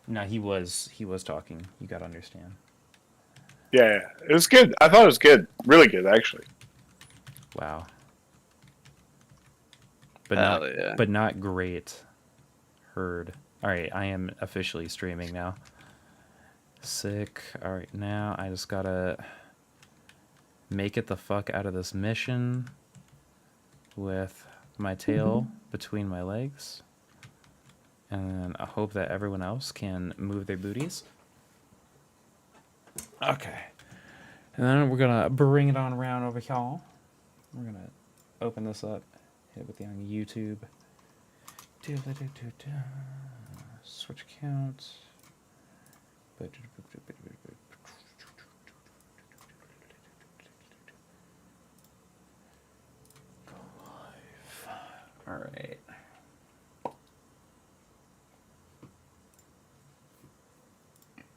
No, he was talking. You gotta understand. Yeah, it was good. I thought it was good. Really good, actually. Wow. But but not great. Heard. All right, I am officially streaming now. Sick. All right, now I just gotta make it the fuck out of this mission with my tail between my legs. And I hope that everyone else can move their booties. Okay. And then we're gonna bring it on around over here. We're gonna open this up, hit it with the on YouTube. Switch count. Go live. All right.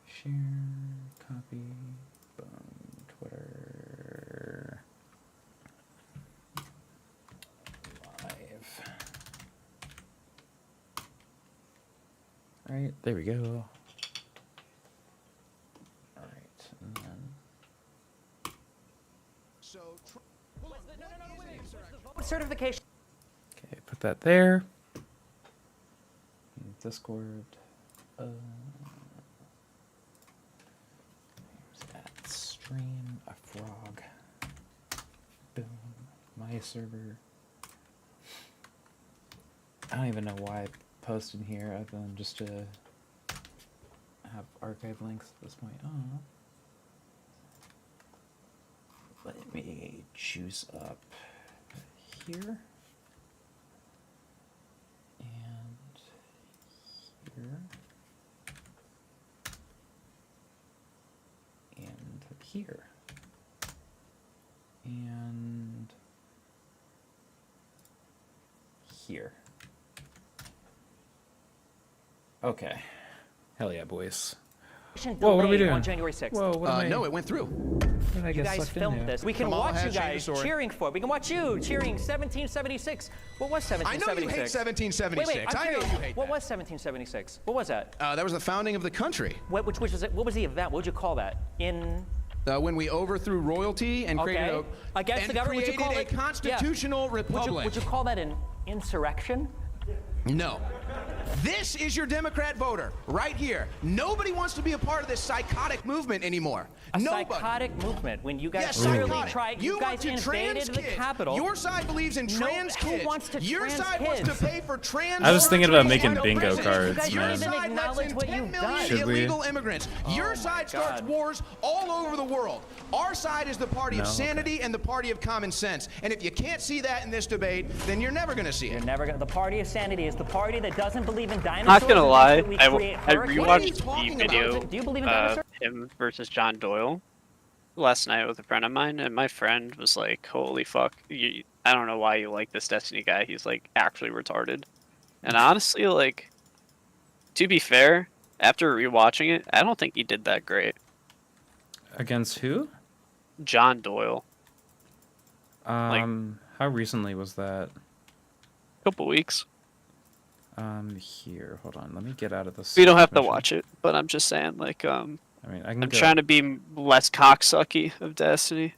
Share, copy, boom, Twitter, live. Right, there we go. All right, and then... So, certification. Okay, put that there. Discord. Stream a frog. Boom. My server. I don't even know why I posted here other than just to have archive links at this point. Oh. Let me choose up here. And here. And here. And here. Okay. Hell yeah, boys. Whoa, what are we doing? On January 6th. Whoa, what am I... no, it went through. What did I You get guys sucked in filmed there? this. We can Kamala watch you has guys Shane cheering for it. We can watch you cheering 1776. What was I know 1776? you hate 1776. Wait, I'm I know curious. you hate What that. was 1776? What was that? That was the founding of the country. What was the event? What would you call that? When we overthrew royalty and created Okay. Against the government, would you call created a it- constitutional yeah. republic. Would you call that an insurrection? No. This is your Democrat voter, right here. Nobody wants to be a part of this psychotic movement anymore. A Nobody. psychotic movement when you guys Yes, clearly psychotic. tried. You You guys want to trans invaded the kids. Capitol. Your side believes in trans who kids. wants to Your trans side kids? wants to pay for trans. I was thinking about voters making to bingo prison. cards, You guys Your man. don't even side acknowledge lets in what 10 you've million done. Should we? illegal immigrants. Your my side starts God. wars all over the world. Our side is the party of No? sanity Okay. and the party of common sense. And if you can't see that in this debate, then you're never going to see it. You're never gonna. The party of sanity is the party that doesn't believe in dinosaurs. Not gonna lie, and we create I hurricanes. What are you rewatched talking the about? video Do you believe in of dinosaurs? him versus John Doyle last night with a friend of mine, and my friend was like, "Holy fuck! I don't know why you like this Destiny guy. He's like actually retarded." And honestly, like, to be fair, after rewatching it, I don't think he did that great. Against who? John Doyle, How recently was that? couple weeks. Here, hold on. Let me get out of this. We don't have to mission. watch it, but I'm just saying, like, I mean, I can I'm go. trying to be less cocksucky of Destiny.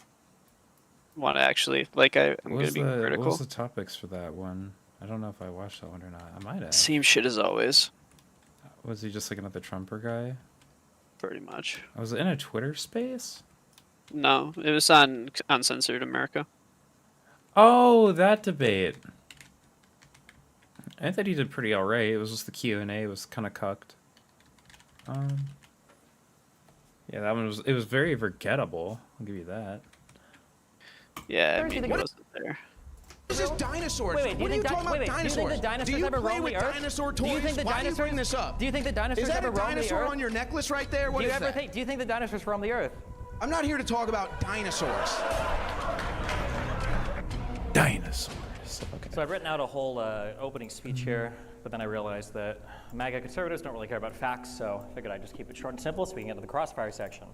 Want to actually, like, I'm What gonna was be the critical. what was the topics for that one? I don't know if I watched that one or not. I might have. Same shit as always, Was he just like another Trumper guy? pretty much. Was it in a Twitter space? No, it was on Uncensored America. Oh, that debate. I thought he did pretty alright. It was just the Q&A was kind of cucked. Yeah, that one was. It was very forgettable. I'll give you that. Yeah, I Where do you mean, think he it- wasn't there. This is dinosaurs. Wait, do what are you talking about do you dinosaurs? think the dinosaurs do you ever play roam with the earth? dinosaur Do toys? you think the Why dinosaurs? do you bring this up? Do you think the dinosaurs Is that ever a roam the dinosaur earth? on your necklace right there? What do you is ever that? think? Do you think the dinosaurs roam the earth? I'm not here to talk about dinosaurs. Dinosaurs. Okay. So I've written out a whole opening speech here, but then I realized that MAGA conservatives don't really care about facts, so I figured I'd just keep it short and simple so we can get to the crossfire section.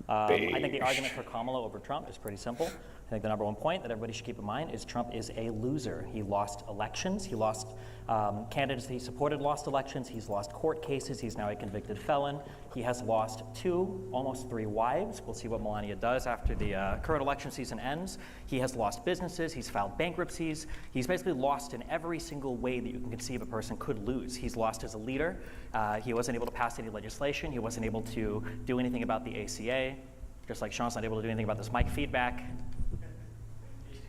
I think the argument for Kamala over Trump is pretty simple. I think the number one point that everybody should keep in mind is Trump is a loser. He lost elections. He lost candidates that he supported lost elections. He's lost court cases. He's now a convicted felon. He has lost 2, almost 3 wives. We'll see what Melania does after the current election season ends. He has lost businesses. He's filed bankruptcies. He's basically lost in every single way that you can conceive a person could lose. He's lost as a leader. He wasn't able to pass any legislation. He wasn't able to do anything about the ACA, just like Sean's not able to do anything about this mic feedback.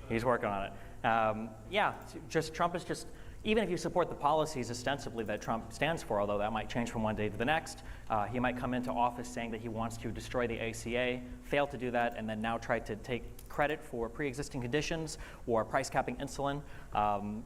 He's working on it. Yeah, just Trump is just, even if you support the policies ostensibly that Trump stands for, although that might change from one day to the next, he might come into office saying that he wants to destroy the ACA, fail to do that, and then now try to take credit for pre-existing conditions or price capping insulin.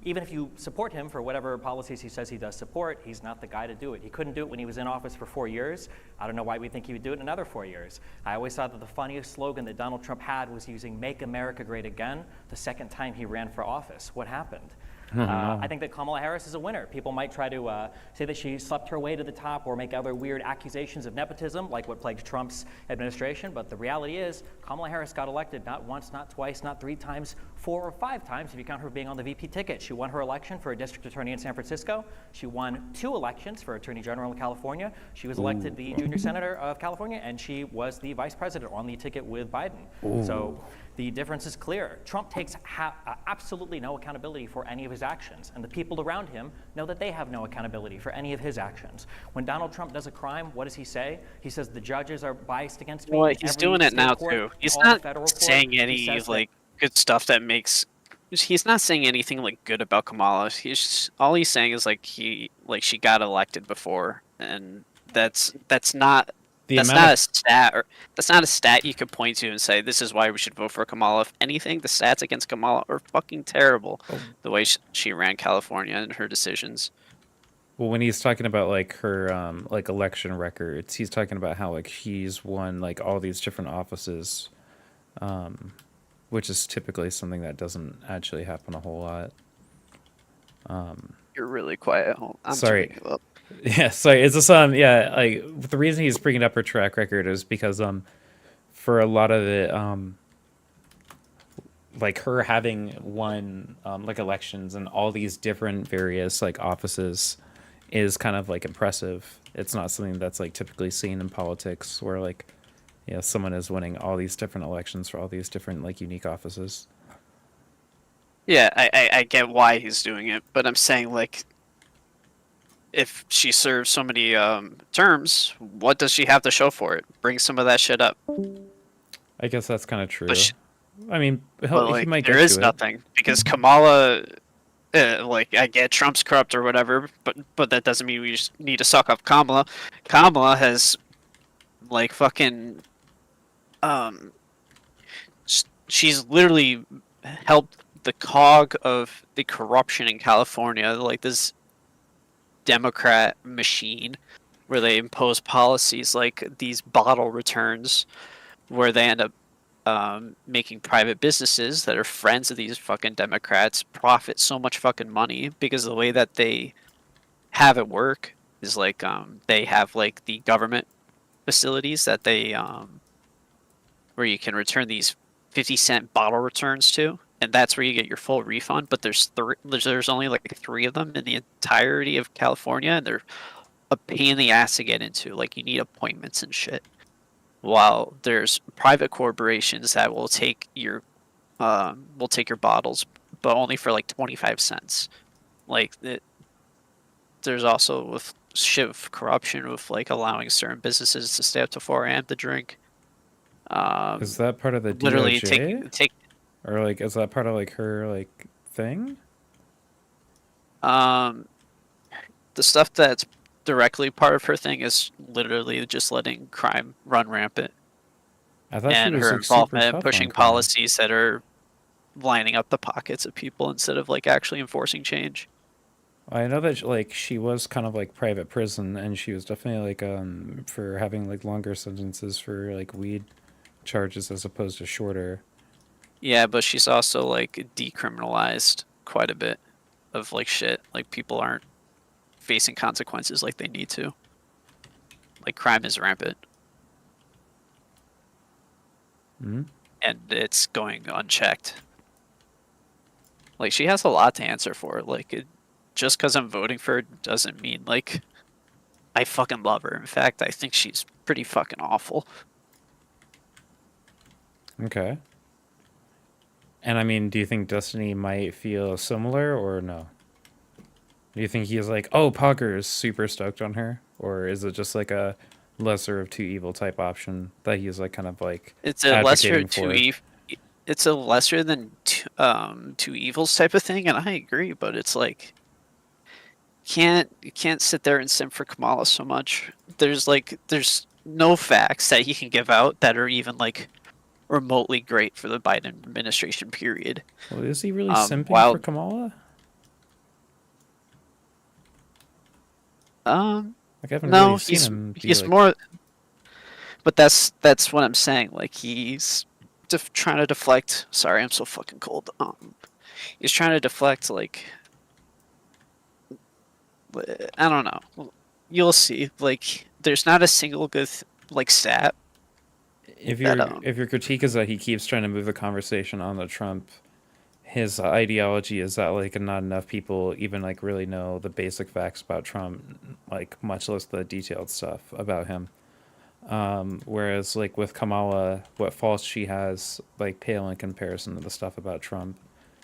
Even if you support him for whatever policies he says he does support, he's not the guy to do it. He couldn't do it when he was in office for 4 years. I don't know why we think he would do it in another 4 years. I always thought that the funniest slogan that Donald Trump had was using "Make America Great Again" the second time he ran for office. What happened? I think that Kamala Harris is a winner. People might try to say that she slept her way to the top or make other weird accusations of nepotism, like what plagued Trump's administration. But the reality is, Kamala Harris got elected not once, not twice, not 3 times, 4 or 5 times if you count her being on the VP ticket. She won her election for a district attorney in San Francisco. She won 2 elections for attorney general in California. She was elected the junior senator of California, and she was the vice president on the ticket with Biden. So the difference is clear. Trump takes absolutely no accountability for any of his actions, and the people around him know that they have no accountability for any of his actions. When Donald Trump does a crime, what does he say? He says the judges are biased against me. Well, he's doing it now too. He's not saying any like good stuff that makes. He's not saying anything like good about Kamala. All he's saying is like she got elected before, and that's not. That's not a stat, or that's not a stat you could point to and say this is why we should vote for Kamala. If anything, the stats against Kamala are fucking terrible. The way she ran California and her decisions. Well, when he's talking about like her like election records, he's talking about how like she's won like all these different offices, which is typically something that doesn't actually happen a whole lot. You're really quiet. I'm sorry. Yeah, sorry. It's just yeah, like the reason he's bringing up her track record is because for a lot of it like her having won like elections and all these different various like offices is kind of like impressive. It's not something that's like typically seen in politics where like someone is winning all these different elections for all these different like unique offices. Yeah, I get why he's doing it, but I'm saying like if she serves so many terms, what does she have to show for it? Bring some of that shit up. I guess that's kind of true. I mean, he might there is nothing because Kamala, like I get Trump's corrupt or whatever, but that doesn't mean we just need to suck up Kamala. Kamala has like fucking, she's literally helped the cog of the corruption in California, like this Democrat machine where they impose policies like these bottle returns where they end up making private businesses that are friends of these fucking Democrats profit so much fucking money because the way that they have it work is like they have like the government facilities that they where you can return these 50-cent bottle returns to, and that's where you get your full refund. But there's only like 3 of them in the entirety of California, and they're a pain in the ass to get into. Like you need appointments and shit. While there's private corporations that will take your bottles, but only for like 25 cents. Like there's also with shit of corruption with like allowing certain businesses to stay up to 4 a.m. to drink. Is that part of the literally DOJ? take Or like is that part of like her like thing? the stuff that's directly part of her thing is literally just letting crime run rampant. I thought and she was her like, super involvement in tough pushing on crime. policies that are lining up the pockets of people instead of like actually enforcing change. I know that like she was kind of like private prison, and she was definitely like for having like longer sentences for like weed charges as opposed to shorter. Yeah, but she's also like decriminalized quite a bit of like shit. Like people aren't facing consequences like they need to. Like crime is rampant. Hmm. and it's going unchecked. Like, she has a lot to answer for. Like, just because I'm voting for her doesn't mean, like, I fucking love her. In fact, I think she's pretty fucking awful. Okay. And I mean, do you think Destiny might feel similar or no? Do you think he's like, oh, Pucker is super stoked on her? Or is it just like a lesser of two evil type option that he's like kind of like It's a lesser advocating of two for? it's a lesser than two evils type of thing, and I agree, but it's like you can't sit there and simp for Kamala so much. There's no facts that he can give out that are even like remotely great for the Biden administration period. Well, is he really simping While for Kamala? Like I haven't no, really seen him be he's like. more, but that's what I'm saying. Like he's trying to deflect. Sorry, I'm so fucking cold. He's trying to deflect like I don't know. You'll see. Like there's not a single good like stat If that your critique is that he keeps trying to move the conversation on the Trump, his ideology is that like not enough people even like really know the basic facts about Trump, like much less the detailed stuff about him. Whereas like with Kamala, what faults she has like pale in comparison to the stuff about Trump.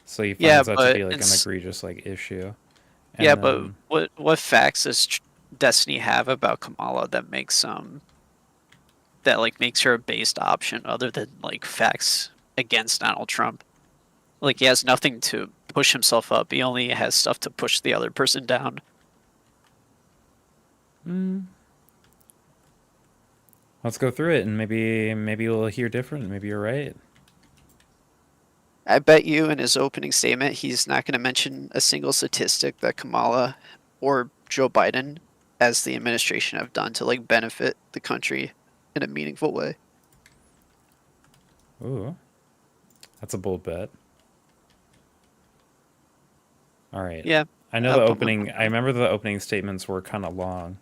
So he yeah, finds that to but be like an it's egregious like issue. yeah, And but then what facts does Destiny have about Kamala that makes that like makes her a based option other than like facts against Donald Trump? Like he has nothing to push himself up. He only has stuff to push the other person down. let's go through it and maybe we'll hear different. Maybe you're right. I bet you in his opening statement he's not going to mention a single statistic that Kamala or Joe Biden as the administration have done to like benefit the country in a meaningful way. Ooh, that's a bold bet. All right. Yeah, I know I'll the put my opening. I remember the opening statements were kind of long.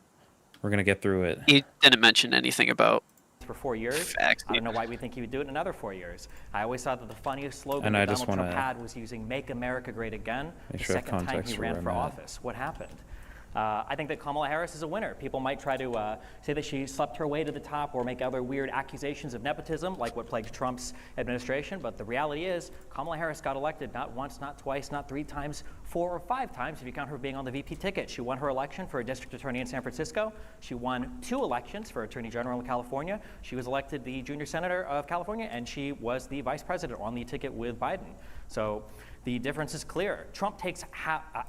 We're gonna get through it. he didn't mention anything about For 4 years. facts. I don't know why we think he would do it in another 4 years. I always thought that the funniest slogan And that I just Donald Trump wanna had was using "Make America Great Again" the sure I have second time context he for ran where for I'm at. office. What happened? I think that Kamala Harris is a winner. People might try to say that she slept her way to the top or make other weird accusations of nepotism, like what plagued Trump's administration. But the reality is, Kamala Harris got elected not once, not twice, not 3 times, 4 or 5 times if you count her being on the VP ticket. She won her election for a district attorney in San Francisco. She won 2 elections for attorney general in California. She was elected the junior senator of California, and she was the vice president on the ticket with Biden. So the difference is clear. Trump takes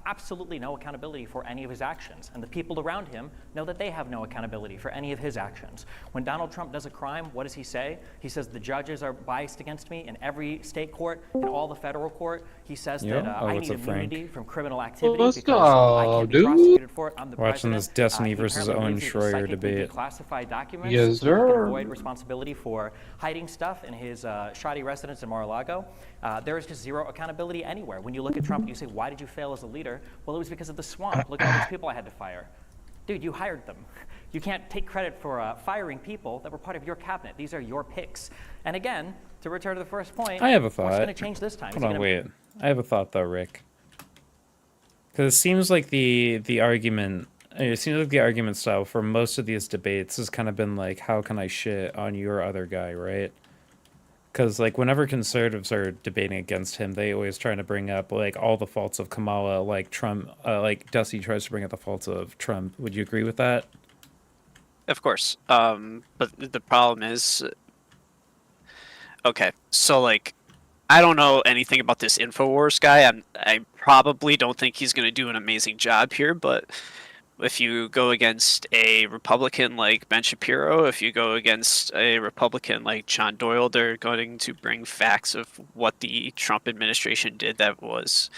absolutely no accountability for any of his actions, and the people around him know that they have no accountability for any of his actions. When Donald Trump does a crime, what does he say? He says the judges are biased against me in every state court, in all the federal court. He says that I what's need up, Frank? immunity from criminal activity Let's because I go, can't be dude. prosecuted for it. I'm the Watching president. this Destiny He versus apparently Owen believes he can Schroyer psychically debate. declassify documents Yes, so he can sir. avoid responsibility for hiding stuff in his shoddy residence in Mar-a-Lago. There is just zero accountability anywhere. When you look at Trump and you say, why did you fail as a leader? Well, it was because of the swamp. Look at all those people I had to fire. Dude, you hired them. You can't take credit for firing people that were part of your cabinet. These are your picks. And again, to return to the first point, I have a what's thought. going to change this time? Is Hold he on, gonna- wait. I have a thought though, Rick. Because it seems like the argument. It seems like the argument style for most of these debates has kind of been like, how can I shit on your other guy, right? Because like whenever conservatives are debating against him, they always try to bring up like all the faults of Kamala, like Trump, like Dusty tries to bring up the faults of Trump. Would you agree with that? Of course. But the problem is, okay, so like, I don't know anything about this InfoWars guy. I probably don't think he's going to do an amazing job here, but if you go against a Republican like Ben Shapiro, if you go against a Republican like John Doyle, they're going to bring facts of what the Trump administration did that was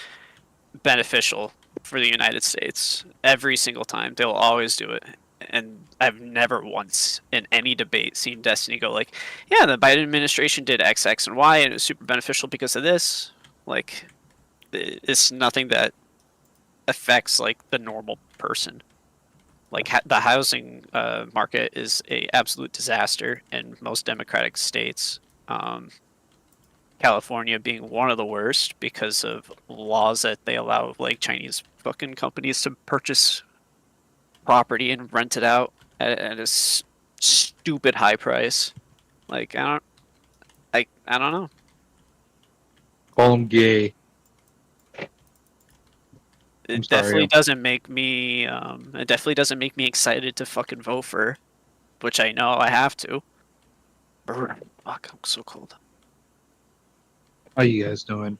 beneficial for the United States. Every single time. They'll always do it. And I've never once in any debate seen Destiny go like, yeah, the Biden administration did X, X, and Y, and it was super beneficial because of this. Like, it's nothing that affects like the normal person. Like the housing market is a absolute disaster in most democratic states. California being one of the worst because of laws that they allow like Chinese fucking companies to purchase property and rent it out at a stupid high price. Like I don't know. Call him gay. I'm It sorry. definitely doesn't make me. It definitely doesn't make me excited to fucking vote for, which I know I have to. Brr, fuck, I'm so cold. How you guys doing?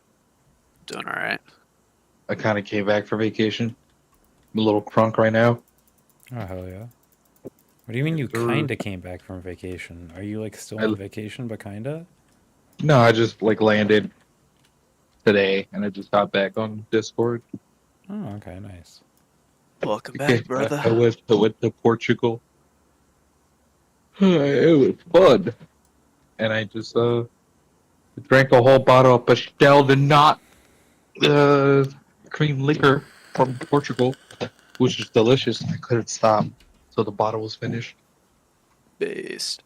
Doing all right. I kind of came back for vacation. I'm a little crunk right now. Oh hell yeah! What do you mean you Sir. kinda came back from vacation? Are you like still I- on vacation, but kinda? No, I just like landed today, and I just got back on Discord. Oh, okay, nice. Welcome Okay, back, brother. I went to Portugal. It was fun, and I just drank a whole bottle of Pastel de Nat cream liquor from Portugal, which is delicious. I couldn't stop till the bottle was finished. Based.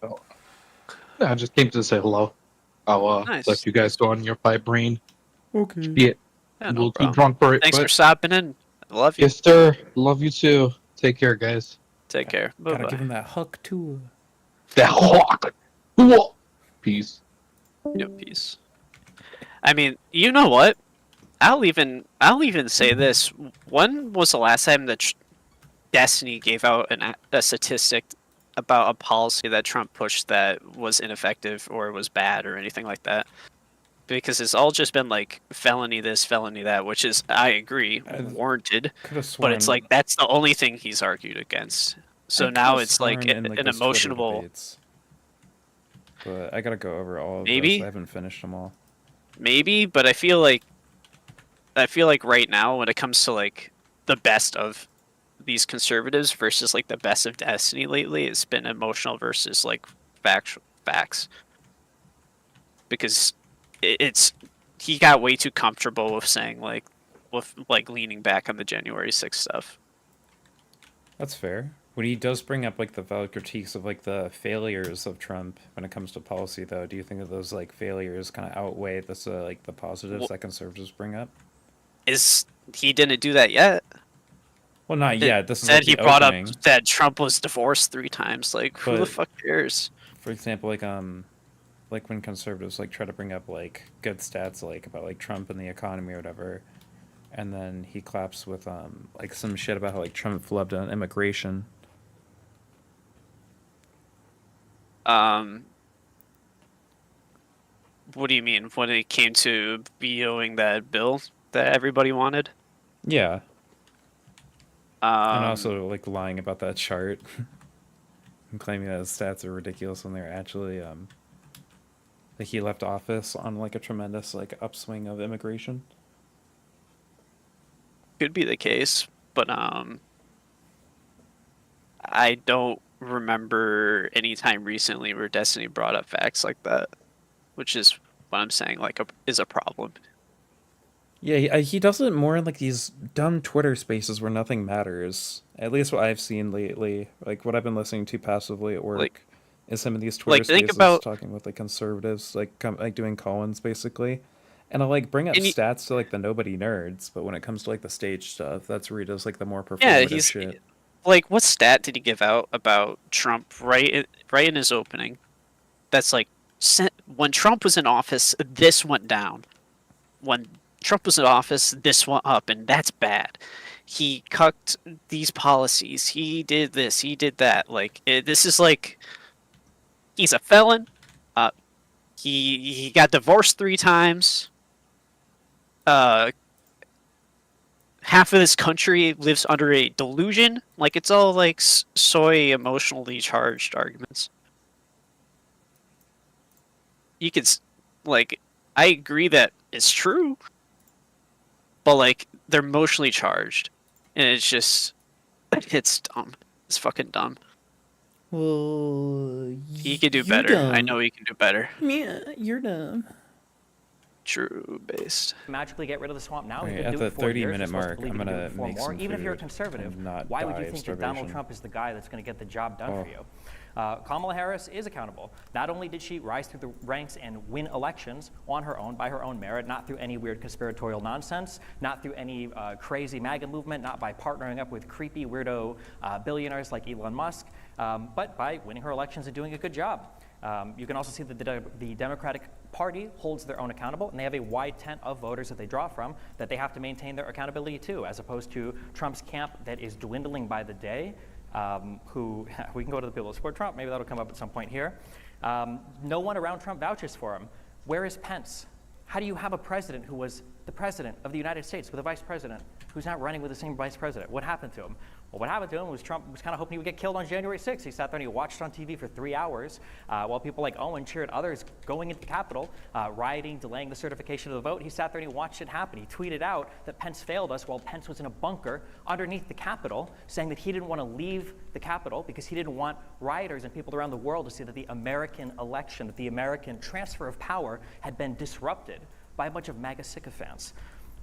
So yeah, I just came to say hello. I'll Nice. let you guys go on your fight brain. Okay. Shit, Yeah, I'm a no little too problem. drunk for it. Thanks but for stopping in. I love you. yes, sir. Love you too. Take care, guys. Take care. Bye Gotta bye. give him that hook too. That hawk. Whoa. Peace. Yep, peace. I mean, you know what? I'll even say this. When was the last time that Destiny gave out a statistic about a policy that Trump pushed that was ineffective or was bad or anything like that? Because it's all just been like felony this, felony that, which is, I agree, warranted. Could have sworn. But it's like that's the only thing he's argued against. So now it's like an those Twitter emotional. debates. But I gotta go over all of Maybe? this. I haven't finished them all. Maybe, but I feel like right now when it comes to like the best of these conservatives versus like the best of Destiny lately, it's been emotional versus like facts. Because it's he got way too comfortable with saying like leaning back on the January 6th stuff. That's fair. When he does bring up like the valid critiques of like the failures of Trump when it comes to policy, though, do you think that those like failures kind of outweigh this like the positives Well, that conservatives bring up? He didn't do that yet. Well, not yet. This is Said like he the brought opening. up that Trump was divorced 3 times. Like, who the But- fuck cares? For example, like when conservatives like try to bring up like good stats like about like Trump and the economy or whatever, and then he claps with like some shit about how like Trump flubbed on immigration. What do you mean when it came to vetoing that bill that everybody wanted? Yeah, and Um, also like lying about that chart and claiming that his stats are ridiculous when they're actually like he left office on like a tremendous like upswing of immigration. could be the case, but I don't remember any time recently where Destiny brought up facts like that, which is what I'm saying like is a problem. Yeah, he does it more in like these dumb Twitter spaces where nothing matters. At least what I've seen lately, like what I've been listening to passively at work, Like- is some of these Twitter like, think spaces about- talking with like conservatives, like like doing call-ins basically, and I'll like bring up And stats to like the nobody nerds, but when it comes to like the stage stuff, that's where he does like the more performative Yeah, he's shit. like, what stat did he give out about Trump right in his opening? That's like, when Trump was in office, this went down. When Trump was in office, this went up, and that's bad. He cucked these policies. He did this. He did that. Like, this is like, he's a felon. He got divorced 3 times. Half of this country lives under a delusion. Like, it's all like soy emotionally charged arguments. You could like, I agree that it's true, but like they're emotionally charged, and it's just it's dumb. It's fucking dumb. Well, He could do better. I know he can do better. Yeah, you're dumb. true based. magically get rid of the swamp now. We've Right, been at doing the it for 30 years. minute You're supposed to mark, believe I'm you can do gonna it for make more. some Even if you're a food conservative, and not why would die you of think that Donald starvation. Trump is the guy that's going to get the job done Oh. for you? Kamala Harris is accountable. Not only did she rise through the ranks and win elections on her own, by her own merit, not through any weird conspiratorial nonsense, not through any crazy MAGA movement, not by partnering up with creepy weirdo billionaires like Elon Musk, but by winning her elections and doing a good job. You can also see that the Democratic Party holds their own accountable, and they have a wide tent of voters that they draw from that they have to maintain their accountability to, as opposed to Trump's camp that is dwindling by the day. Who we can go to the people who support Trump. Maybe that'll come up at some point here. No one around Trump vouches for him. Where is Pence? How do you have a president who was the president of the United States with a vice president who's not running with the same vice president? What happened to him? Well, what happened to him was Trump was kind of hoping he would get killed on January 6th. He sat there and he watched on TV for 3 hours while people like Owen cheered others going into the Capitol, rioting, delaying the certification of the vote. He sat there and he watched it happen. He tweeted out that Pence failed us while Pence was in a bunker underneath the Capitol, saying that he didn't want to leave the Capitol because he didn't want rioters and people around the world to see that the American election, that the American transfer of power had been disrupted by a bunch of MAGA sycophants.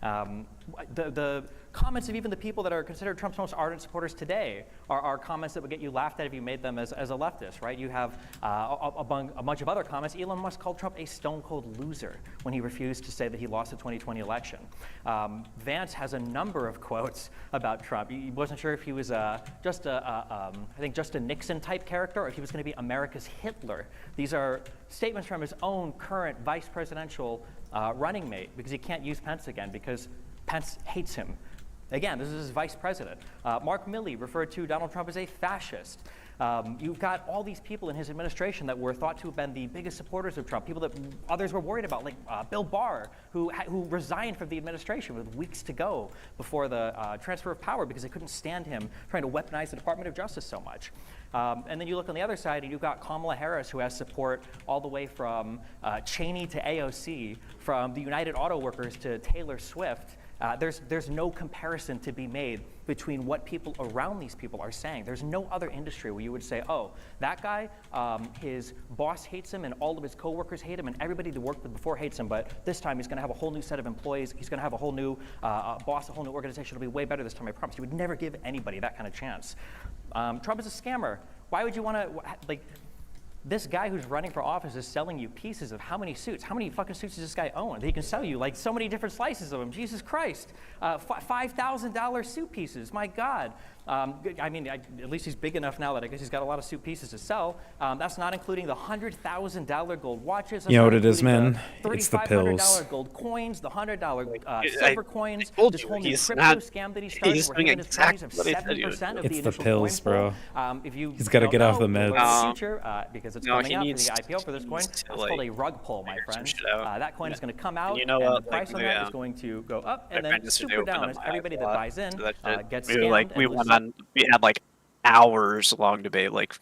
The comments of even the people that are considered Trump's most ardent supporters today are comments that would get you laughed at if you made them as a leftist, right? You have a bunch of other comments. Elon Musk called Trump a stone-cold loser when he refused to say that he lost the 2020 election. Vance has a number of quotes about Trump. He wasn't sure if he was I think just a Nixon-type character or if he was going to be America's Hitler. These are statements from his own current vice presidential running mate, because he can't use Pence again because Pence hates him. Again, this is his vice president. Mark Milley referred to Donald Trump as a fascist. You've got all these people in his administration that were thought to have been the biggest supporters of Trump, people that others were worried about, like Bill Barr, who resigned from the administration with weeks to go before the transfer of power because they couldn't stand him trying to weaponize the Department of Justice so much. And then you look on the other side, and you've got Kamala Harris, who has support all the way from Cheney to AOC, from the United Auto Workers to Taylor Swift. There's no comparison to be made between what people around these people are saying. There's no other industry where you would say, oh, that guy, his boss hates him and all of his coworkers hate him and everybody that worked with before hates him, but this time he's going to have a whole new set of employees. He's going to have a whole new boss, a whole new organization. It'll be way better this time, I promise. You would never give anybody that kind of chance. Trump is a scammer. Why would you want to, like, this guy who's running for office is selling you pieces of how many suits? How many fucking suits does this guy own? That he can sell you like so many different slices of them. Jesus Christ. $5,000 suit pieces. My God. I mean, at least he's big enough now that I guess he's got a lot of suit pieces to sell. That's not including the $100,000 gold watches. You know what it is, man? It's the pills. $3,500 gold coins, the $100 silver coins, told this you, whole new he's crypto not- scam that he started he's where doing him and his cronies exactly have what he said 70% he of would the It's the initial pills, coin pool. bro. If you He's gotta don't get off know, the you'll learn meds. in the future, because it's No, coming he up for needs the IPO for this to, coin. That's like, called a rug pull, my figure some friend. shit out. That coin is going to come out, You know and what, the price like, on that yeah. is going to go up My and friend then yesterday super opened down up as my everybody that iPod buys in to that shit. gets we were scammed. like, we and went loses. on, we had like hours long debate, like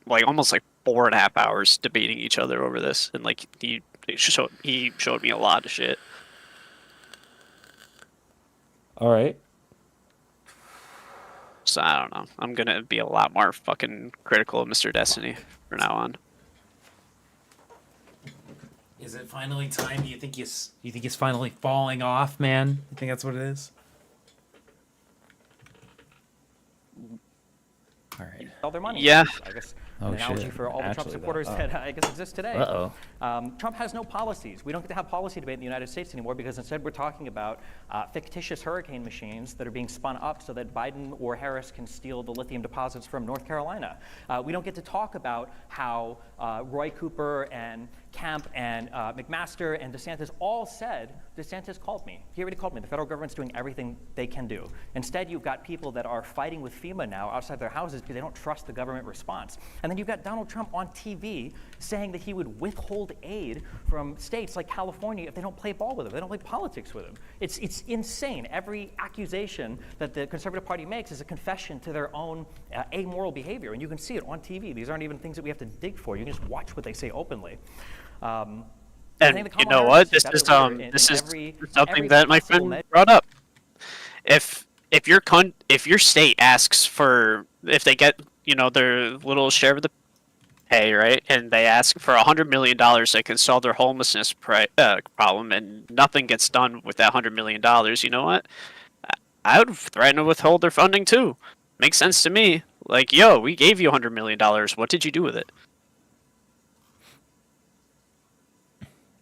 almost like 4.5 hours debating each other over this, and like he showed me a lot of shit. All right. So I don't know. I'm gonna be a lot more fucking critical of Mr. Destiny from now on. Is it finally time? Do you think he's finally falling off, man? You think that's what it is? All right. All their money. Yeah. I guess Oh, an analogy shit. for all the Trump Actually, supporters though. that I guess exist today. Uh-oh. Trump has no policies. We don't get to have policy debate in the United States anymore because instead we're talking about fictitious hurricane machines that are being spun up so that Biden or Harris can steal the lithium deposits from North Carolina. We don't get to talk about how Roy Cooper and Kemp and McMaster and DeSantis all said, DeSantis called me. He already called me. The federal government's doing everything they can do. Instead, you've got people that are fighting with FEMA now outside their houses because they don't trust the government response. And then you've got Donald Trump on TV saying that he would withhold aid from states like California if they don't play ball with him, they don't play politics with him. It's insane. Every accusation that the Conservative Party makes is a confession to their own amoral behavior, and you can see it on TV. These aren't even things that we have to dig for. You can just watch what they say openly. And you know what? This is something that my friend brought up. If your state asks for, if they get their little share of the pay, right? And they ask for $100 million that can solve their homelessness problem, and nothing gets done with that $100 million. You know what? I would threaten to withhold their funding too. Makes sense to me. Like, yo, we gave you $100 million. What did you do with it?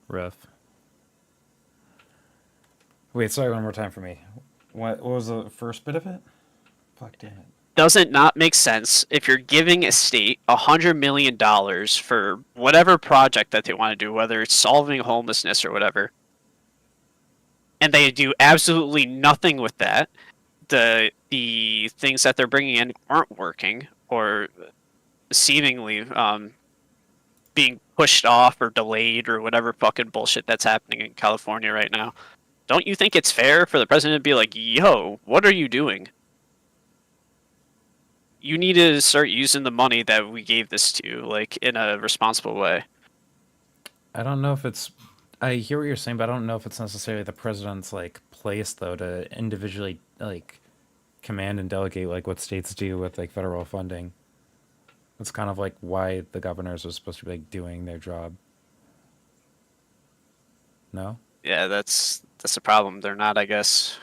Rough. Wait, sorry, one more time for me. What was the first bit of it? Fuck, damn it. Does it not make sense if you're giving a state $100 million for whatever project that they want to do, whether it's solving homelessness or whatever, and they do absolutely nothing with that? The things that they're bringing in aren't working, or seemingly being pushed off or delayed or whatever fucking bullshit that's happening in California right now. Don't you think it's fair for the president to be like, yo, what are you doing? You need to start using the money that we gave this to you, like, in a responsible way. I don't know if it's. I hear what you're saying, but I don't know if it's necessarily the president's like place though to individually like command and delegate like what states do with like federal funding. It's kind of like why the governors are supposed to be like doing their job. No? Yeah, that's the problem. They're not, I guess.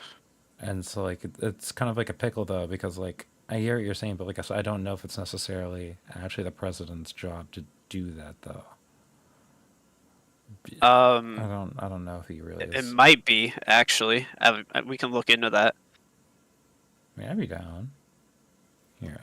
And so like it's kind of like a pickle though, because like I hear what you're saying, but like I said, I don't know if it's necessarily actually the president's job to do that though. I don't know if he really It is. might be, actually. We can look into that. I mean, I'd be down. Here,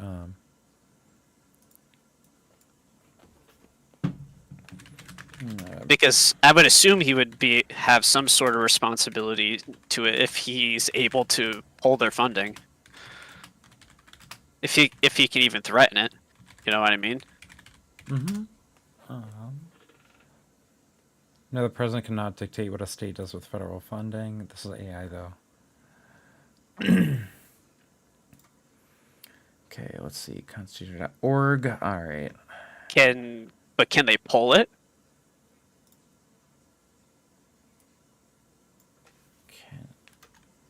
Because I would assume he would have some sort of responsibility to it if he's able to pull their funding. If he can even threaten it, you know what I mean? No, the president cannot dictate what a state does with federal funding. This is AI though. Okay, let's see. Constitution.org. All right. But can they pull it?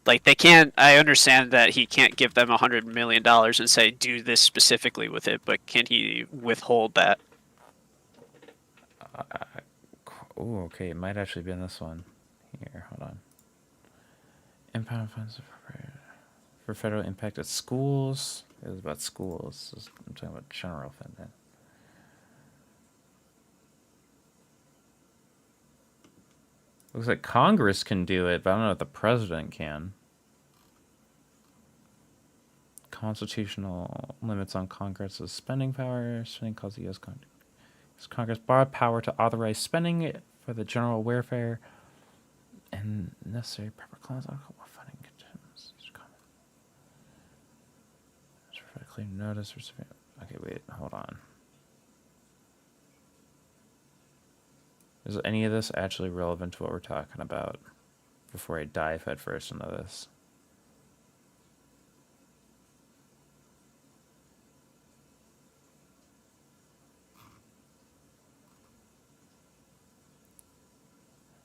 Like, they can't. I understand that he can't give them $100 million and say do this specifically with it, but can he withhold that? Oh, okay. It might actually be in this one. Here, hold on. Impound funds for federal impact at schools. It was about schools. I'm talking about general funding. Looks like Congress can do it, but I don't know if the president can. Constitutional limits on Congress's spending power. Spending causes the U.S. Congress broad power to authorize spending for the general welfare and necessary proper clause on funding conditions. Clear notice. Okay, wait, hold on. Is any of this actually relevant to what we're talking about before I dive headfirst into this?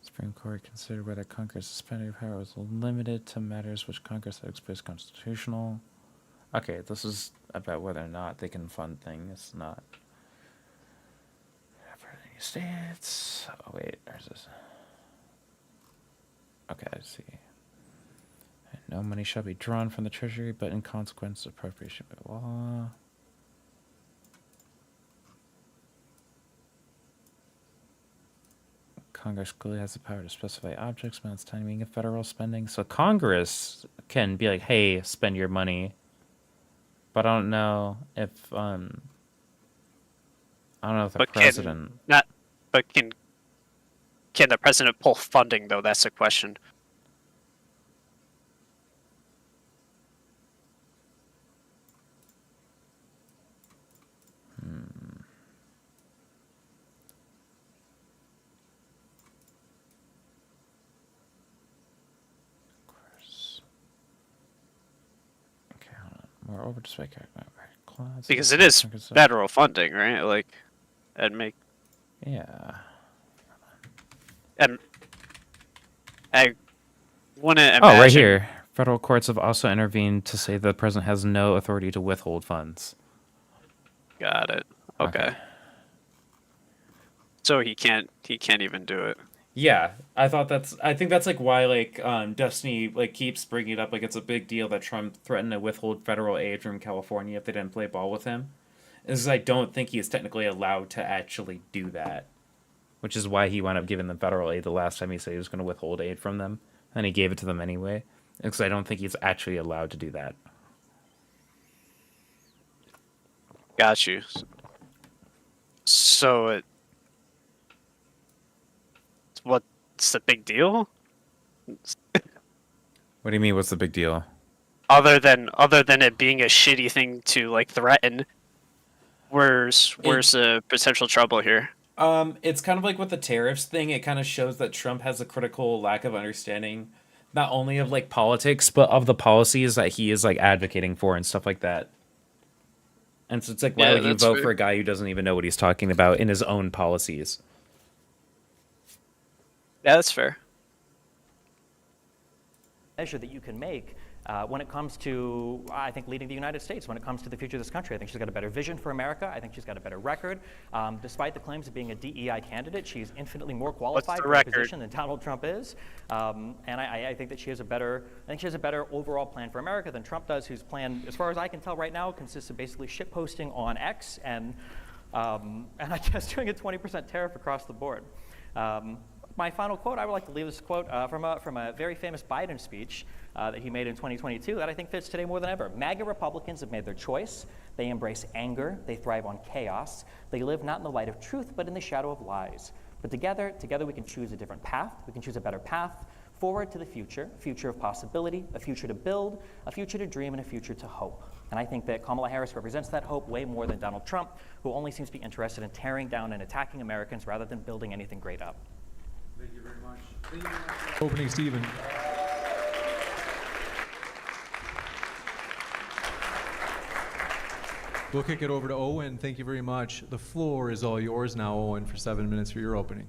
Supreme Court considered whether Congress's spending power was limited to matters which Congress had expressed constitutional. Okay, this is about whether or not they can fund things, not states. Oh wait, there's this. Okay, I see. No money shall be drawn from the treasury, but in consequence, appropriation by law. Congress clearly has the power to specify objects, amounts, timing of federal spending. So Congress can be like, "Hey, spend your money," but I don't know if the president. But can the president pull funding though? That's the question. Okay, hold on. Moreover, despite clause. Because it is federal funding, right? Like, Yeah. And I wouldn't imagine. Oh, right here. Federal courts have also intervened to say the president has no authority to withhold funds. Got it. Okay. So he can't even do it. Yeah, I think that's like why like Destiny like keeps bringing it up like it's a big deal that Trump threatened to withhold federal aid from California if they didn't play ball with him. Is I don't think he is technically allowed to actually do that, which is why he wound up giving them federal aid the last time he said he was going to withhold aid from them, and he gave it to them anyway. Because I don't think he's actually allowed to do that. Got you. So what's the big deal? What do you mean? What's the big deal? Other than it being a shitty thing to like threaten, where's the potential trouble here? It's kind of like with the tariffs thing. It kind of shows that Trump has a critical lack of understanding, not only of like politics, but of the policies that he is like advocating for and stuff like that. And so it's like, why would you vote for a guy who doesn't even know what he's talking about in his own policies? Yeah, that's fair. Measure that you can make when it comes to, I think, leading the United States, when it comes to the future of this country. I think she's got a better vision for America. I think she's got a better record. Despite the claims of being a DEI candidate, she's infinitely more qualified for the position than Donald Trump is. And I think that she has a better overall plan for America than Trump does, whose plan, as far as I can tell right now, consists of basically shitposting on X and I guess doing a 20% tariff across the board. My final quote, I would like to leave this quote from a very famous Biden speech that he made in 2022 that I think fits today more than ever. MAGA Republicans have made their choice. They embrace anger. They thrive on chaos. They live not in the light of truth, but in the shadow of lies. But together we can choose a different path. We can choose a better path forward to the future, a future of possibility, a future to build, a future to dream, and a future to hope. And I think that Kamala Harris represents that hope way more than Donald Trump, who only seems to be interested in tearing down and attacking Americans rather than building anything great up. Thank you very much. Opening Stephen. We'll kick it over to Owen. Thank you very much. The floor is all yours now, Owen, for 7 minutes for your opening.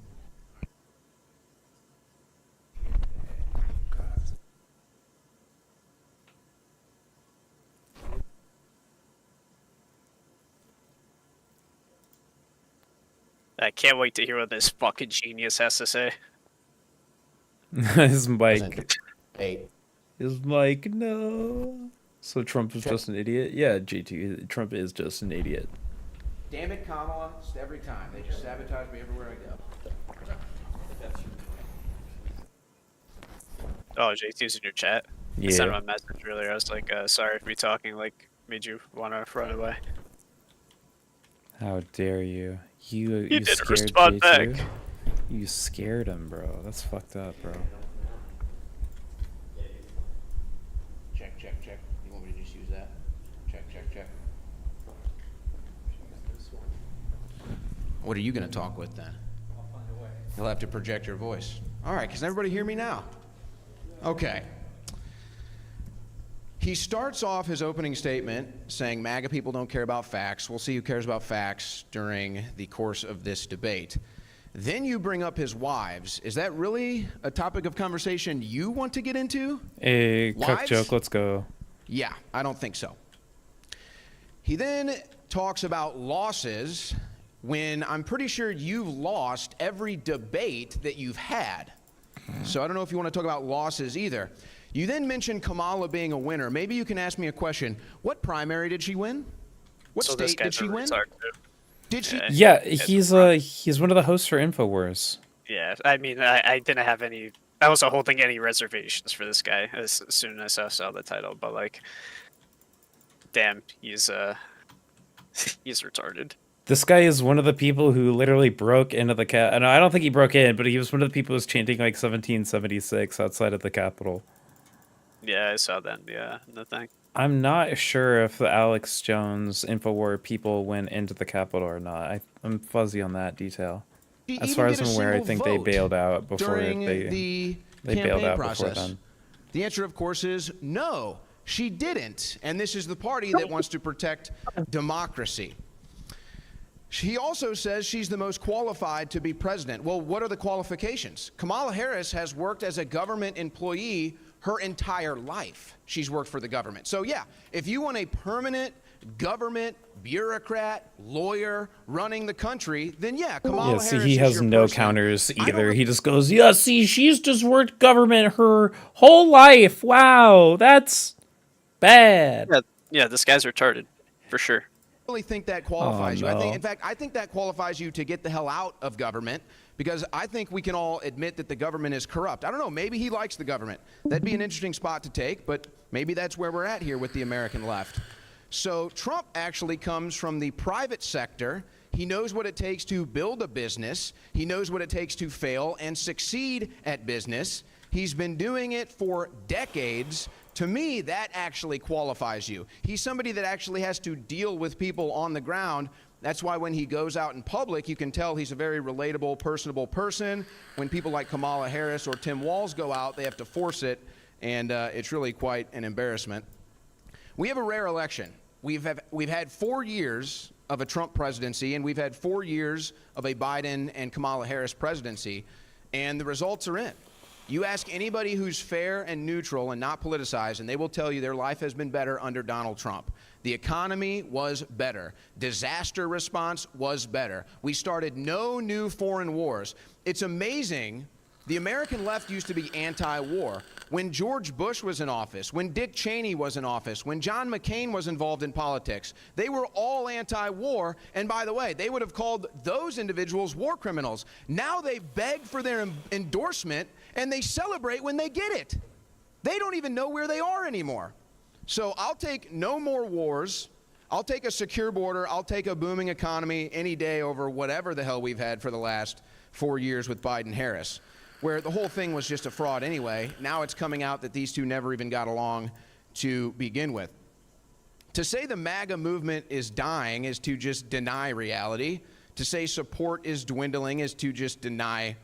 I can't wait to hear what this fucking genius has to say. His mic. 8. His mic, no. So Trump is just an idiot? Yeah, GT, Trump is just an idiot. Damn it, Kamala. Just every time. They just sabotage me everywhere I go. Oh, JT's in your chat. Yeah. I sent him a message earlier. I was like, sorry for me talking, like, made you want to run away. How dare you? You didn't scared respond J2? back. You scared him, bro. That's fucked up, bro. Check, check, check. You want me to just use that? Check, check, check. What are you going to talk with then? I'll find a way. You'll have to project your voice. All right, can everybody hear me now? Okay. He starts off his opening statement saying MAGA people don't care about facts. We'll see who cares about facts during the course of this debate. Then you bring up his wives. Is that really a topic of conversation you want to get into? Hey, cook Wives? joke, let's go. Yeah, I don't think so. He then talks about losses when I'm pretty sure you've lost every debate that you've had. So I don't know if you want to talk about losses either. You then mentioned Kamala being a winner. Maybe you can ask me a question. What primary did she win? What So state did she win? Did she? Yeah, he's one of the hosts for InfoWars. Yeah, I mean, I didn't have any. I wasn't holding any reservations for this guy as soon as I saw the title, but like, damn, he's he's retarded. This guy is one of the people who literally broke into the cap. And I don't think he broke in, but he was one of the people who was chanting like 1776 outside of the Capitol. Yeah, I saw that. Yeah, the thing. I'm not sure if the Alex Jones InfoWar people went into the Capitol or not. I'm fuzzy on that detail. As far as I'm aware, I think they bailed out before the bailed out process. before then. The answer, of course, is no, she didn't. And this is the party that wants to protect democracy. He also says she's the most qualified to be president. Well, what are the qualifications? Kamala Harris has worked as a government employee her entire life. She's worked for the government. So yeah, if you want a permanent government, bureaucrat, lawyer running the country, then yeah, Kamala Yeah, see, Harris he is has your no person. counters I don't either. re- He just goes, yeah, see, she's just worked government her whole life. Wow, that's bad. Yeah, yeah, this guy's retarded, for sure. really think that qualifies you. I think, no. in fact, I think that qualifies you to get the hell out of government, because I think we can all admit that the government is corrupt. I don't know, maybe he likes the government. That'd be an interesting spot to take, but maybe that's where we're at here with the American left. So Trump actually comes from the private sector. He knows what it takes to build a business. He knows what it takes to fail and succeed at business. He's been doing it for decades. To me, that actually qualifies you. He's somebody that actually has to deal with people on the ground. That's why when he goes out in public, you can tell he's a very relatable, personable person. When people like Kamala Harris or Tim Walz go out, they have to force it, and it's really quite an embarrassment. We have a rare election. We've had 4 years of a Trump presidency, and we've had 4 years of a Biden and Kamala Harris presidency, and the results are in. You ask anybody who's fair and neutral and not politicized, and they will tell you their life has been better under Donald Trump. The economy was better. Disaster response was better. We started no new foreign wars. It's amazing. The American left used to be anti-war. When George Bush was in office, when Dick Cheney was in office, when John McCain was involved in politics, they were all anti-war. And by the way, they would have called those individuals war criminals. Now they beg for their endorsement, and they celebrate when they get it. They don't even know where they are anymore. So I'll take no more wars. I'll take a secure border. I'll take a booming economy any day over whatever the hell we've had for the last 4 years with Biden-Harris, where the whole thing was just a fraud anyway. Now it's coming out that these two never even got along to begin with. To say the MAGA movement is dying is to just deny reality. To say support is dwindling is to just deny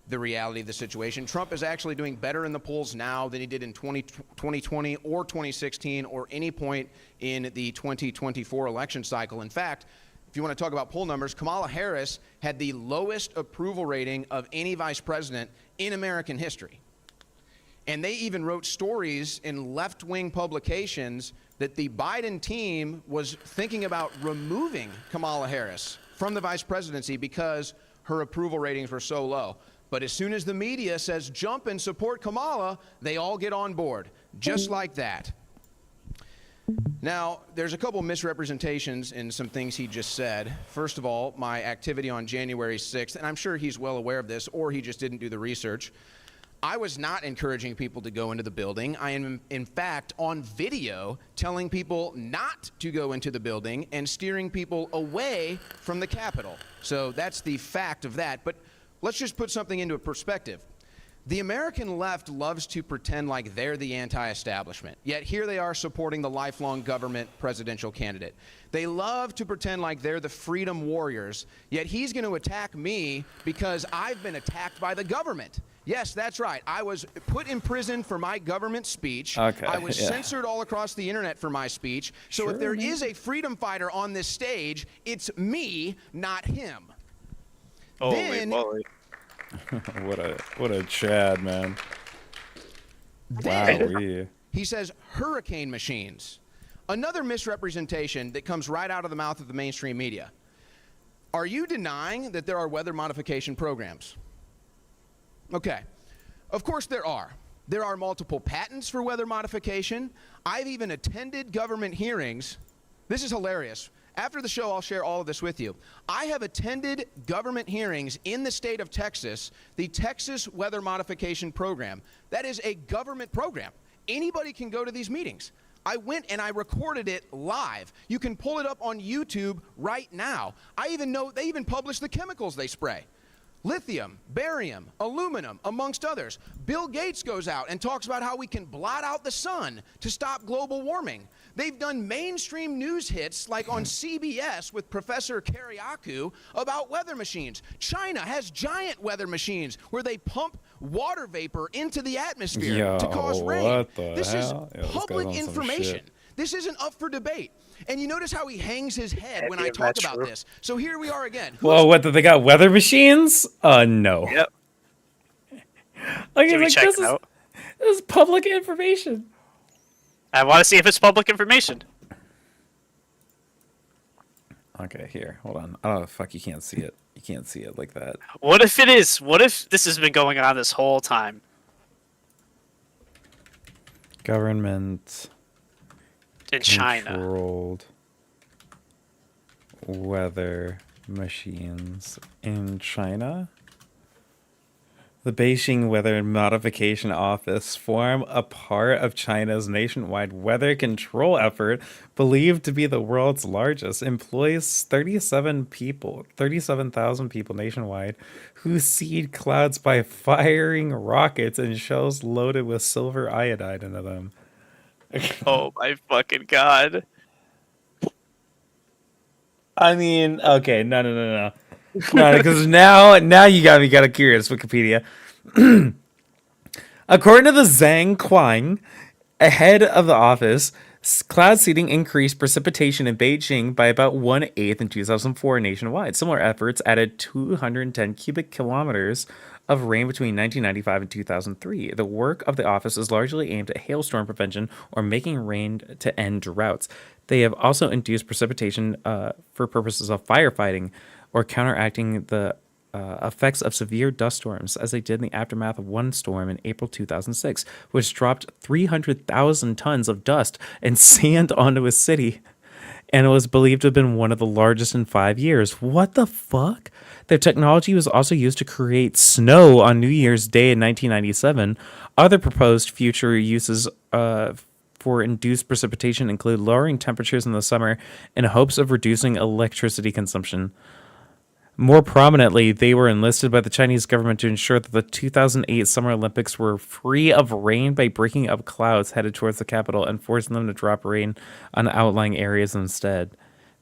the reality of the situation. Trump is actually doing better in the polls now than he did in 2020 or 2016 or any point in the 2024 election cycle. In fact, if you want to talk about poll numbers, Kamala Harris had the lowest approval rating of any vice president in American history. And they even wrote stories in left-wing publications that the Biden team was thinking about removing Kamala Harris from the vice presidency because her approval ratings were so low. But as soon as the media says jump and support Kamala, they all get on board, just like that. Now, there's a couple misrepresentations in some things he just said. First of all, my activity on January 6th, and I'm sure he's well aware of this, or he just didn't do the research. I was not encouraging people to go into the building. I am, in fact, on video telling people not to go into the building and steering people away from the Capitol. So that's the fact of that. But let's just put something into perspective. The American left loves to pretend like they're the anti-establishment, yet here they are supporting the lifelong government presidential candidate. They love to pretend like they're the freedom warriors, yet he's going to attack me because I've been attacked by the government. Yes, that's right. I was put in prison for my government speech. Okay, I was yeah. censored all across the internet for my speech. So Sure, if there man. is a freedom fighter on this stage, it's me, not him. Holy Then- moly. what a Chad, man. Then- Wow. He says hurricane machines. Another misrepresentation that comes right out of the mouth of the mainstream media. Are you denying that there are weather modification programs? Okay. Of course there are. There are multiple patents for weather modification. I've even attended government hearings. This is hilarious. After the show, I'll share all of this with you. I have attended government hearings in the state of Texas, the Texas Weather Modification Program. That is a government program. Anybody can go to these meetings. I went and I recorded it live. You can pull it up on YouTube right now. I even know they even publish the chemicals they spray. Lithium, barium, aluminum, amongst others. Bill Gates goes out and talks about how we can blot out the sun to stop global warming. They've done mainstream news hits like on CBS with Professor Kariakou about weather machines. China has giant weather machines where they pump water vapor into the atmosphere to cause rain. What the This hell? is Yeah, this guy's public on some information. shit. This isn't up for debate. And you notice how he hangs his head when I Maybe talk that's about true. this. So here we are again. Well, what, they got weather machines? No. Yep. Like, Should we check this it out? This is public information. I want to see if it's public information. Okay, here, hold on. Oh, fuck, you can't see it. You can't see it like that. What if it is? What if this has been going on this whole time? Government In China. controlled weather machines in China. The Beijing Weather Modification Office form a part of China's nationwide weather control effort, believed to be the world's largest, employs 37,000 people nationwide, who seed clouds by firing rockets and shells loaded with silver iodide into them. Oh my fucking god. I mean, okay, no, because now you got me curious. Wikipedia. According to the Zhang Quang, ahead of the office, cloud seeding increased precipitation in Beijing by about 1/8 in 2004 nationwide. Similar efforts added 210 cubic kilometers of rain between 1995 and 2003. The work of the office is largely aimed at hailstorm prevention or making rain to end droughts. They have also induced precipitation for purposes of firefighting or counteracting the effects of severe dust storms, as they did in the aftermath of one storm in April 2006, which dropped 300,000 tons of dust and sand onto a city, and it was believed to have been one of the largest in 5 years. What the fuck? Their technology was also used to create snow on New Year's Day in 1997. Other proposed future uses for induced precipitation include lowering temperatures in the summer in hopes of reducing electricity consumption. More prominently, they were enlisted by the Chinese government to ensure that the 2008 Summer Olympics were free of rain by breaking up clouds headed towards the capital and forcing them to drop rain on outlying areas instead.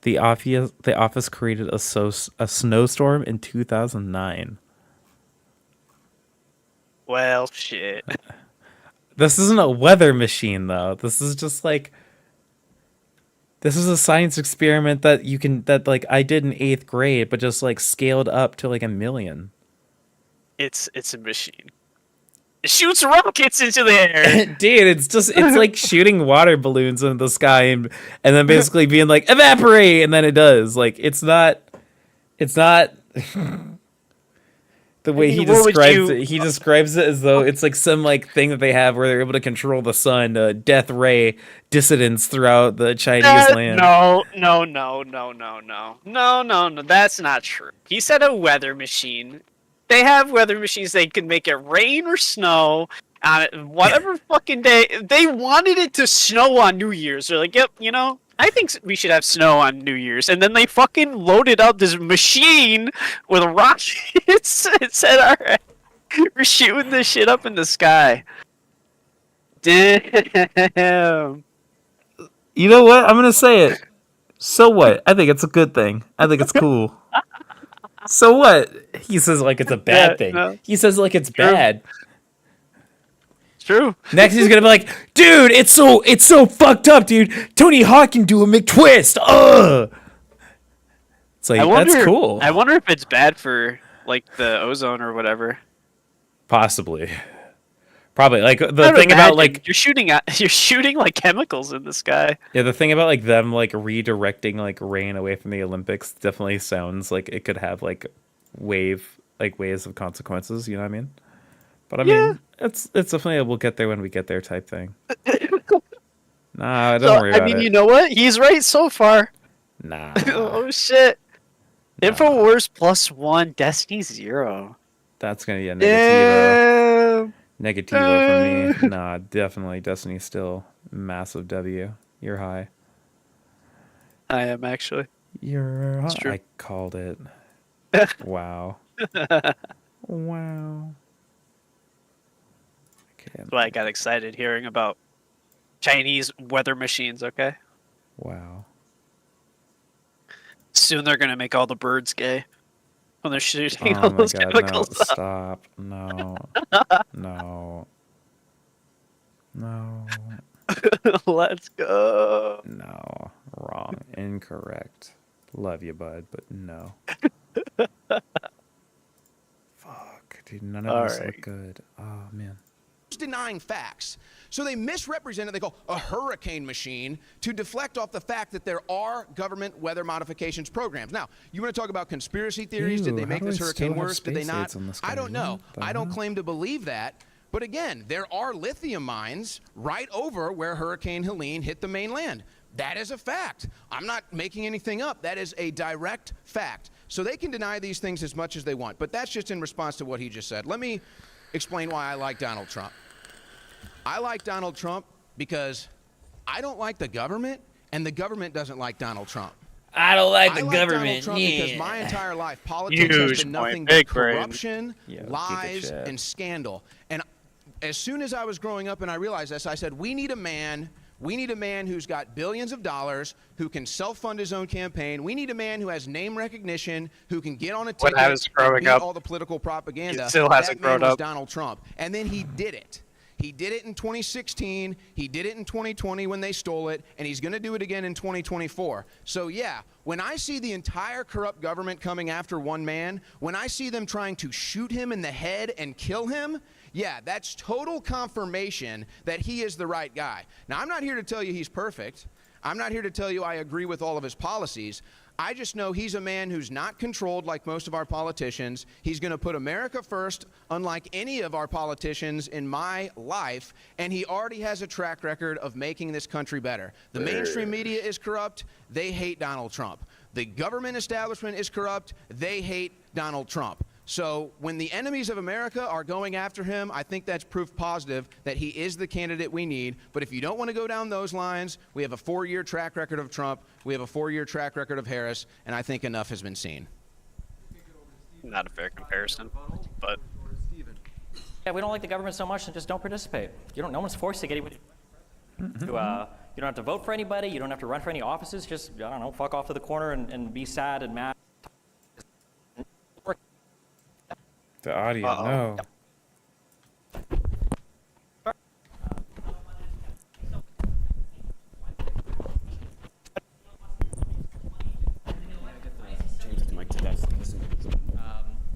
The office created a snowstorm in 2009. Well, shit. This isn't a weather machine, though. This is just like... This is a science experiment that I did in 8th grade, but just like scaled up to like 1,000,000. It's a machine. It shoots rockets into the air. Dude, it's like shooting water balloons into the sky and then basically being like, evaporate, and then it does. Like, it's not the way he describes it as though it's like some like thing that they have where they're able to control the sun, death ray dissidents throughout the Chinese land. No. That's not true. He said a weather machine. They have weather machines. They can make it rain or snow on whatever fucking day. They wanted it to snow on New Year's. They're like, yep, I think we should have snow on New Year's. And then they fucking loaded up this machine with rockets and said, all right, we're shooting this shit up in the sky. Damn. You know what? I'm going to say it. So what? I think it's a good thing. I think it's cool. So what? He says like it's a bad thing. No. He says like it's bad. True. Next he's gonna be like, dude, it's so fucked up, dude. Tony Hawk can do a McTwist. Ugh. It's like, that's cool. I wonder if it's bad for like the ozone or whatever. Possibly. Probably. Like the thing about like you're shooting like chemicals in the sky. Yeah, the thing about like them like redirecting like rain away from the Olympics definitely sounds like it could have like waves of consequences, you know what I mean? But I mean, it's definitely a we'll get there when we get there type thing. Nah, don't worry about it. I mean, you know what? He's right so far. Nah. Oh shit. Nah. InfoWars +1, Destiny 0. That's gonna be a negativo. Negativo for me. Nah, definitely Destiny still massive W. You're high. I am actually. You're high. I called it. Wow. Wow. That's why I got excited hearing about Chinese weather machines, okay? Wow. Soon they're going to make all the birds gay when they're shooting all those chemicals. No, stop. No. No. No. Let's go. No. Wrong. Incorrect. Love you, bud, but no. Fuck. Dude, none of this look good. Oh, man. always denying facts. So they misrepresent it. They call a hurricane machine to deflect off the fact that there are government weather modifications programs. Now, you want to talk about conspiracy theories? Did they make this hurricane worse? Did they not? I don't know. I don't claim to believe that. But again, there are lithium mines right over where Hurricane Helene hit the mainland. That is a fact. I'm not making anything up. That is a direct fact. So they can deny these things as much as they want. But that's just in response to what he just said. Let me explain why I like Donald Trump. I like Donald Trump because I don't like the government, and the government doesn't like Donald Trump. I don't like the Donald government. Trump Yeah. because my entire life, politics has been nothing but corruption, lies, and scandal. And as soon as I was growing up and I realized this, I said, we need a man who's got billions of dollars, who can self-fund his own campaign. We need a man who has name recognition, who can get on a ticket and beat all the political propaganda. He still hasn't grown was up. Donald Trump. And then he did it. He did it in 2016. He did it in 2020 when they stole it, and he's going to do it again in 2024. So yeah, when I see the entire corrupt government coming after one man, when I see them trying to shoot him in the head and kill him, yeah, that's total confirmation that he is the right guy. Now, I'm not here to tell you he's perfect. I'm not here to tell you I agree with all of his policies. I just know he's a man who's not controlled like most of our politicians. He's going to put America first, unlike any of our politicians in my life, and he already has a track record of making this country better. The mainstream media is corrupt. They hate Donald Trump. The government establishment is corrupt. They hate Donald Trump. So when the enemies of America are going after him, I think that's proof positive that he is the candidate we need. But if you don't want to go down those lines, we have a 4-year track record of Trump. We have a 4-year track record of Harris, and I think enough has been seen. Not a fair comparison, but Yeah, we don't like the government so much, and just don't participate. No one's forced to get anybody. You don't have to vote for anybody. You don't have to run for any offices. Just, I don't know, fuck off to the corner and be sad and mad. The audio, no.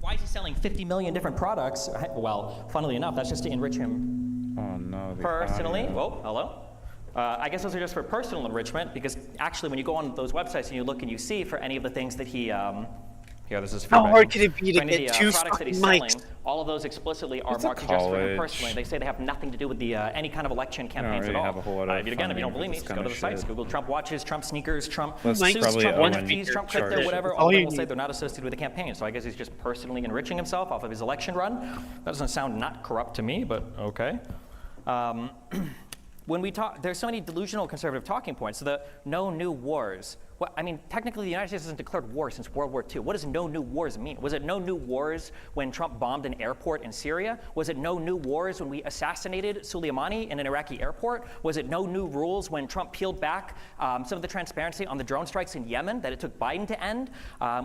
Why is he selling 50 million different products? Well, funnily enough, that's just to enrich him Oh no. The personally. audio. Whoa, hello? I guess those are just for personal enrichment, because actually when you go on those websites and you look and you see for any of the things that he, here, this is how feedback. hard could it be to For any of get the, 2 products that he's fucking selling, mics? all of those explicitly are It's a marketed just for him college. personally. They say they have nothing to do with the any kind of election campaigns really at all. have a whole lot of Again, if you don't funding believe me, for this just go kind to of the sites. shit. Google Trump watches, Trump sneakers, Trump That's suits, probably Trump Owen NFTs, Trump chart. crypto, whatever. All All of them you will say need. they're not associated with the campaign. So I guess he's just personally enriching himself off of his election run. That doesn't sound not corrupt to me, but okay. When we talk, there's so many delusional conservative talking points. So the no new wars. Well, I mean, technically, the United States hasn't declared war since World War II. What does no new wars mean? Was it no new wars when Trump bombed an airport in Syria? Was it no new wars when we assassinated Soleimani in an Iraqi airport? Was it no new rules when Trump peeled back some of the transparency on the drone strikes in Yemen that it took Biden to end?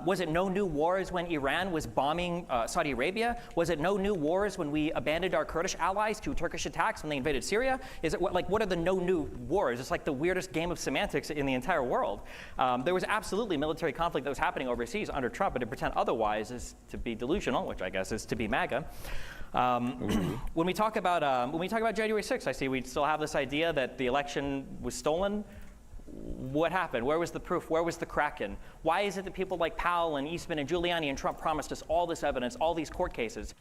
Was it no new wars when Iran was bombing Saudi Arabia? Was it no new wars when we abandoned our Kurdish allies to Turkish attacks when they invaded Syria? Is it what are the no new wars? It's like the weirdest game of semantics in the entire world. There was absolutely military conflict that was happening overseas under Trump, but to pretend otherwise is to be delusional, which I guess is to be MAGA. When we talk about January 6th, I see we still have this idea that the election was stolen. What happened? Where was the proof? Where was the Kraken? Why is it that people like Powell and Eastman and Giuliani and Trump promised us all this evidence, all these court cases?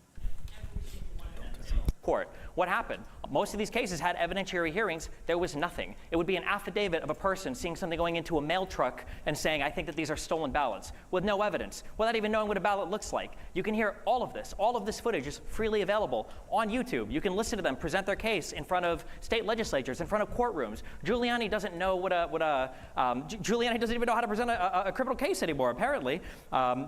Court. What happened? Most of these cases had evidentiary hearings. There was nothing. It would be an affidavit of a person seeing something going into a mail truck and saying, I think that these are stolen ballots, with no evidence, without even knowing what a ballot looks like. You can hear all of this. All of this footage is freely available on YouTube. You can listen to them present their case in front of state legislatures, in front of courtrooms. Giuliani doesn't know Giuliani doesn't even know how to present a criminal case anymore, apparently.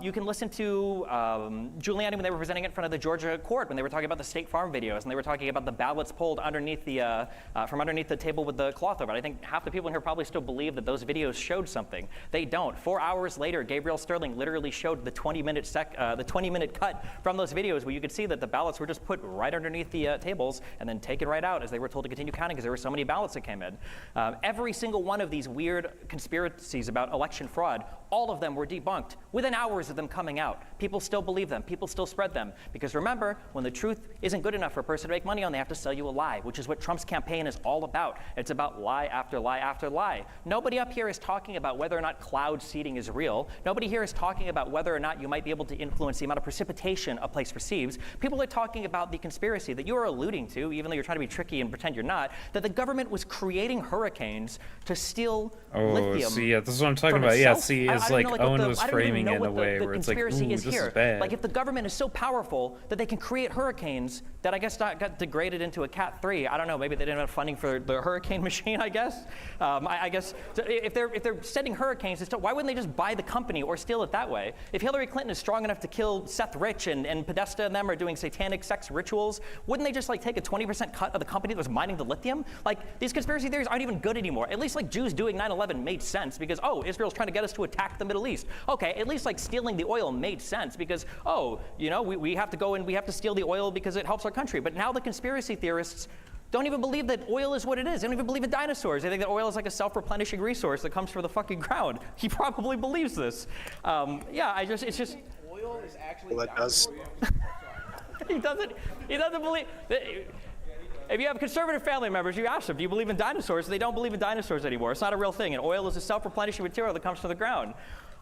You can listen to Giuliani when they were presenting it in front of the Georgia court, when they were talking about the State Farm videos, and they were talking about the ballots pulled underneath the from underneath the table with the cloth over it. I think half the people in here probably still believe that those videos showed something. They don't. 4 hours later, Gabriel Sterling literally showed the 20-minute cut from those videos where you could see that the ballots were just put right underneath the tables and then taken right out as they were told to continue counting because there were so many ballots that came in. Every single one of these weird conspiracies about election fraud, all of them were debunked within hours of them coming out. People still believe them. People still spread them. Because remember, when the truth isn't good enough for a person to make money on, they have to sell you a lie, which is what Trump's campaign is all about. It's about lie after lie after lie. Nobody up here is talking about whether or not cloud seeding is real. Nobody here is talking about whether or not you might be able to influence the amount of precipitation a place receives. People are talking about the conspiracy that you are alluding to, even though you're trying to be tricky and pretend you're not, that the government was creating hurricanes to steal lithium. See, yeah, this is what I'm talking from about. Yeah, itself. see, I it's don't like know, what Owen the- was I don't even framing know it in a what the- way the where it's like, ooh, conspiracy this is here. bad. Like if the government is so powerful that they can create hurricanes that I guess got degraded into a Cat 3. I don't know. Maybe they didn't have funding for the hurricane machine. I guess. I guess so if they're sending hurricanes, why wouldn't they just buy the company or steal it that way? If Hillary Clinton is strong enough to kill Seth Rich and Podesta and them are doing satanic sex rituals, wouldn't they just like take a 20% cut of the company that was mining the lithium? Like these conspiracy theories aren't even good anymore. At least like Jews doing 9/11 made sense because Israel's trying to get us to attack the Middle East. Okay, at least like stealing the oil made sense because we have to go and we have to steal the oil because it helps our country. But now the conspiracy theorists don't even believe that oil is what it is. They don't even believe in dinosaurs. They think that oil is like a self-replenishing resource that comes from the fucking ground. He probably believes this. It's just. Oil is actually. Well, that does. He doesn't believe. If you have conservative family members, you ask them, do you believe in dinosaurs? They don't believe in dinosaurs anymore. It's not a real thing. And oil is a self-replenishing material that comes from the ground.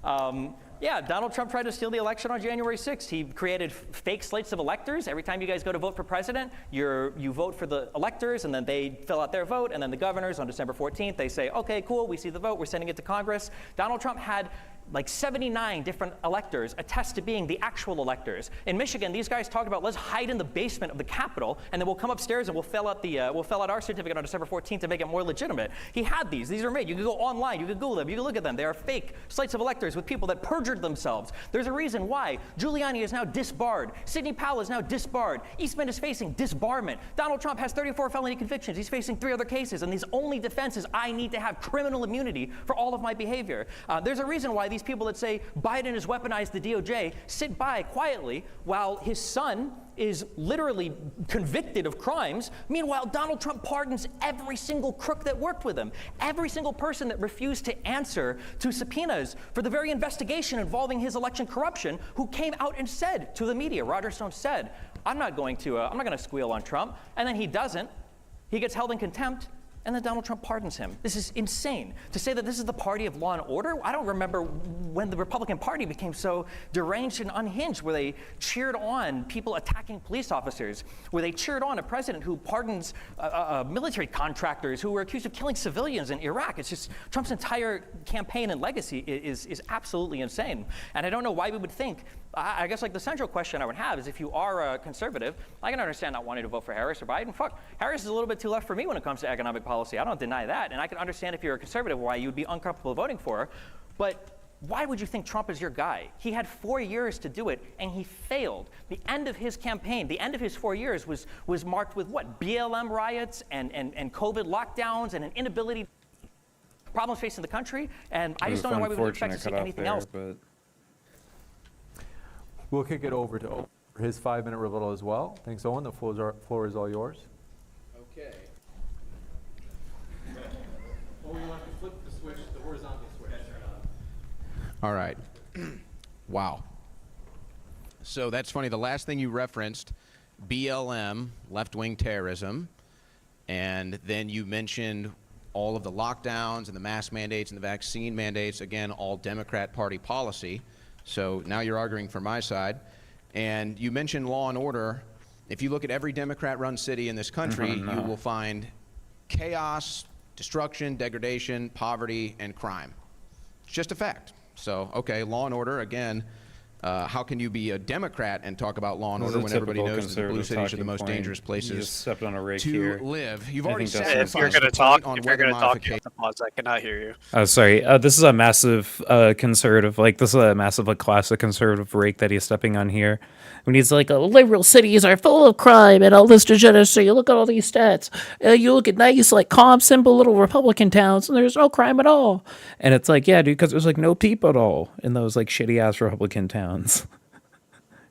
Donald Trump tried to steal the election on January 6th. He created fake slates of electors. Every time you guys go to vote for president, you vote for the electors, and then they fill out their vote, and then the governors on December 14th, they say, okay, cool, we see the vote, we're sending it to Congress. Donald Trump had like 79 different electors attest to being the actual electors. In Michigan, these guys talked about let's hide in the basement of the Capitol, and then we'll come upstairs and we'll fill out our certificate on December 14th to make it more legitimate. He had these. These are made. You can go online. You can Google them. You can look at them. They are fake slates of electors with people that perjured themselves. There's a reason why Giuliani is now disbarred. Sidney Powell is now disbarred. Eastman is facing disbarment. Donald Trump has 34 felony convictions. He's facing 3 other cases, and his only defense is I need to have criminal immunity for all of my behavior. There's a reason why these people that say Biden has weaponized the DOJ sit by quietly while his son is literally convicted of crimes. Meanwhile, Donald Trump pardons every single crook that worked with him, every single person that refused to answer to subpoenas for the very investigation involving his election corruption, who came out and said to the media, Roger Stone said, I'm not going to squeal on Trump. And then he doesn't. He gets held in contempt. And then Donald Trump pardons him. This is insane. To say that this is the party of law and order, I don't remember when the Republican Party became so deranged and unhinged, where they cheered on people attacking police officers, where they cheered on a president who pardons military contractors who were accused of killing civilians in Iraq. It's just Trump's entire campaign and legacy is absolutely insane. And I don't know why we would think. I guess like the central question I would have is if you are a conservative, I can understand not wanting to vote for Harris or Biden. Fuck, Harris is a little bit too left for me when it comes to economic policy. I don't deny that. And I can understand if you're a conservative why you would be uncomfortable voting for her. But why would you think Trump is your guy? He had 4 years to do it, and he failed. The end of his campaign, the end of his 4 years was marked with what? BLM riots and COVID lockdowns and an inability, problems facing the country. And I just don't know why we would expect to see anything else. But We'll kick it over to Owen for his 5-minute rebuttal as well. Thanks, Owen. The floor is all yours. Okay. Oh, you have to flip the switch, the horizontal switch. All right. Wow. So that's funny. The last thing you referenced, BLM, left-wing terrorism, and then you mentioned all of the lockdowns and the mask mandates and the vaccine mandates, again, all Democrat Party policy. So now you're arguing for my side. And you mentioned law and order. If you look at every Democrat-run city in this country, you will find chaos, destruction, degradation, poverty, and crime. It's just a fact. So, okay, law and order, again, how can you be a Democrat and talk about law and order when everybody knows that the blue cities are the most dangerous places stepped on a rake to here. live? You've I already think that's said If you're gonna talk, you have to pause. I cannot hear you. Oh, sorry. This is a massive conservative, this is a massive, classic conservative rake that he's stepping on here. When he's like, liberal cities are full of crime and all this degeneracy. Look at all these stats. You look at nice, calm, simple little Republican towns, and there's no crime at all. And it's like, yeah, dude, because there's no people at all in those shitty ass Republican towns.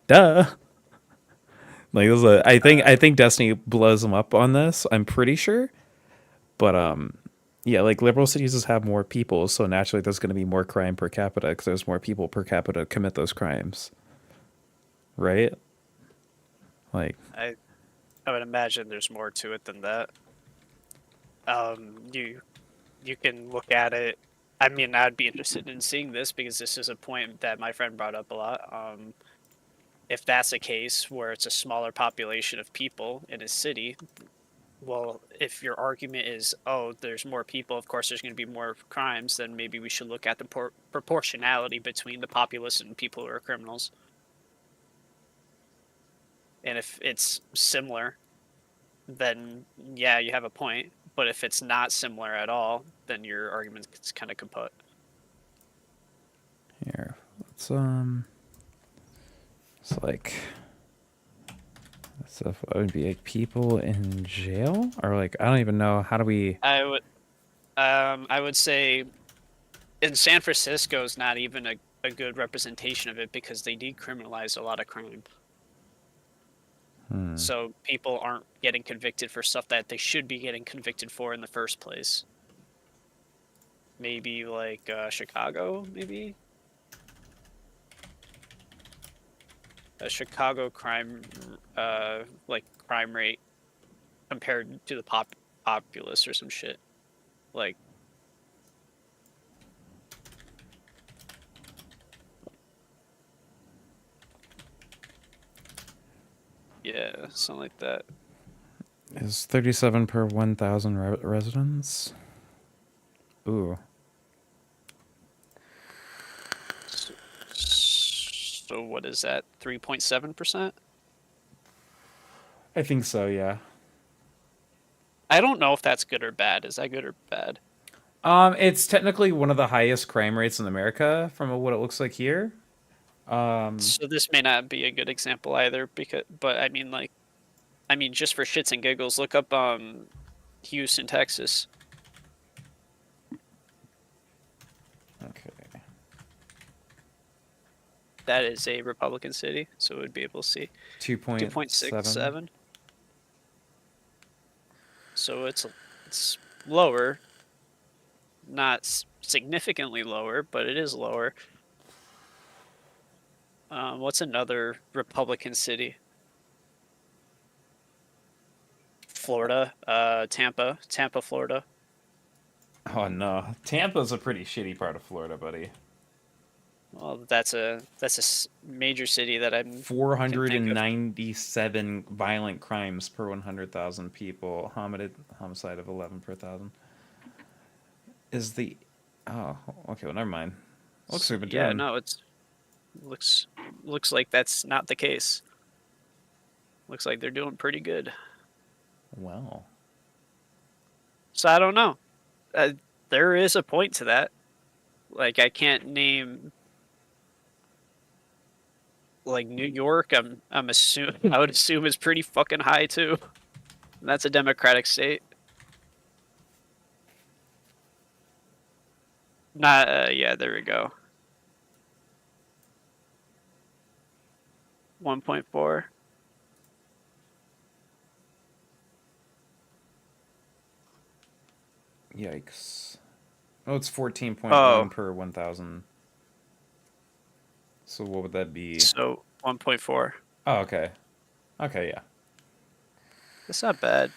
Duh. This is I think Destiny blows him up on this. I'm pretty sure, but yeah, liberal cities just have more people, so naturally there's going to be more crime per capita because there's more people per capita commit those crimes, right? I would imagine there's more to it than that. You can look at it. I mean, I'd be interested in seeing this because this is a point that my friend brought up a lot. If that's a case where it's a smaller population of people in a city, well, if your argument is, oh, there's more people, of course there's going to be more crimes, then maybe we should look at the proportionality between the populace and people who are criminals. And if it's similar, then yeah, you have a point. But if it's not similar at all, then your argument's kind of kaput. Here, let's it's like, so it would be like people in jail, or like I don't even know, how do we? I would say, in San Francisco is not even a good representation of it because they decriminalized a lot of crime. So people aren't getting convicted for stuff that they should be getting convicted for in the first place. Maybe like Chicago, maybe? A Chicago crime rate compared to the populace or some shit. Like, yeah, something like that. Is 37 per 1,000 residents? Ooh. So what is that? 3.7%? I think so, yeah. I don't know if that's good or bad. Is that good or bad? It's technically one of the highest crime rates in America from what it looks like here. So this may not be a good example either, but I mean, just for shits and giggles, look up Houston, Texas. Okay. That is a Republican city, so we'd be able to see 2.67. So it's lower, not significantly lower, but it is lower. What's another Republican city? Florida, Tampa, Florida. Oh no, Tampa's a pretty shitty part of Florida, buddy. Well, that's a major city that I'm 497 violent crimes per 100,000 people. Homicide of 11 per thousand. Is the oh okay? Well, never mind. Looks like we've been doing. no, looks like that's not the case. Looks like they're doing pretty good. Well. So I don't know. There is a point to that. Like I can't name. Like New York, I'm assuming I would assume is pretty fucking high too. And that's a Democratic state. Not yeah, there we go. 1.4. Yikes. Oh, it's 14.1 per 1,000. So what would that be? So 1.4. Oh, okay. Okay, yeah. That's not bad.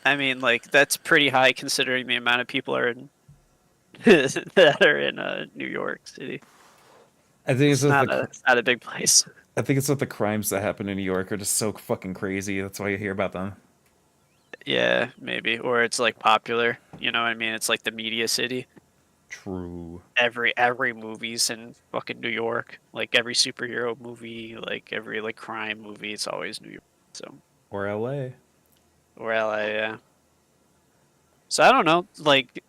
I mean, like that's pretty high considering the amount of people are in that are in New York City. I think it's not a big place. I think it's that the crimes that happen in New York are just so fucking crazy. That's why you hear about them. Yeah, maybe. Or it's like popular. You know what I mean? It's like the media city. True. Every movie's in fucking New York. Like every superhero movie, like every like crime movie, it's always New York. So Or LA. Or LA, yeah. So I don't know, like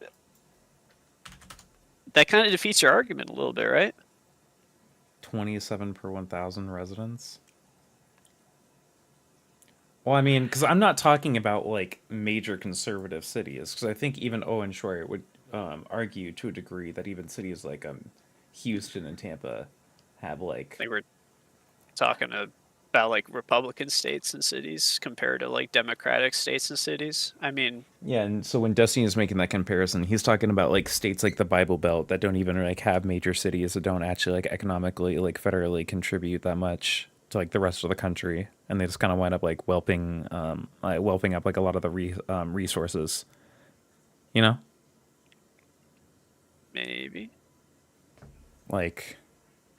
that kind of defeats your argument a little bit, right? 27 per 1,000 residents. Well, I mean, because I'm not talking about like major conservative cities, because I think even Owen Schroyer would argue to a degree that even cities like Houston and Tampa have like. I think we're talking about like Republican states and cities compared to like Democratic states and cities. I mean, yeah, and so when Destiny is making that comparison, he's talking about like states like the Bible Belt that don't even like have major cities, that don't actually like economically like federally contribute that much to like the rest of the country, and they just kind of wind up like whelping up like a lot of the resources. You know, Maybe. like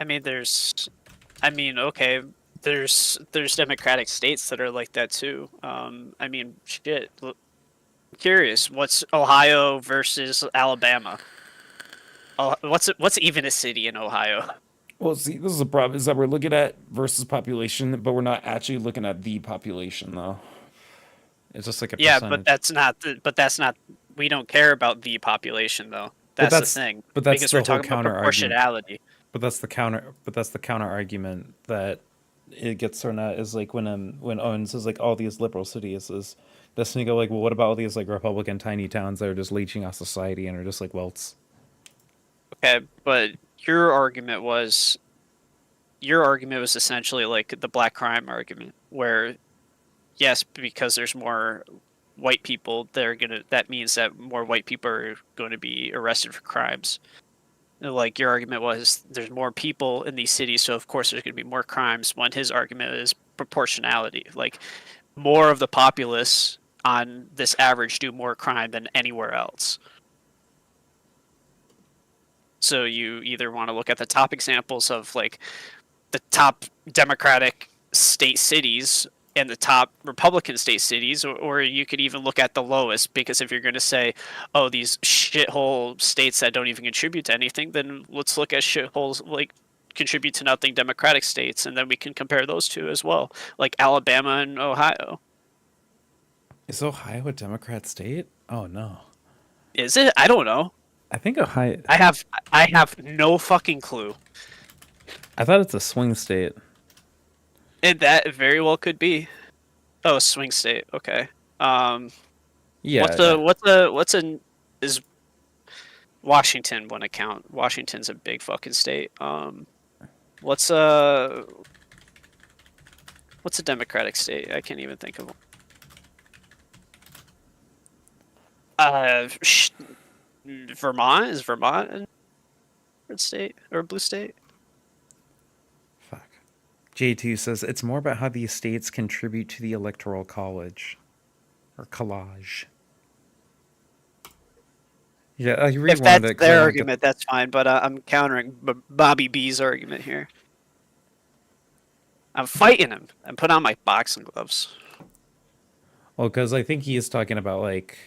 I mean, okay, there's democratic states that are like that too. I mean, shit. Curious, what's Ohio versus Alabama? Oh, what's even a city in Ohio? well, see, this is the problem is that we're looking at versus population, but we're not actually looking at the population though. It's just like a Yeah, percentage. but that's not. We don't care about the population though. But That's the thing. But that's Because the we're whole talking about counter argument. proportionality. But that's the counter argument that it gets thrown out is like when Owen says like all these liberal cities is this and you go like, well, what about all these like Republican tiny towns that are just leeching off society and are just like welts? Okay, but your argument was essentially like the black crime argument, where yes, because there's more white people, that means that more white people are going to be arrested for crimes. Like your argument was there's more people in these cities, so of course there's going to be more crimes, when his argument is proportionality. Like more of the populace on this average do more crime than anywhere else. So you either want to look at the top examples of like the top Democratic state cities and the top Republican state cities, or you could even look at the lowest, because if you're going to say, oh, these shithole states that don't even contribute to anything, then let's look at shitholes like contribute to nothing Democratic states, and then we can compare those two as well, like Alabama and Ohio. Is Ohio a Democrat state? Oh no. Is it? I don't know. I think Ohio. I have no fucking clue. I thought it's a swing state. And that very well could be. Oh, swing state. Okay. Yeah. Is Washington one account? Washington's a big fucking state. What's a Democratic state? I can't even think of one. Vermont, is Vermont a red state or a blue state? Fuck. J2 says it's more about how these states contribute to the electoral college or collage. Yeah, I rewind If that's it 'cause I their don't argument, that's fine. But I'm countering Bobby B's argument here. I'm fighting him and put on my boxing gloves. Well, because I think he is talking about like.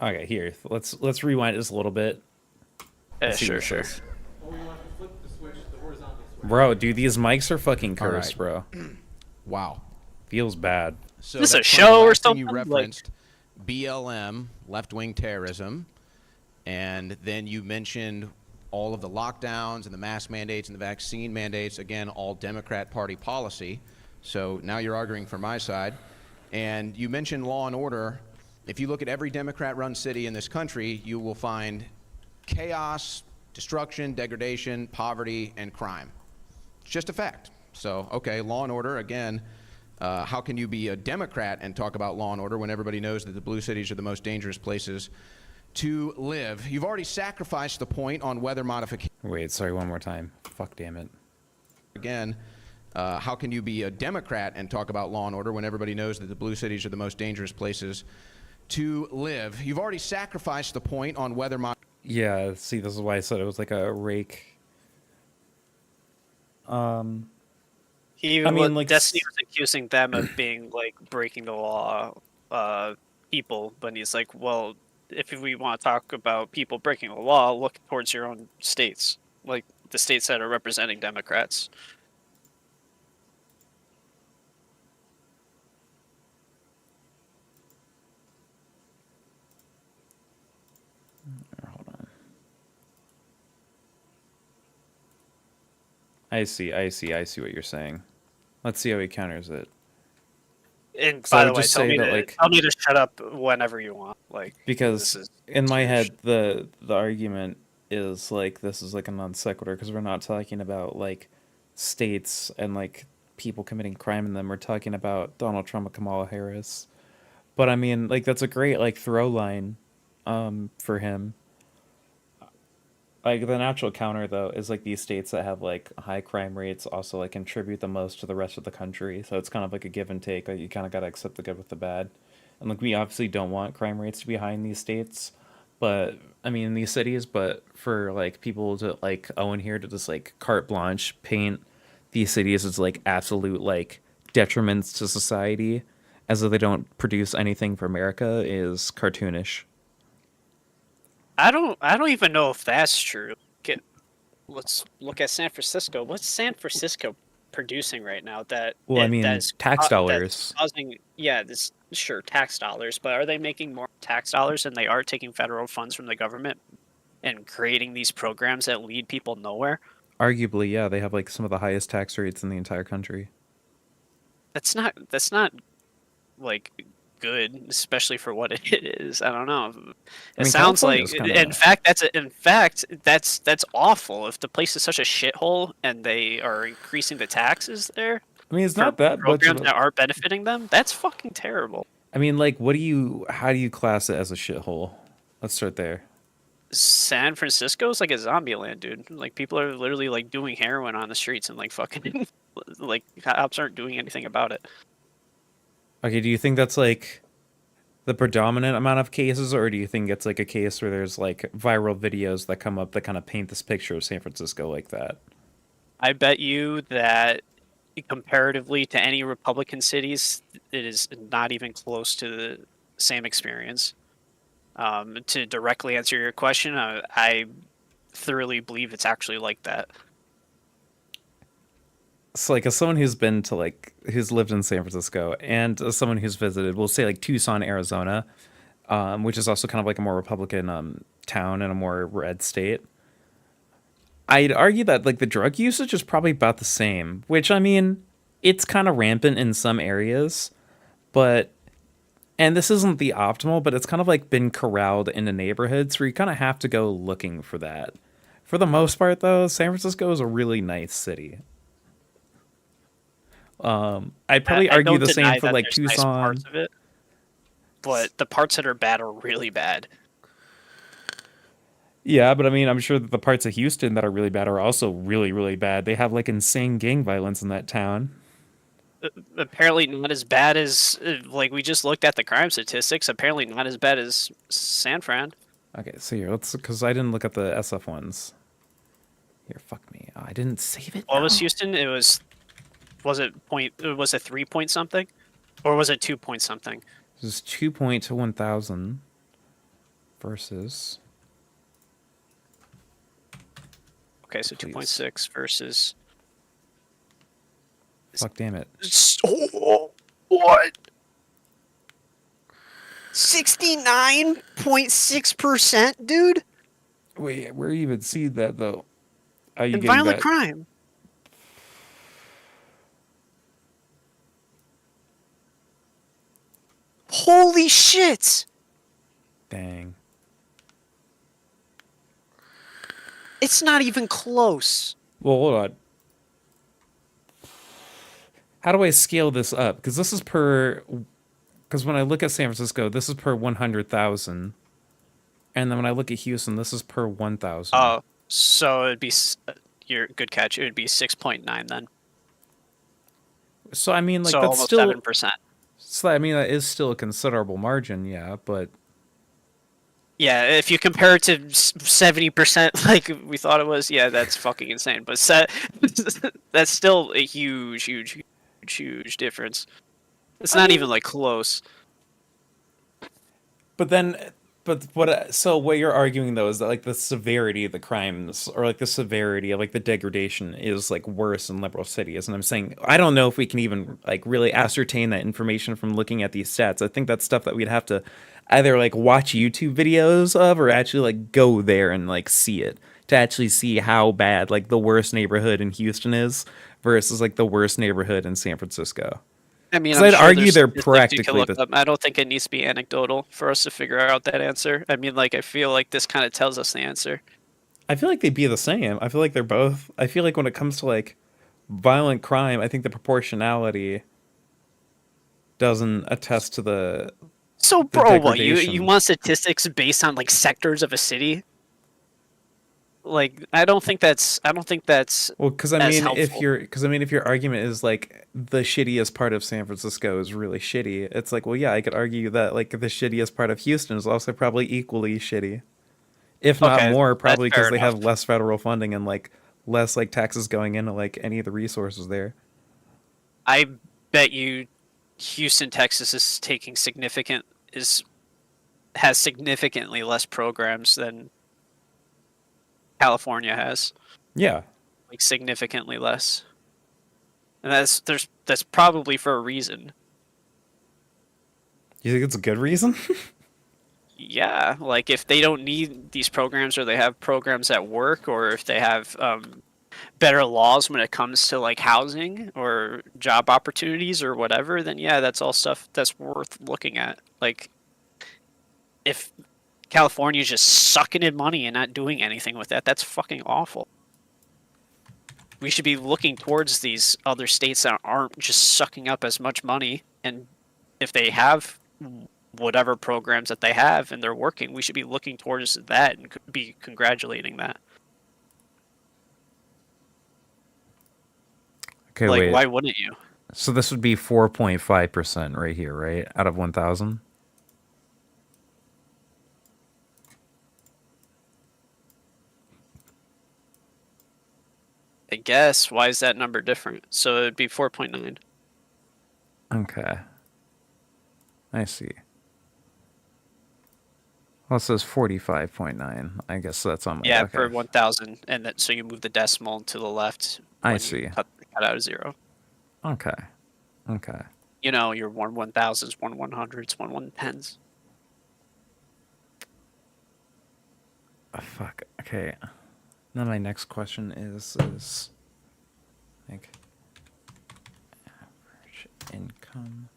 Okay, here. Let's rewind this a little bit. Let's see what Sure. it says. Bro, dude, these mics are fucking cursed, All right. bro. Wow. Feels bad. So Is this a that's kind of the show or last thing something? You Like- referenced BLM, left-wing terrorism, and then you mentioned all of the lockdowns and the mask mandates and the vaccine mandates. Again, all Democrat Party policy. So now you're arguing for my side. And you mentioned law and order. If you look at every Democrat-run city in this country, you will find chaos, destruction, degradation, poverty, and crime. It's just a fact. So, okay, law and order, again, how can you be a Democrat and talk about law and order when everybody knows that the blue cities are the most dangerous places to live? You've already sacrificed the point on weather modification. Wait, sorry, one more time. Fuck, damn it. Again, how can you be a Democrat and talk about law and order when everybody knows that the blue cities are the most dangerous places to live? You've already sacrificed the point on weather modification. Yeah, see, this is why I said it was like a rake. Destiny was accusing them of being like breaking the law, people, but he's like, well, if we want to talk about people breaking the law, look towards your own states, like the states that are representing Democrats. Hold on. I see what you're saying. Let's see how he counters it. And So I by the would way, just tell say me, that, tell me to shut up whenever you want. Like, because this is in my too head the argument is like this is like a non sequitur because we're not talking about like states and like people committing crime in them. We're talking about Donald Trump and Kamala Harris. But I mean, like that's a great like throw line for him. Like the natural counter though is like these states that have like high crime rates also like contribute the most to the rest of the country. So it's kind of like a give and take. Like you kind of got to accept the good with the bad. And like we obviously don't want crime rates to be high in these states, but I mean in these cities, but for like people to like Owen here to just like carte blanche paint these cities as like absolute like detriments to society as though they don't produce anything for America is cartoonish. I don't even know if that's true. Let's look at San Francisco. What's San Francisco producing right now Well, I mean, that's tax that's dollars. causing, yeah, this, sure, tax dollars, but are they making more tax dollars than they are taking federal funds from the government and creating these programs that lead people nowhere? Arguably, yeah, they have like some of the highest tax rates in the entire country. That's not like good, especially for what it is. I don't know. I It mean, sounds California's like, kinda- in fact, that's awful. If the place is such a shithole and they are increasing the taxes there I mean, it's for not that much of programs a, that aren't benefiting them, that's fucking terrible. I mean, like, how do you class it as a shithole? Let's start there. San Francisco is like a zombie land, dude. Like people are literally like doing heroin on the streets and like fucking like cops aren't doing anything about it. Okay, do you think that's like the predominant amount of cases, or do you think it's like a case where there's like viral videos that come up that kind of paint this picture of San Francisco like that? I bet you that comparatively to any Republican cities, it is not even close to the same experience. To directly answer your question, I thoroughly believe it's actually like that. So like as someone who's been to like who's lived in San Francisco and as someone who's visited, we'll say like Tucson, Arizona, which is also kind of like a more Republican town and a more red state. I'd argue that like the drug usage is probably about the same, which I mean, it's kind of rampant in some areas, but and this isn't the optimal, but it's kind of like been corralled into neighborhoods where you kind of have to go looking for that. For the most part though, San Francisco is a really nice city. I'd probably I argue don't the same deny for that like there's nice Tucson. parts of it, but the parts that are bad are really bad. Yeah, but I mean, I'm sure that the parts of Houston that are really bad are also really, really bad. They have like insane gang violence in that town. Apparently not as bad as like we just looked at the crime statistics. Apparently not as bad as San Fran. Okay, so here, let's, because I didn't look at the SF ones. Here, fuck me. Oh, I didn't save it. What was No. Houston? Was it 3 point something, or was it 2 point something? This is 2 point to 1,000 versus. Okay, so Please. 2.6 versus. Fuck, damn it. Oh, what? 69.6%, dude. Wait, where you even see that though? Are you In getting violent that? crime. Holy shit! Dang. It's not even close. Well, hold on. How do I scale this up? Because this is per. Because when I look at San Francisco, this is per 100,000. And then when I look at Houston, this is per 1,000. Oh, so it'd be your good catch. It would be 6.9 then. So, I mean, like, So that's almost still. 7%. So, I mean, that is still a considerable margin, yeah, but. Yeah, if you compare it to 70%, like we thought it was, yeah, that's fucking insane. But that's still a huge difference. It's not even like close. But then, so what you're arguing though is that like the severity of the crimes or like the severity of like the degradation is like worse in liberal cities. And I'm saying, I don't know if we can even like really ascertain that information from looking at these stats. I think that's stuff that we'd have to either like watch YouTube videos of or actually like go there and like see it to actually see how bad like the worst neighborhood in Houston is versus like the worst neighborhood in San Francisco. I mean, 'Cause I'm I'd sure argue there's they're statistics you can practically look the- up. I don't think it needs to be anecdotal for us to figure out that answer. I mean, like, I feel like this kind of tells us the answer. I feel like they'd be the same. I feel like they're both. I feel like when it comes to like violent crime, I think the proportionality doesn't attest to the. So, The bro, what you degradation. want statistics based on like sectors of a city? like I don't think that's Well, because as helpful. if your argument is like the shittiest part of San Francisco is really shitty, it's like, well, yeah, I could argue that like the shittiest part of Houston is also probably equally shitty, if not Okay, more, that's probably fair because they enough. have less federal funding and like less like taxes going into like any of the resources there. I bet you Houston, Texas is taking has significantly less programs than California has. Yeah, Like significantly less. And that's probably for a reason. you think it's a good reason? Yeah, like if they don't need these programs or they have programs at work or if they have better laws when it comes to like housing or job opportunities or whatever, then yeah, that's all stuff that's worth looking at. Like if California's just sucking in money and not doing anything with that, that's fucking awful. We should be looking towards these other states that aren't just sucking up as much money, and if they have whatever programs that they have and they're working, we should be looking towards that and be congratulating that. Okay, Like, wait. why wouldn't you? So this would be 4.5% right here, right? Out of 1,000? I guess. Why is that number different? So it'd be 4.9. Okay. I see. Well, it says 45.9. I guess that's on my... Yeah, okay. for 1,000, and that so you move the decimal to the left. I when you see. Cut out a zero. Okay. Okay. You know, your 1/1000s, 1/100s, 1/110s. Oh, fuck. Okay. Now my next question is like average income.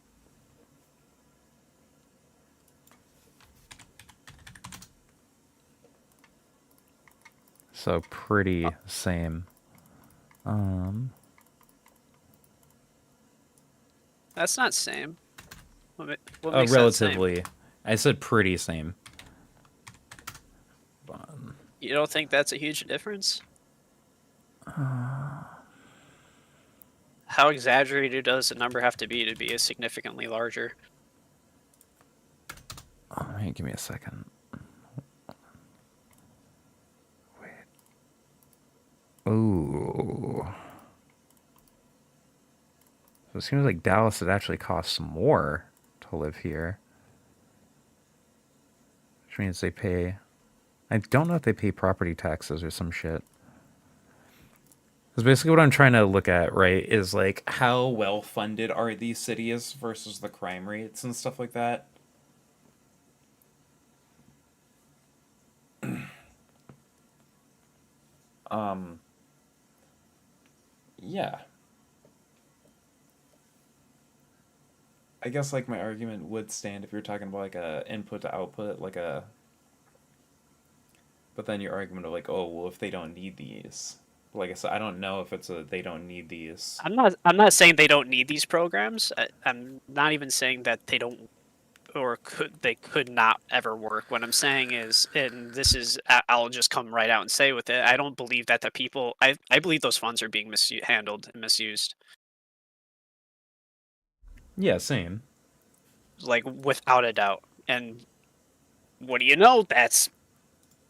So pretty same. That's not same. What makes that same? Relatively. I said pretty same. You don't think that's a huge difference? How exaggerated does the number have to be a significantly larger? Oh, hey, give me a second. Wait. Ooh. So it seems like Dallas, it actually costs more to live here. Which means they pay... I don't know if they pay property taxes or some shit. Because basically what I'm trying to look at, right, is like how well funded are these cities versus the crime rates and stuff like that. Yeah. I guess like my argument would stand if you're talking about like a input to output, like a... But then your argument of like, oh, well, if they don't need these, like I said, I don't know if it's a they don't need these. I'm not saying they don't need these programs. I'm not even saying that they don't or they could not ever work. What I'm saying is, and this is, I'll just come right out and say with it, I don't believe that the people, I believe those funds are being handled and misused. Yeah, same. Like without a doubt. And what do you know? That's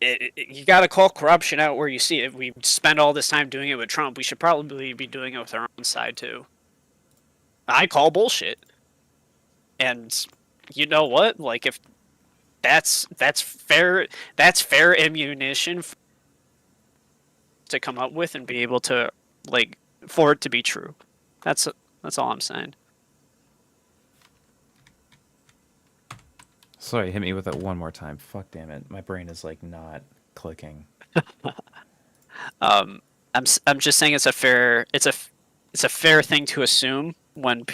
you got to call corruption out where you see it. We spend all this time doing it with Trump. We should probably be doing it with our own side too. I call bullshit. And you know what? Like if that's fair ammunition to come up with and be able to like for it to be true. That's all I'm saying. Sorry, hit me with it one more time. Fuck damn it. My brain is like not clicking. I'm just saying it's a fair thing to assume when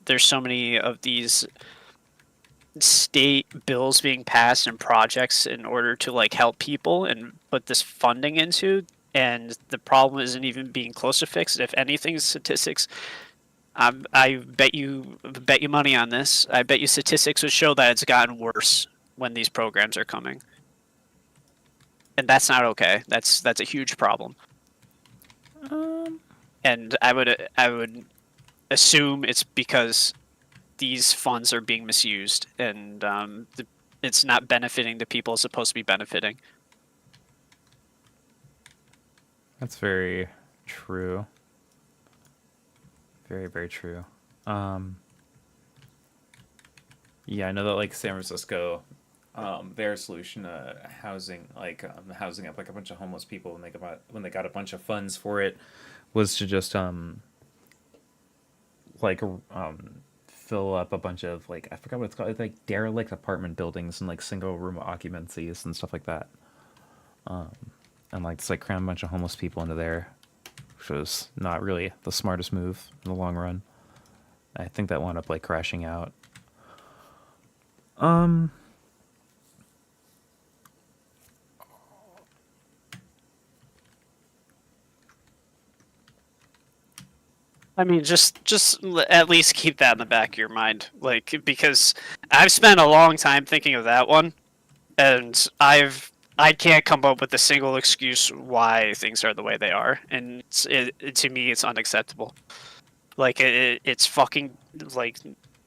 there's so many of these state bills being passed and projects in order to like help people and put this funding into, and the problem isn't even being close to fixed. If anything, statistics, I bet you money on this. I bet you statistics would show that it's gotten worse when these programs are coming. and that's not okay. That's a huge problem. And I would assume it's because these funds are being misused, and it's not benefiting the people it's supposed to be benefiting. That's very true. Very, very true. Yeah, I know that like San Francisco, their solution to housing, like housing up like a bunch of homeless people when they got a bunch of funds for it, was to just fill up a bunch of like, I forgot what it's called, like derelict apartment buildings and like single room occupancies and stuff like that. And like just like cram a bunch of homeless people into there, which was not really the smartest move in the long run. I think that wound up like crashing out. I mean, just at least keep that in the back of your mind, like, because I've spent a long time thinking of that one, and I can't come up with a single excuse why things are the way they are, and to me, it's unacceptable. Like, it's fucking, like,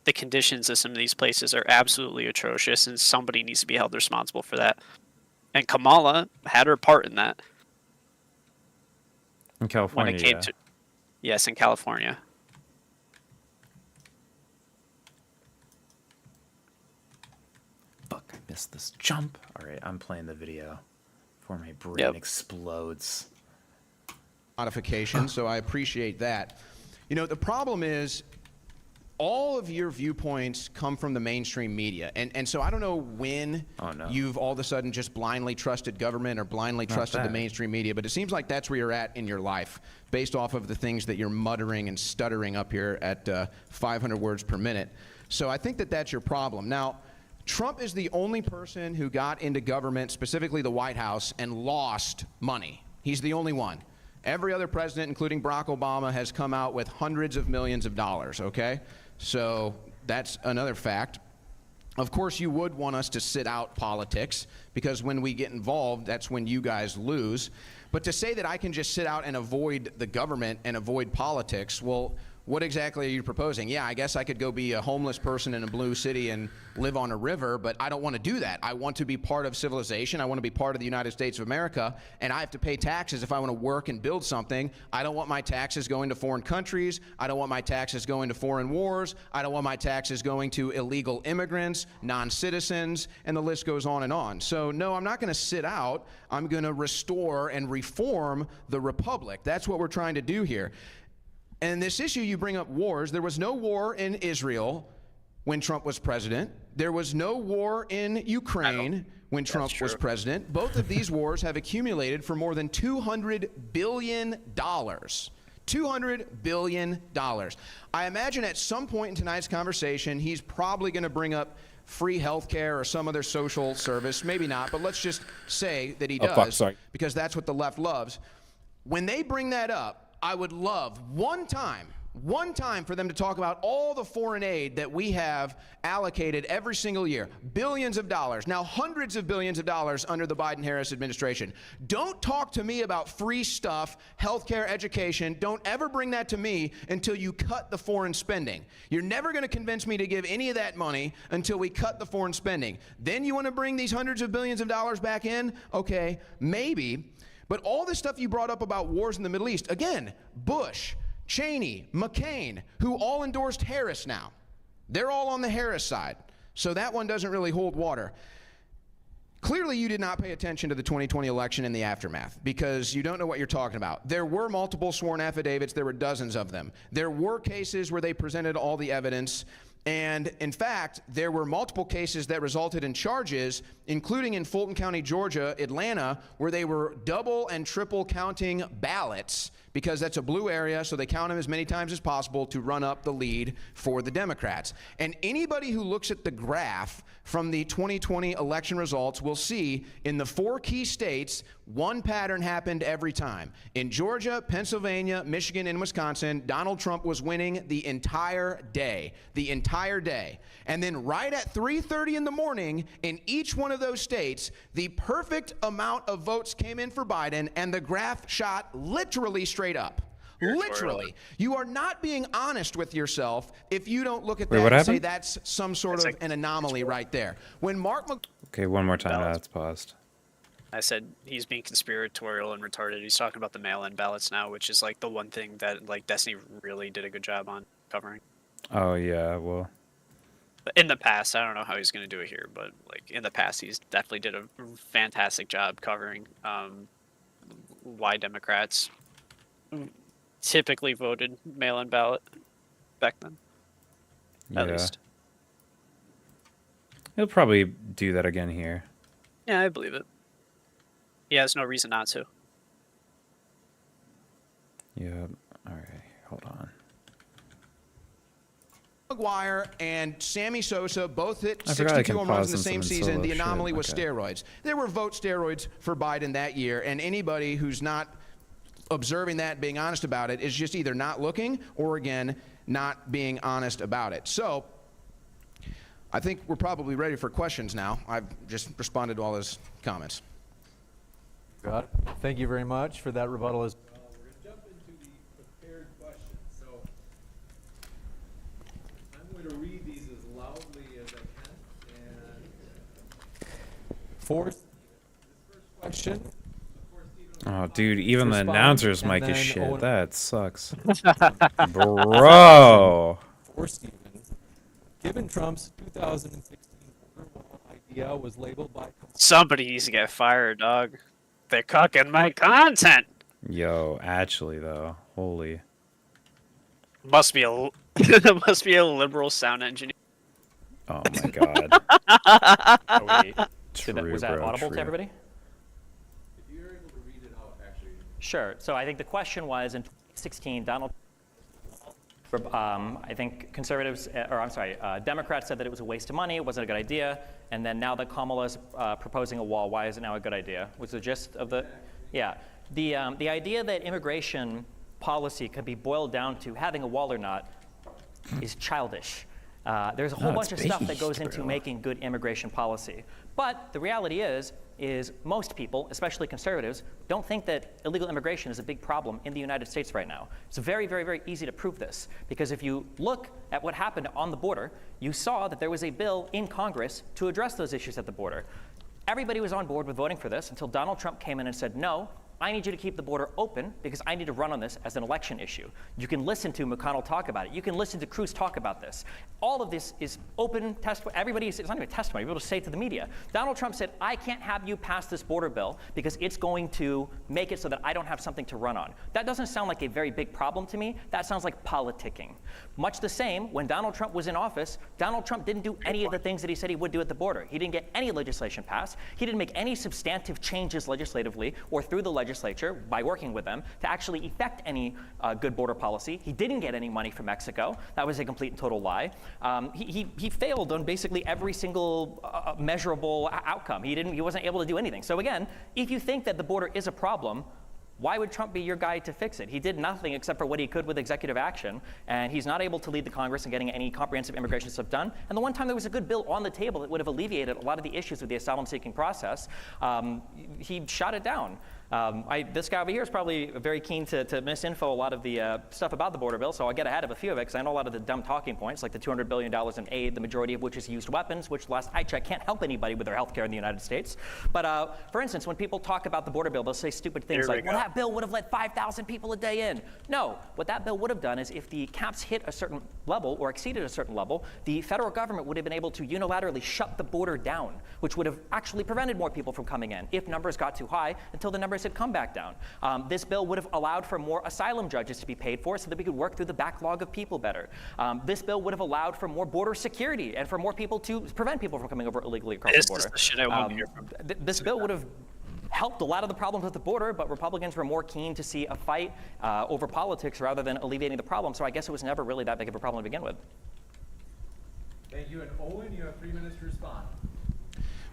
the conditions of some of these places are absolutely atrocious, and somebody needs to be held responsible for that. And Kamala had her part in that. In California, when it came to, yes, in California. Fuck, I missed this jump. Alright, I'm playing the video before my brain explodes. Modification, so I appreciate that. You know, the problem is all of your viewpoints come from the mainstream media. And so I don't know when you've all of a sudden just blindly trusted government or blindly trusted the mainstream media, but it seems like that's where you're at in your life based off of the things that you're muttering and stuttering up here at 500 words per minute. So I think that that's your problem. Now, Trump is the only person who got into government, specifically the White House, and lost money. He's the only one. Every other president, including Barack Obama, has come out with hundreds of millions of dollars, okay? So that's another fact. Of course, you would want us to sit out politics, because when we get involved, that's when you guys lose. But to say that I can just sit out and avoid the government and avoid politics, well, what exactly are you proposing? Yeah, I guess I could go be a homeless person in a blue city and live on a river, but I don't want to do that. I want to be part of civilization. I want to be part of the United States of America, and I have to pay taxes if I want to work and build something. I don't want my taxes going to foreign countries. I don't want my taxes going to foreign wars. I don't want my taxes going to illegal immigrants, non-citizens, and the list goes on and on. So no, I'm not going to sit out. I'm going to restore and reform the republic. That's what we're trying to do here. And this issue, you bring up wars. There was no war in Israel when Trump was president. There was no war in Ukraine when Trump was president. Both of these wars have accumulated for more than $200 billion. $200 billion. I imagine at some point in tonight's conversation, he's probably going to bring up free health care or some other social service. Maybe not, but let's just say that he does, because that's what the left loves. When they bring that up, I would love one time for them to talk about all the foreign aid that we have allocated every single year. Billions of dollars, now hundreds of billions of dollars under the Biden-Harris administration. Don't talk to me about free stuff, healthcare, education. Don't ever bring that to me until you cut the foreign spending. You're never going to convince me to give any of that money until we cut the foreign spending. Then you want to bring these hundreds of billions of dollars back in? Okay, maybe. But all this stuff you brought up about wars in the Middle East, again, Bush, Cheney, McCain, who all endorsed Harris now. They're all on the Harris side. So that one doesn't really hold water. Clearly, you did not pay attention to the 2020 election and the aftermath, because you don't know what you're talking about. There were multiple sworn affidavits. There were dozens of them. There were cases where they presented all the evidence. And in fact, there were multiple cases that resulted in charges, including in Fulton County, Georgia, Atlanta, where they were double and triple counting ballots, because that's a blue area, so they count them as many times as possible to run up the lead for the Democrats. And anybody who looks at the graph from the 2020 election results will see in the 4 key states one pattern happened every time. In Georgia, Pennsylvania, Michigan, and Wisconsin, Donald Trump was winning the entire day. The entire day. And then right at 3:30 in the morning, in each one of those states, the perfect amount of votes came in for Biden, and the graph shot literally straight up. Literally. You are not being honest with yourself if you don't look at that and say that's some sort of an anomaly right there. When Mark Okay, one more time. That's paused. I said he's being conspiratorial and retarded. He's talking about the mail-in ballots now, which is like the one thing that like Destiny really did a good job on covering. Oh yeah, well. In the past, I don't know how he's going to do it here, but like in the past, he's definitely did a fantastic job covering why Democrats typically voted mail-in ballot back then. At least. He'll probably do that again here. Yeah, I believe it. He has no reason not to. Yeah. All right. Hold on. McGuire and Sammy Sosa both hit I forgot I 62 can home runs pause in the in same some season. solo The anomaly shit. was Okay. steroids. There were vote steroids for Biden that year, and anybody who's not observing that, being honest about it, is just either not looking or, again, not being honest about it. So I think we're probably ready for questions now. I've just responded to all his comments. Got it. Thank you very much for that rebuttal as well. We're going to jump into the prepared questions. So I'm going to read these as loudly as I can. And for Stephen, this first question. Oh, dude, even the Respond, announcer's and mic is then shit. Owen- That sucks. Bro. For Stephen, given Trump's 2016 border wall idea was labeled by Somebody needs to get fired, dog. They're cucking my content. Yo, actually, though. Holy. Must be a must be a liberal sound engineer. Oh, my God. True, Was that bro, audible true. to everybody? If you're able to read it out, actually. Sure. So I think the question was in 2016, Donald. I think conservatives, Democrats said that it was a waste of money, it wasn't a good idea, and then now that Kamala's proposing a wall, why is it now a good idea? Was the gist of the, yeah. The idea that immigration policy could be boiled down to having a wall or not is childish. There's a whole bunch of stuff that goes into making good immigration policy. But the reality is most people, especially conservatives, don't think that illegal immigration is a big problem in the United States right now. It's very, very, very easy to prove this, because if you look at what happened on the border, you saw that there was a bill in Congress to address those issues at the border. Everybody was on board with voting for this until Donald Trump came in and said, no, I need you to keep the border open because I need to run on this as an election issue. You can listen to McConnell talk about it. You can listen to Cruz talk about this. All of this is open testimony. It's not even testimony. You're able to say it to the media. Donald Trump said, I can't have you pass this border bill because it's going to make it so that I don't have something to run on. That doesn't sound like a very big problem to me. That sounds like politicking. Much the same, when Donald Trump was in office, Donald Trump didn't do any of the things that he said he would do at the border. He didn't get any legislation passed. He didn't make any substantive changes legislatively or through the legislature by working with them to actually effect any good border policy. He didn't get any money from Mexico. That was a complete and total lie. He failed on basically every single measurable outcome. He wasn't able to do anything. So again, if you think that the border is a problem, why would Trump be your guy to fix it? He did nothing except for what he could with executive action, and he's not able to lead the Congress in getting any comprehensive immigration stuff done. And the one time there was a good bill on the table that would have alleviated a lot of the issues with the asylum-seeking process, he shot it down. This guy over here is probably very keen to misinfo a lot of the stuff about the border bill, so I'll get ahead of a few of it because I know a lot of the dumb talking points, like the $200 billion in aid, the majority of which is used weapons, which last I checked can't help anybody with their health care in the United States. But for instance, when people talk about the border bill, they'll say stupid things like, well, that bill would have let 5,000 people a day in. No, what that bill would have done is if the caps hit a certain level or exceeded a certain level, the federal government would have been able to unilaterally shut the border down, which would have actually prevented more people from coming in if numbers got too high until the numbers had come back down. This bill would have allowed for more asylum judges to be paid for so that we could work through the backlog of people better. This bill would have allowed for more border security and for more people to prevent people from coming over illegally across the border. This is the shit I want to hear from. This bill would have helped a lot of the problems at the border, but Republicans were more keen to see a fight over politics rather than alleviating the problem. So I guess it was never really that big of a problem to begin with. Thank you. And Owen, you have 3 minutes to respond.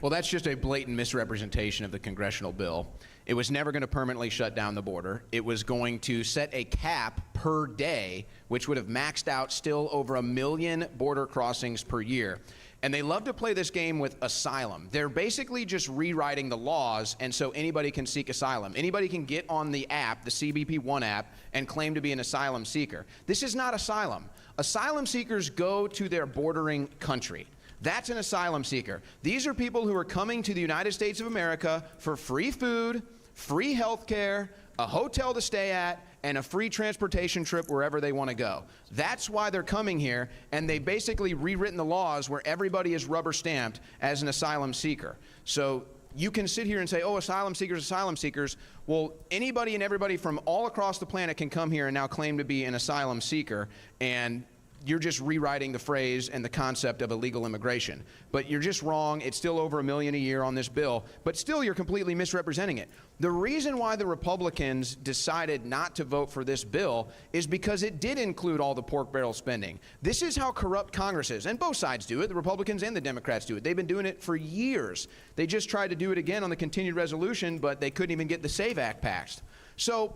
Well, that's just a blatant misrepresentation of the congressional bill. It was never going to permanently shut down the border. It was going to set a cap per day, which would have maxed out still over 1 million border crossings per year. And they love to play this game with asylum. They're basically just rewriting the laws, and so anybody can seek asylum. Anybody can get on the app, the CBP One app, and claim to be an asylum seeker. This is not asylum. Asylum seekers go to their bordering country. That's an asylum seeker. These are people who are coming to the United States of America for free food, free health care, a hotel to stay at, and a free transportation trip wherever they want to go. That's why they're coming here, and they've basically rewritten the laws where everybody is rubber stamped as an asylum seeker. So you can sit here and say, oh, asylum seekers, asylum seekers. Well, anybody and everybody from all across the planet can come here and now claim to be an asylum seeker, and you're just rewriting the phrase and the concept of illegal immigration. But you're just wrong. It's still over 1 million a year on this bill, but still you're completely misrepresenting it. The reason why the Republicans decided not to vote for this bill is because it did include all the pork barrel spending. This is how corrupt Congress is, and both sides do it. The Republicans and the Democrats do it. They've been doing it for years. They just tried to do it again on the continued resolution, but they couldn't even get the SAVE Act passed. So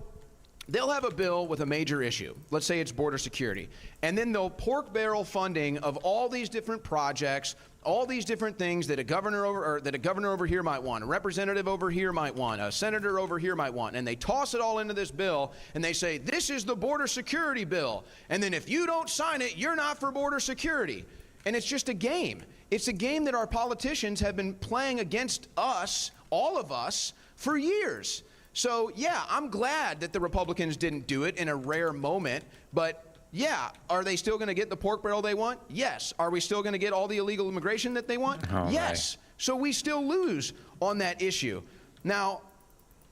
they'll have a bill with a major issue. Let's say it's border security. And then they'll pork barrel funding of all these different projects, all these different things that a governor over here might want, a representative over here might want, a senator over here might want. And they toss it all into this bill and they say, this is the border security bill. And then if you don't sign it, you're not for border security. And it's just a game. It's a game that our politicians have been playing against us, all of us, for years. So, yeah, I'm glad that the Republicans didn't do it in a rare moment, but yeah, are they still going to get the pork barrel they want? Yes. Are we still going to get all the illegal immigration that they want? All yes. right. So we still lose on that issue. Now,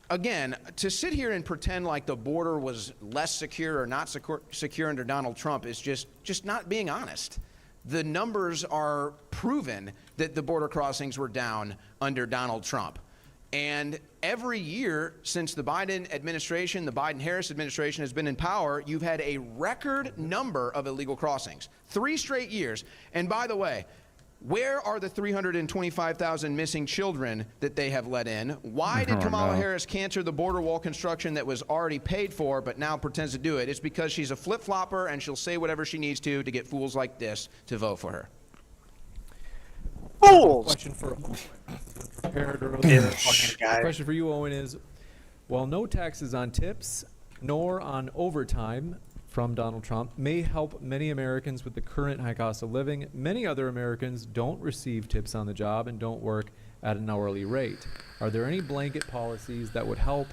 again, to sit here and pretend like the border was less secure or not secure under Donald Trump is just not being honest. The numbers are proven that the border crossings were down under Donald Trump. And every year since the Biden administration, the Biden-Harris administration has been in power, you've had a record number of illegal crossings. 3 straight years. And by the way, where are the 325,000 missing children that they have let in? Why did Kamala Harris cancel the border wall construction that was already paid for but now pretends to do it? It's because she's a flip-flopper and she'll say whatever she needs to get fools like this to vote for her. Fools! Question for question for you, Owen, is while no taxes on tips nor on overtime from Donald Trump may help many Americans with the current high cost of living, many other Americans don't receive tips on the job and don't work at an hourly rate. Are there any blanket policies that would help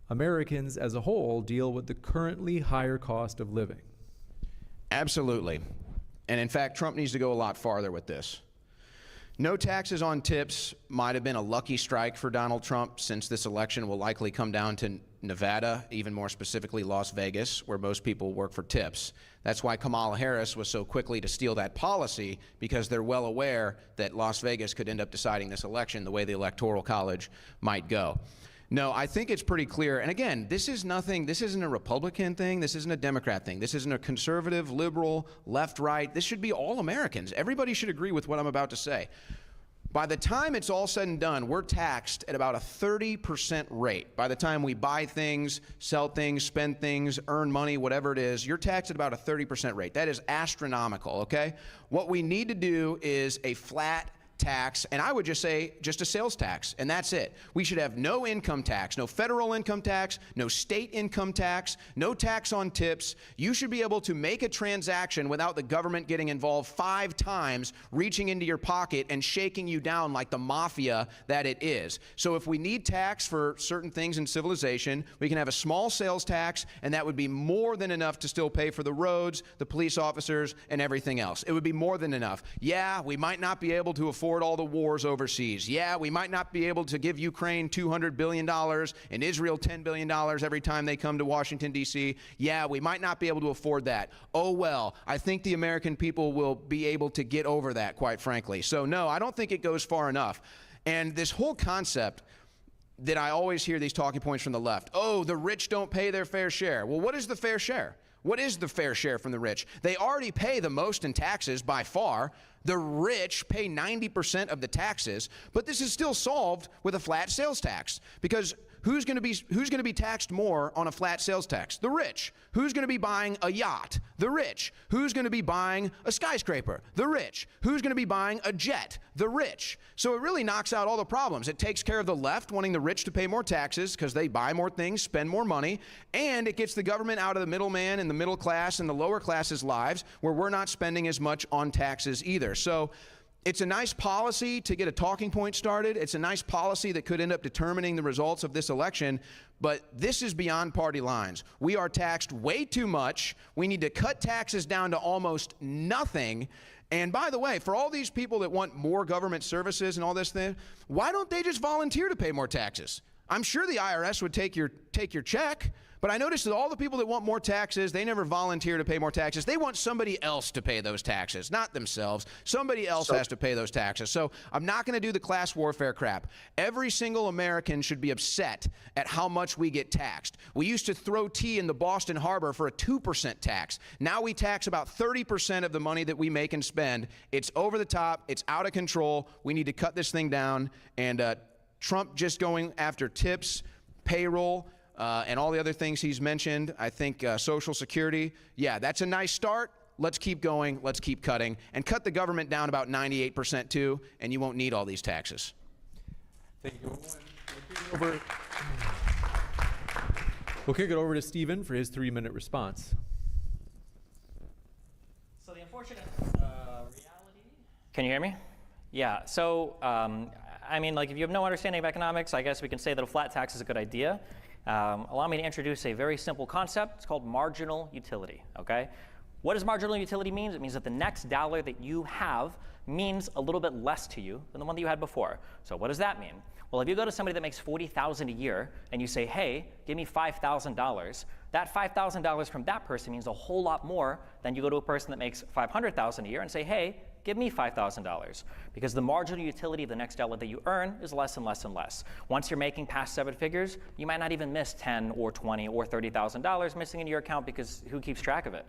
Americans as a whole deal with the currently higher cost of living? Absolutely. And in fact, Trump needs to go a lot farther with this. No taxes on tips might have been a lucky strike for Donald Trump, since this election will likely come down to Nevada, even more specifically Las Vegas, where most people work for tips. That's why Kamala Harris was so quickly to steal that policy, because they're well aware that Las Vegas could end up deciding this election the way the Electoral College might go. No, I think it's pretty clear. And again, this isn't a Republican thing. This isn't a Democrat thing. This isn't a conservative, liberal, left, right. This should be all Americans. Everybody should agree with what I'm about to say. By the time it's all said and done, we're taxed at about a 30% rate. By the time we buy things, sell things, spend things, earn money, whatever it is, you're taxed at about a 30% rate. That is astronomical, okay? What we need to do is a flat tax, and I would just say just a sales tax, and that's it. We should have no income tax, no federal income tax, no state income tax, no tax on tips. You should be able to make a transaction without the government getting involved 5 times, reaching into your pocket and shaking you down like the mafia that it is. So if we need tax for certain things in civilization, we can have a small sales tax, and that would be more than enough to still pay for the roads, the police officers, and everything else. It would be more than enough. Yeah, we might not be able to afford all the wars overseas. Yeah, we might not be able to give Ukraine $200 billion and Israel $10 billion every time they come to Washington, D.C. Yeah, we might not be able to afford that. Oh, well, I think the American people will be able to get over that, quite frankly. So, no, I don't think it goes far enough. And this whole concept that I always hear these talking points from the left, oh, the rich don't pay their fair share. Well, what is the fair share? What is the fair share from the rich? They already pay the most in taxes by far. The rich pay 90% of the taxes, but this is still solved with a flat sales tax, because who's going to be taxed more on a flat sales tax? The rich. Who's going to be buying a yacht? The rich. Who's going to be buying a skyscraper? The rich. Who's going to be buying a jet? The rich. So it really knocks out all the problems. It takes care of the left wanting the rich to pay more taxes because they buy more things, spend more money, and it gets the government out of the middleman and the middle class and the lower classes' lives, where we're not spending as much on taxes either. So it's a nice policy to get a talking point started. It's a nice policy that could end up determining the results of this election, but this is beyond party lines. We are taxed way too much. We need to cut taxes down to almost nothing. And by the way, for all these people that want more government services and all this thing, why don't they just volunteer to pay more taxes? I'm sure the IRS would take your check. But I noticed that all the people that want more taxes, they never volunteer to pay more taxes. They want somebody else to pay those taxes, not themselves. Somebody else has to pay those taxes. So I'm not going to do the class warfare crap. Every single American should be upset at how much we get taxed. We used to throw tea in the Boston Harbor for a 2% tax. Now we tax about 30% of the money that we make and spend. It's over the top. It's out of control. We need to cut this thing down. And Trump just going after tips, payroll, and all the other things he's mentioned, I think Social Security, yeah, that's a nice start. Let's keep going. Let's keep cutting. And cut the government down about 98% too, and you won't need all these taxes. Thank you. We'll kick it over to Stephen for his 3-minute response. So the unfortunate reality... Can you hear me? Yeah, so, I mean, like, if you have no understanding of economics, I guess we can say that a flat tax is a good idea. Allow me to introduce a very simple concept. It's called marginal utility, okay? What does marginal utility mean? It means that the next dollar that you have means a little bit less to you than the one that you had before. So what does that mean? Well, if you go to somebody that makes $40,000 a year and you say, hey, give me $5,000, that $5,000 from that person means a whole lot more than you go to a person that makes $500,000 a year and say, hey, give me $5,000, because the marginal utility of the next dollar that you earn is less and less and less. Once you're making past 7 figures, you might not even miss $10 or $20 or $30,000 missing in your account, because who keeps track of it?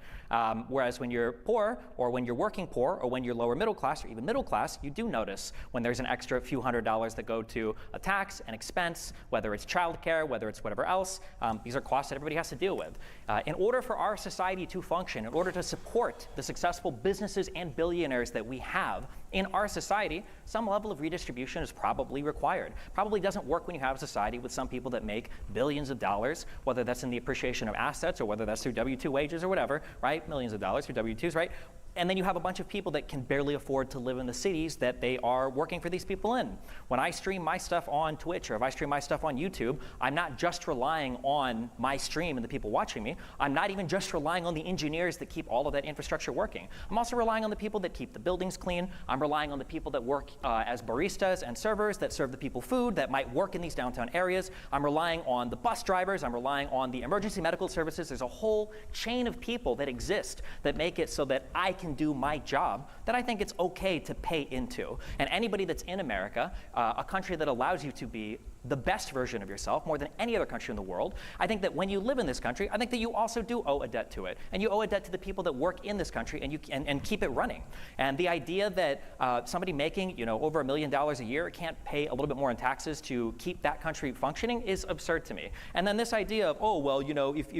Whereas when you're poor, or when you're working poor, or when you're lower middle class, or even middle class, you do notice when there's an extra few $100s that go to a tax, an expense, whether it's childcare, whether it's whatever else. These are costs that everybody has to deal with. In order for our society to function, in order to support the successful businesses and billionaires that we have in our society, some level of redistribution is probably required. Probably doesn't work when you have a society with some people that make billions of dollars, whether that's in the appreciation of assets or whether that's through W-2 wages or whatever, right? Millions of dollars through W-2s, right? And then you have a bunch of people that can barely afford to live in the cities that they are working for these people in. When I stream my stuff on Twitch, or if I stream my stuff on YouTube, I'm not just relying on my stream and the people watching me. I'm not even just relying on the engineers that keep all of that infrastructure working. I'm also relying on the people that keep the buildings clean. I'm relying on the people that work as baristas and servers that serve the people food, that might work in these downtown areas. I'm relying on the bus drivers. I'm relying on the emergency medical services. There's a whole chain of people that exist that make it so that I can do my job that I think it's okay to pay into. And anybody that's in America, a country that allows you to be the best version of yourself more than any other country in the world, I think that when you live in this country, I think that you also do owe a debt to it. And you owe a debt to the people that work in this country and keep it running. And the idea that somebody making over $1 million a year can't pay a little bit more in taxes to keep that country functioning is absurd to me. And then this idea of, oh, well, if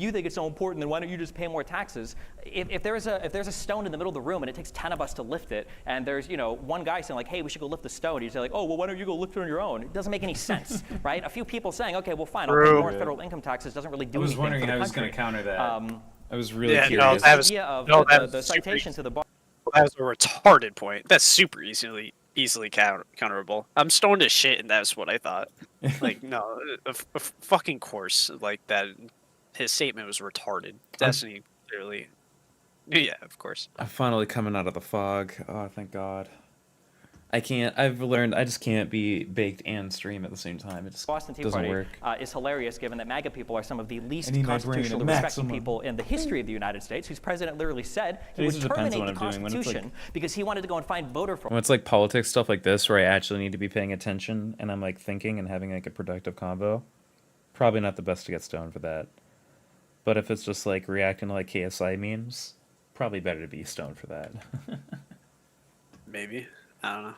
you think it's so important, then why don't you just pay more taxes? If there's a stone in the middle of the room and it takes 10 of us to lift it, and there's one guy saying like, hey, we should go lift the stone, you say like, oh, well, why don't you go lift it on your own? It doesn't make any sense, right? A few people saying, okay, well, fine, I'll pay more federal income taxes doesn't really do anything for the country. I was wondering how I was going to counter that. I was really curious. No, that was, the citation to the bar. That was a retarded point. That's super easily counterable. I'm stoned as shit, and that's what I thought. Like, no, a fucking course like that. His statement was retarded. Destiny clearly. Yeah, of course. I'm finally coming out of the fog. Oh, thank God. I've learned I just can't be baked and stream at the same time. It just Boston Tea doesn't Party work. Is hilarious, given that MAGA people are some of the least need my brain constitutionally at respected maximum. people in the history of the United States, whose president literally said he It would just depends on terminate the what I'm doing. When it's Constitution because he wanted to go and find voter fraud. When it's like politics stuff like this, where I actually need to be paying attention and I'm like thinking and having like a productive convo, probably not the best to get stoned for that. But if it's just like reacting to like KSI memes, probably better to be stoned for that. Maybe. I don't know.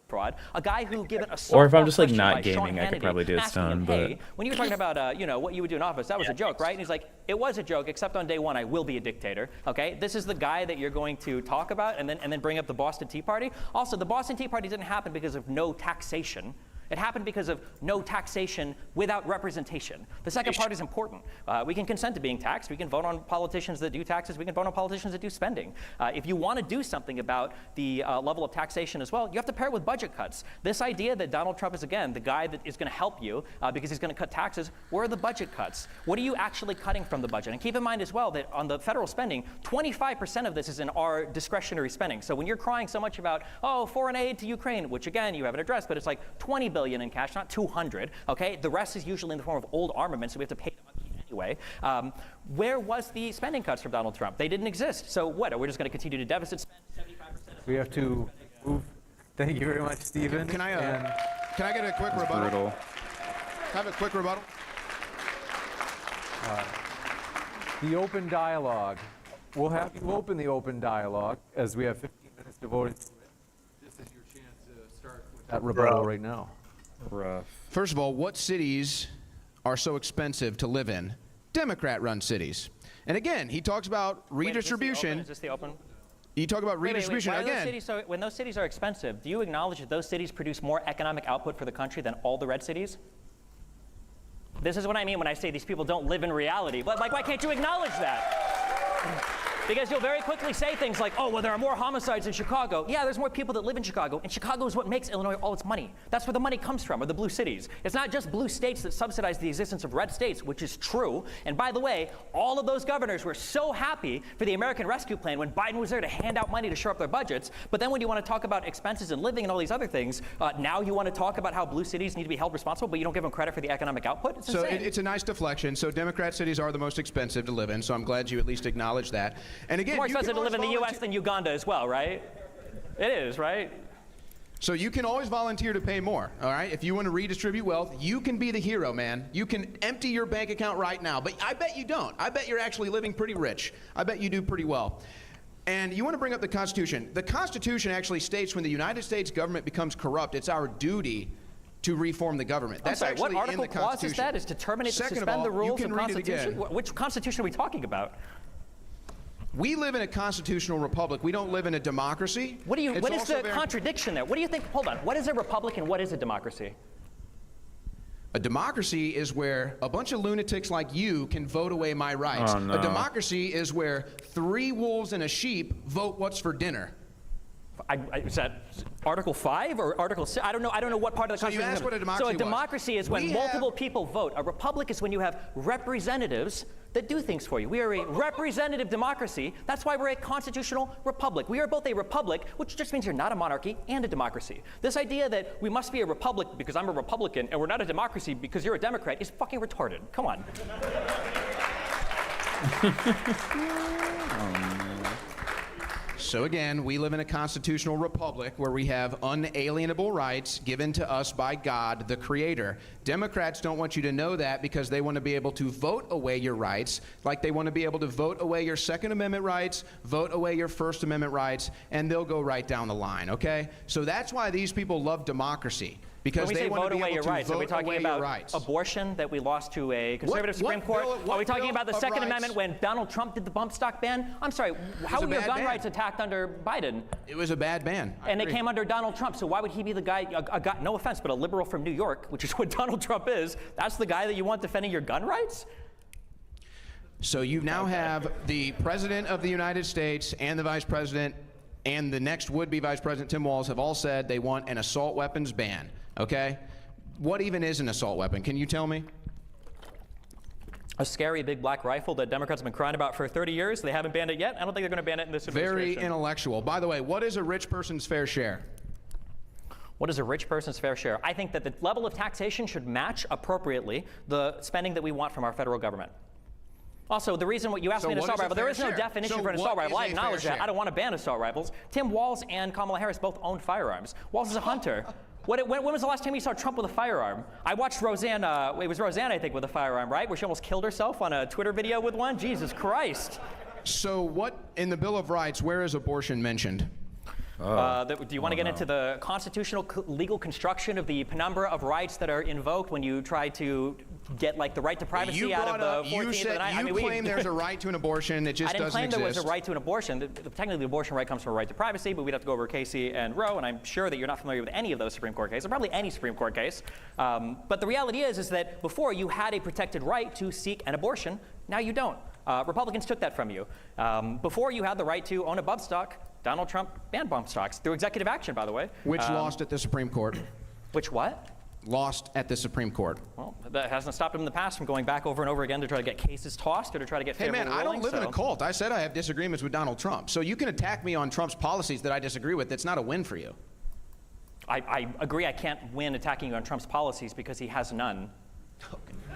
Fraud. A guy who given a Or if I'm softball just, like, question not by Sean gaming, I could Hannity probably do it asking him, stoned, but- hey, when you were talking about, you know, what you would do in office, that was a joke, right? And he's like, it was a joke, except on day one, I will be a dictator. Okay, this is the guy that you're going to talk about, and then bring up the Boston Tea Party. Also, the Boston Tea Party didn't happen because of no taxation. It happened because of no taxation without representation. The second part is important. We can consent to being taxed. We can vote on politicians that do taxes. We can vote on politicians that do spending. If you want to do something about the level of taxation as well, you have to pair it with budget cuts. This idea that Donald Trump is, again, the guy that is going to help you because he's going to cut taxes, where are the budget cuts? What are you actually cutting from the budget? And keep in mind as well that on the federal spending, 25% of this is in our discretionary spending. So when you're crying so much about, oh, foreign aid to Ukraine, which again, you haven't addressed, but it's like 20 billion in cash, not 200, okay? The rest is usually in the form of old armaments, so we have to pay them anyway. Where was the spending cuts from Donald Trump? They didn't exist. So what, are we just going to continue to deficit spend 75%? We have to move. Thank you very much, Stephen. Can I get a quick rebuttal? Brutal. Can I have a quick rebuttal? The open dialogue. We'll have you open the open dialogue as we have 15 minutes devoted to it. This is your chance to start with that rebuttal right now. Rough. First of all, what cities are so expensive to live in? Democrat-run cities. And again, he talks about redistribution. Is this the open? You talk about redistribution Why are those again. cities when those cities are expensive, do you acknowledge that those cities produce more economic output for the country than all the red cities? This is what I mean when I say these people don't live in reality. But like, why can't you acknowledge that? Because you'll very quickly say things like, oh, well, there are more homicides in Chicago. Yeah, there's more people that live in Chicago, and Chicago is what makes Illinois all its money. That's where the money comes from, or the blue cities. It's not just blue states that subsidize the existence of red states, which is true. And by the way, all of those governors were so happy for the American Rescue Plan when Biden was there to hand out money to shore up their budgets. But then when you want to talk about expenses and living and all these other things, now you want to talk about how blue cities need to be held responsible, but you don't give them credit for the economic output? It's So insane. it's a nice deflection. So Democrat cities are the most expensive to live in, so I'm glad you at least acknowledge that. And again, More you can expensive to live in the always U.S. than Uganda as well, right? It is, right? So you can always volunteer to pay more, all right? If you want to redistribute wealth, you can be the hero, man. You can empty your bank account right now, but I bet you don't. I bet you're actually living pretty rich. I bet you do pretty well. And you want to bring up the Constitution. The Constitution actually states when the United States government becomes corrupt, it's our duty to reform the government. That's I'm sorry, actually what in article the clause is Constitution. that? Is to terminate, Second of suspend all, the rules you of can read it Constitution? again. Which Constitution are we talking about? We live in a constitutional republic. We don't live in a democracy. What is also the very- contradiction there? What do you think? Hold on. What is a republic and what is a democracy? A democracy is where a bunch of lunatics like you can vote away my rights. Oh, no. A democracy is where 3 wolves and a sheep vote what's for dinner. Is that Article 5 or Article 6? I don't know what part of the So you Constitution. asked what a democracy So a was. democracy is when We multiple have- people vote. A republic is when you have representatives that do things for you. We are a representative democracy. That's why we're a constitutional republic. We are both a republic, which just means you're not a monarchy, and a democracy. This idea that we must be a republic because I'm a Republican and we're not a democracy because you're a Democrat is fucking retarded. Come on. So again, we live in a constitutional republic where we have unalienable rights given to us by God, the Creator. Democrats don't want you to know that because they want to be able to vote away your rights, like they want to be able to vote away your Second Amendment rights, vote away your First Amendment rights, and they'll go right down the line, okay? So that's why these people love democracy. Because When we they say want vote to be away able your to rights, are we vote talking away your about rights. abortion that we lost to a conservative Supreme Court? what Are we talking bill about the of Second rights? Amendment when Donald Trump did the bump stock ban? I'm sorry, how a were your bad gun ban. rights attacked under Biden? It was a bad ban. I And they agree. came under Donald Trump, so why would he be the guy, a guy, no offense, but a liberal from New York, which is what Donald Trump is, that's the guy that you want defending your gun rights? So you now have the President of the United States and the Vice President and the next would-be Vice President, Tim Walz, have all said they want an assault weapons ban, okay? What even is an assault weapon? Can you tell me? A scary big black rifle that Democrats have been crying about for 30 years. They haven't banned it yet. I don't think they're going to ban it in this administration. Very intellectual. By the way, what is a rich person's fair share? What is a rich person's fair share? I think that the level of taxation should match appropriately the spending that we want from our federal government. Also, the reason what you asked So me an what assault is a rifle, there fair is no share? definition So for an assault what rifle. is I a fair acknowledge that. share? I don't want to ban assault rifles. Tim Walz and Kamala Harris both own firearms. Walz is a hunter. When was the last time you saw Trump with a firearm? I watched Roseanne, it was Roseanne, I think, with a firearm, right? Where she almost killed herself on a Twitter video with one? Jesus Christ. So what, in the Bill of Rights, where is abortion mentioned? Do you want to get into the constitutional legal construction of the penumbra of rights that are invoked when you try to get like the right to privacy out of the 14th you said, of the night? You claim there's a right to an abortion. It just I didn't doesn't claim exist. there was a right to an abortion. Technically, the abortion right comes from a right to privacy, but we'd have to go over Casey and Roe, and I'm sure that you're not familiar with any of those Supreme Court cases, or probably any Supreme Court case. But the reality is that before you had a protected right to seek an abortion. Now you don't. Republicans took that from you. Before you had the right to own a bump stock, Donald Trump banned bump stocks through executive action, by the way. Which lost at the Supreme Court. Which what? Lost at the Supreme Court. Well, that hasn't stopped him in the past from going back over and over again to try to get cases tossed or to try to get Hey favorable man, I don't rulings, live in a cult. I said I have disagreements with Donald Trump. So you can attack me on Trump's policies that I disagree with. That's not a win for you. I agree I can't win attacking you on Trump's policies because he has none.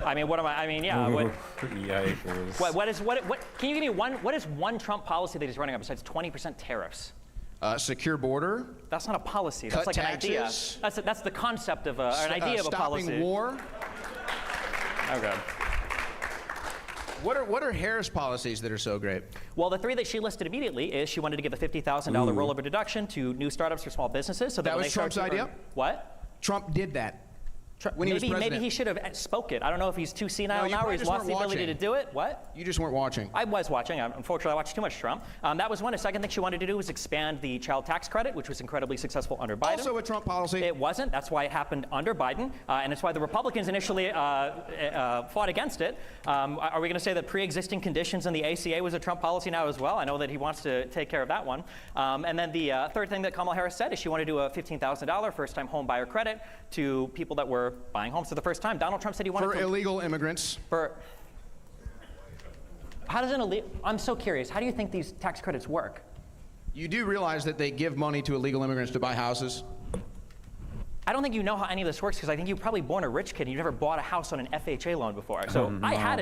I mean, what am I? I mean, yeah. Yikers. What? Can you give me one? What is one Trump policy that he's running on besides 20% tariffs? Secure border. That's not a policy. That's Cut like taxes. an idea. That's the concept of an idea of a policy. Stopping war. Okay. What are Harris policies that are so great? Well, the three that she listed immediately is she wanted to give a $50,000 rollover deduction to new startups for small businesses. So That when was they start Trump's to earn- idea? What? Trump did that. When he was president. Maybe he should have spoke it. I don't know if he's too senile No, you now or probably he's just lost the weren't ability to watching. do it. What? You just weren't watching. I was watching. Unfortunately, I watched too much Trump. That was one. A second thing she wanted to do was expand the child tax credit, which was incredibly successful under Biden. Also a Trump policy. It wasn't. That's why it happened under Biden, and it's why the Republicans initially fought against it. Are we going to say that pre-existing conditions in the ACA was a Trump policy now as well? I know that he wants to take care of that one. And then the third thing that Kamala Harris said is she wanted to do a $15,000 first-time home buyer credit to people that were buying homes for the first time. Donald Trump said he wanted For to illegal immigrants. How does an illegal? I'm so curious. How do you think these tax credits work? You do realize that they give money to illegal immigrants to buy houses? I don't think you know how any of this works because I think you were probably born a rich kid and you never bought a house on an FHA loan before. So I had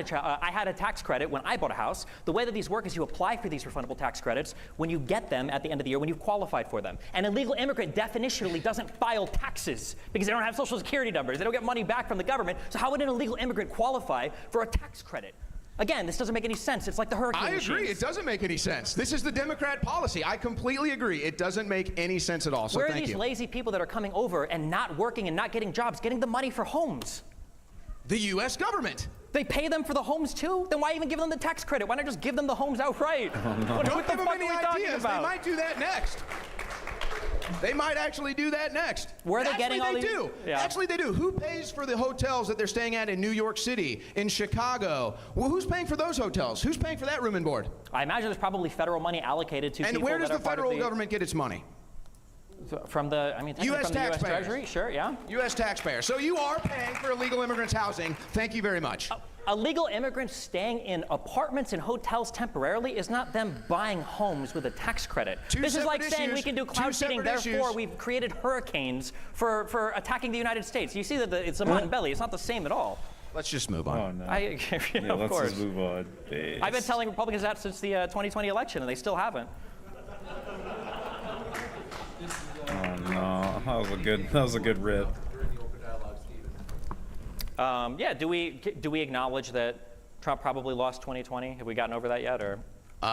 a tax credit when I bought a house. The way that these work is you apply for these refundable tax credits when you get them at the end of the year when you've qualified for them. An illegal immigrant definitionally doesn't file taxes because they don't have social security numbers. They don't get money back from the government. So how would an illegal immigrant qualify for a tax credit? Again, this doesn't make any sense. It's like the hurricane I agree. machines. It doesn't make any sense. This is the Democrat policy. I completely agree. It doesn't make any sense at all. So Where are thank these you. lazy people that are coming over and not working and not getting jobs, getting the money for homes? The U.S. government. They pay them for the homes too? Then why even give them the tax credit? Why not just give them the homes outright? What Don't the give them fuck any are we talking ideas. about? They might do that next. They might actually do that next. Where are they getting all they these- do. Yeah. Actually, they do. Who pays for the hotels that they're staying at in New York City, in Chicago? Well, who's paying for those hotels? Who's paying for that room and board? I imagine there's probably federal money allocated to And people where does that are the part of federal government get its money? From the, I mean, technically US from the U.S. taxpayers. Treasury, sure, yeah. U.S. taxpayer. So you are paying for illegal immigrants' housing. Thank you very much. Illegal immigrants staying in apartments and hotels temporarily is not them buying homes with a tax credit. Two This is like separate saying we issues. can do Two cloud seeding, separate therefore issues. we've created hurricanes for attacking the United States. You see that it's a mud and belly. It's not the same at all. Let's just move on. Oh no. Yeah, of let's course. just move on. I've been telling Republicans that since the 2020 election, and they still haven't. Oh no, that was a good rip. Yeah, do we acknowledge that Trump probably lost 2020? Have we gotten over that yet, or?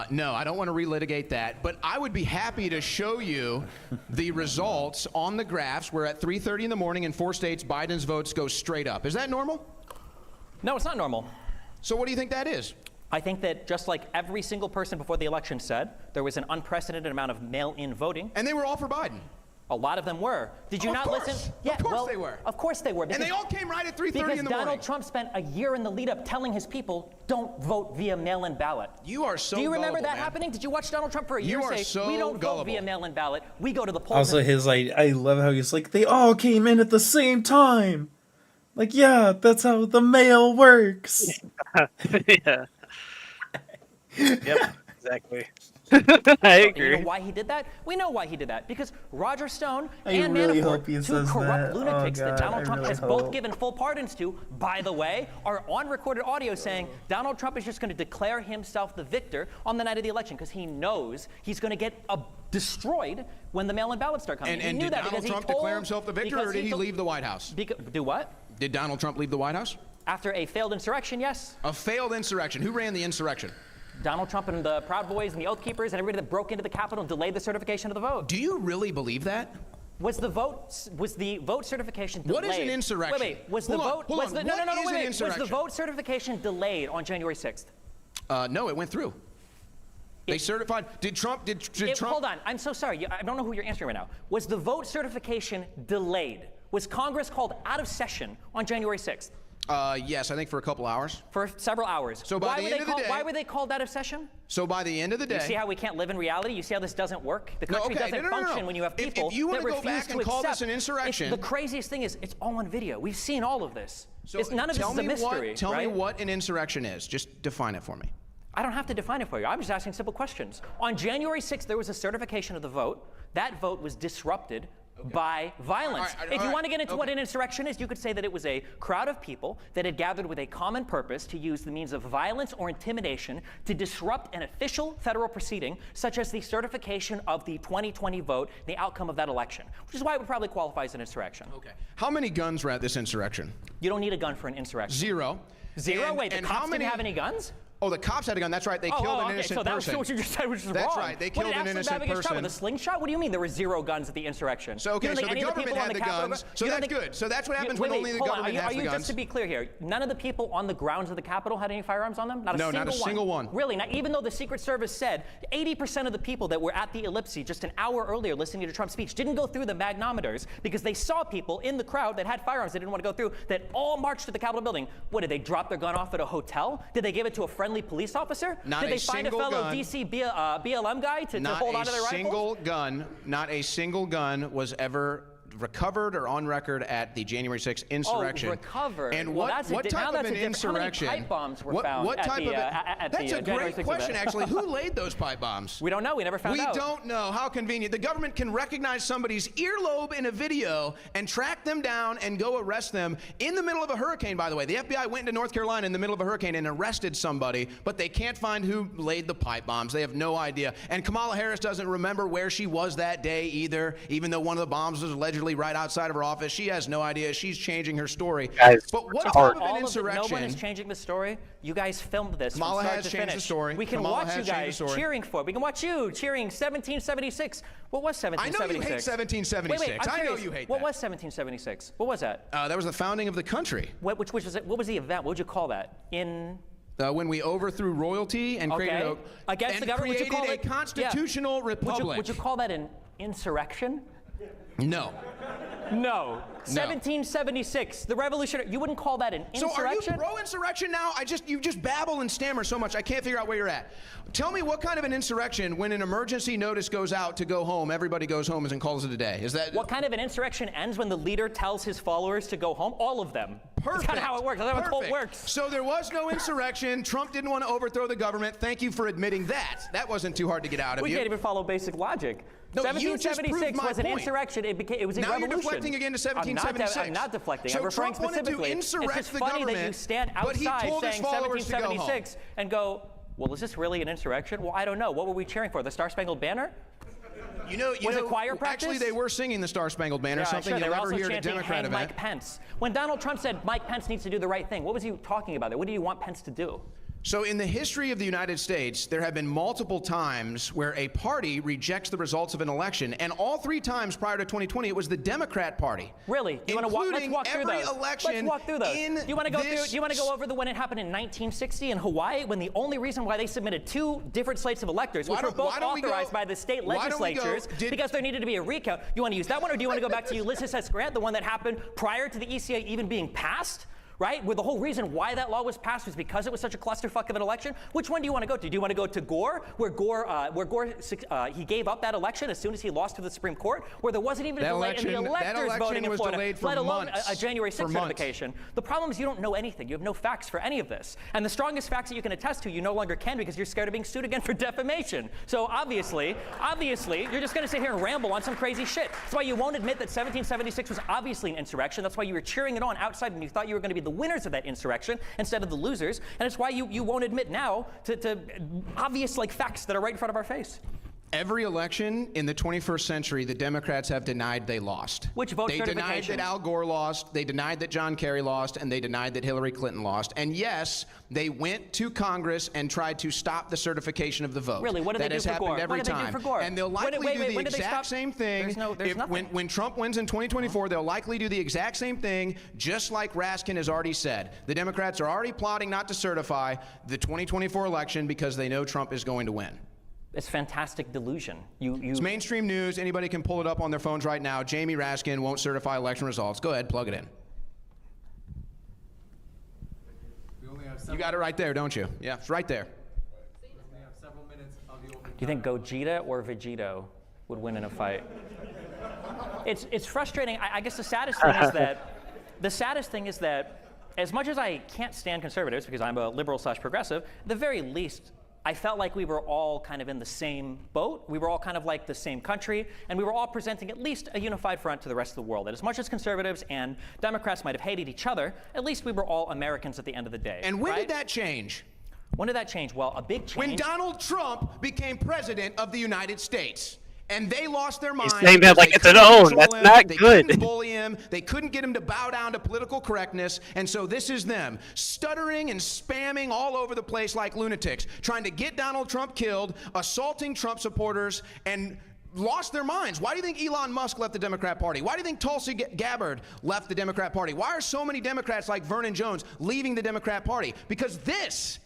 No, I don't want to relitigate that, but I would be happy to show you the results on the graphs where at 3:30 in the morning in 4 states, Biden's votes go straight up. Is that normal? No, it's not normal. So what do you think that is? I think that just like every single person before the election said, there was an unprecedented amount of mail-in voting. And they were all for Biden. A lot of them were. Did you Of not course. listen? Of course they were. Of course they were. And they all came right at 3:30 because in the morning. Donald Trump spent a year in the lead-up telling his people, don't vote via mail-in ballot. You are so Do you remember gullible, that man. happening? Did you watch Donald Trump for a You year are say, so we don't vote gullible. via mail-in ballot, we go to the polls? Also, I love how he's like, they all came in at the same time. Like, yeah, that's how the mail works. Yeah. Yep. exactly. I And you agree. know why he did that? We know why he did that. Because Roger Stone I and really Manafort, hope he two says corrupt that. lunatics Oh, that God, Donald I Trump really has both hope. given full pardons to, by the way, are on recorded audio saying Donald Trump is just going to declare himself the victor on the night of the election because he knows he's going to get destroyed when the mail-in ballots start coming. And, he and knew did that Donald because Trump he told, declare himself the victor, because or did he told- leave the White House? Do what? Did Donald Trump leave the White House? After a failed insurrection, yes. A failed insurrection. Who ran the insurrection? Donald Trump and the Proud Boys and the Oath Keepers and everybody that broke into the Capitol and delayed the certification of the vote. Do you really believe that? Was the vote certification delayed? What is an insurrection? Wait, was the Hold on, vote hold was on. the no What no no is wait, an wait. Was the insurrection? vote certification delayed on January 6th? No, it went through. They certified. Did Trump? Did Trump? Hold on, I'm so sorry. I don't know who you're answering right now. Was the vote certification delayed? Was Congress called out of session on January 6th? Yes, I think for a couple hours. For several hours. So by the end of the day- why were they called out of session? So by the end of the day, You see how we can't live in reality? You see how this doesn't work? The country doesn't function when you have If people you wanna that go refuse back to and call accept. this an insurrection- The craziest thing is it's all on video. We've seen all of this. So None of this tell is a me mystery. Tell me right? what an insurrection is. Just define it for me. I don't have to define it for you. I'm just asking simple questions. On January 6th, there was a certification of the vote. That vote was disrupted by violence. All right, If you all want to get into right, what okay. an insurrection is, you could say that it was a crowd of people that had gathered with a common purpose to use the means of violence or intimidation to disrupt an official federal proceeding, such as the certification of the 2020 vote, the outcome of that election, which is why it would probably qualify as an insurrection. Okay. How many guns were at this insurrection? You don't need a gun for an insurrection. Zero. Zero? And- Wait, the and cops how many? didn't have any guns? Oh, the cops had a gun. That's right. They killed an okay. innocent So that was person. what you just said, which is That's wrong. right. They What killed did an Ashley innocent Babbitt get shot person. with a slingshot? What do you mean there were 0 guns at the insurrection? So, okay, You don't so think the any of government people on had the Capitol guns, go- so you don't that's think- good. So that's what happens wait, when only the hold on. government has the Are you, guns. just to be clear here, none of the people on the grounds of the Capitol had any firearms on them? Not a No, single not a single one. Really? Not even though the Secret Service said 80% of the people that were at the Ellipse just an hour earlier listening to Trump's speech didn't go through the magnometers because they saw people in the crowd that had firearms they didn't want to go through that all marched to the Capitol building. What, did they drop their gun off at a hotel? Did they give it to a friendly police officer? Not did a they find a single fellow gun. DC BLM guy to hold on to their rifles? Not a single gun was ever recovered or on record at the January 6th insurrection. recovered. And Well, what, that's a what di- now type that's of a an different- how many insurrection? pipe bombs were what, found what at type the, of at That's the, a January great 6th question, event? actually. Who laid those pipe bombs? We don't know. We never found out. We don't know. How convenient. The government can recognize somebody's earlobe in a video and track them down and go arrest them in the middle of a hurricane, by the way. The FBI went into North Carolina in the middle of a hurricane and arrested somebody, but they can't find who laid the pipe bombs. They have no idea. And Kamala Harris doesn't remember where she was that day either, even though one of the bombs was allegedly right outside of her office. She has no idea. She's changing her story. Guys, But what it's type hard. of an No one insurrection? is changing the story. You guys filmed this Kamala from start has to changed the finish. story. We can Kamala watch has you changed the guys story. cheering for it. We can watch you cheering 1776. What was I 1776? know you hate 1776. Wait, I'm I know curious. you hate What that. was 1776? What was that? That was the founding of the country. Which was it? What was the event? What would you call that? When we overthrew royalty and created Okay. Against and the government, would you created call a it- yeah. constitutional republic. Would you call that an insurrection? No. No. 1776, the revolutionary. You wouldn't call that an So are you insurrection? pro-insurrection now? You just babble and stammer so much I can't figure out where you're at. Tell me what kind of an insurrection when an emergency notice goes out to go home, everybody goes home and calls it a day. Is that What kind of an insurrection ends when the leader tells his followers to go home? All of them. perfect? That's kind of how it works. That's how a cult Perfect. works. So there was no insurrection. Trump didn't want to overthrow the government. Thank you for admitting that. That wasn't too hard to get out of We you. can't even follow basic logic. No, you just proved 1776 my was an point. insurrection. It was a Now revolution. you're deflecting again to 1776. I'm not deflecting. So I'm referring Trump wanted to specifically. insurrect it's just the funny that you government, stand but he outside told his saying followers to go home. 1776 and go, well, is this really an insurrection? Well, I don't know. What were we cheering for? The Star Spangled Banner? You know, Was it choir practice? Actually, they were singing the Star Spangled Banner, something sure. They you'll were never also hear at a chanting, Democrat "Hang event. Mike Pence." When Donald Trump said Mike Pence needs to do the right thing, what was he talking about there? What do you want Pence to do? So in the history of the United States, there have been multiple times where a party rejects the results of an election, and all 3 times prior to 2020, it was the Democrat Party. Really? You want to walk? Let's Including walk through every those. election Let's walk through those. in Do you want to go through? this- Do you want to go over the when it happened in 1960 in Hawaii, when the only reason why they submitted 2 different slates of electors, which Why were don't- both why don't we go- authorized by the state why don't we go- legislatures, because there needed to be a recount? You want to use that one, or do you want to go back to Ulysses S. Grant, the one that happened prior to the ECA even being passed? right? Where the whole reason why that law was passed was because it was such a clusterfuck of an election. Which one do you want to go to? Do you want to go to Gore, where Gore he gave up that election as soon as he lost to the Supreme Court, where there wasn't even a delay in the electors voting in Florida, let alone a January 6th certification? The problem is you don't know anything. You have no facts for any of this. And the strongest facts that you can attest to, you no longer can because you're scared of being sued again for defamation. So obviously, you're just going to sit here and ramble on some crazy shit. That's why you won't admit that 1776 was obviously an insurrection. That's why you were cheering it on outside and you thought you were going to be the winners of that insurrection instead of the losers. And it's why you won't admit now to obvious facts that are right in front of our face. Every election in the 21st century, the Democrats have denied they lost. Which vote They denied certification? that Al Gore lost, they denied that John Kerry lost, and they denied that Hillary Clinton lost. And yes, they went to Congress and tried to stop the certification of the vote. Really? What did that they do has for Gore? happened every What did time. they do for Gore? And they'll likely Wait, do the when did they exact stop? same thing. There's nothing. When Trump wins in 2024, they'll likely do the exact same thing, just like Raskin has already said. The Democrats are already plotting not to certify the 2024 election because they know Trump is going to win. It's fantastic delusion. It's mainstream news. Anybody can pull it up on their phones right now. Jamie Raskin won't certify election results. Go ahead, plug it in. You got it right there, don't you? Yeah, it's right there. We have several minutes of the opening. Do you think Gogeta or Vegito would win in a fight? It's frustrating. I guess the saddest thing is that as much as I can't stand conservatives because I'm a liberal/progressive, at the very least, I felt like we were all kind of in the same boat. We were all kind of like the same country, and we were all presenting at least a unified front to the rest of the world. And as much as conservatives and Democrats might have hated each other, at least we were all Americans at the end of the day. And when right? did that change? When did that change? Well, a big change. When Donald Trump became president of the United States. And they lost their minds. saying that like it's an couldn't own. control That's him. not They good. couldn't bully him. They couldn't get him to bow down to political correctness. And so this is them stuttering and spamming all over the place like lunatics, trying to get Donald Trump killed, assaulting Trump supporters, and lost their minds. Why do you think Elon Musk left the Democrat Party? Why do you think Tulsi Gabbard left the Democrat Party? Why are so many Democrats like Vernon Jones leaving the Democrat Party? Because this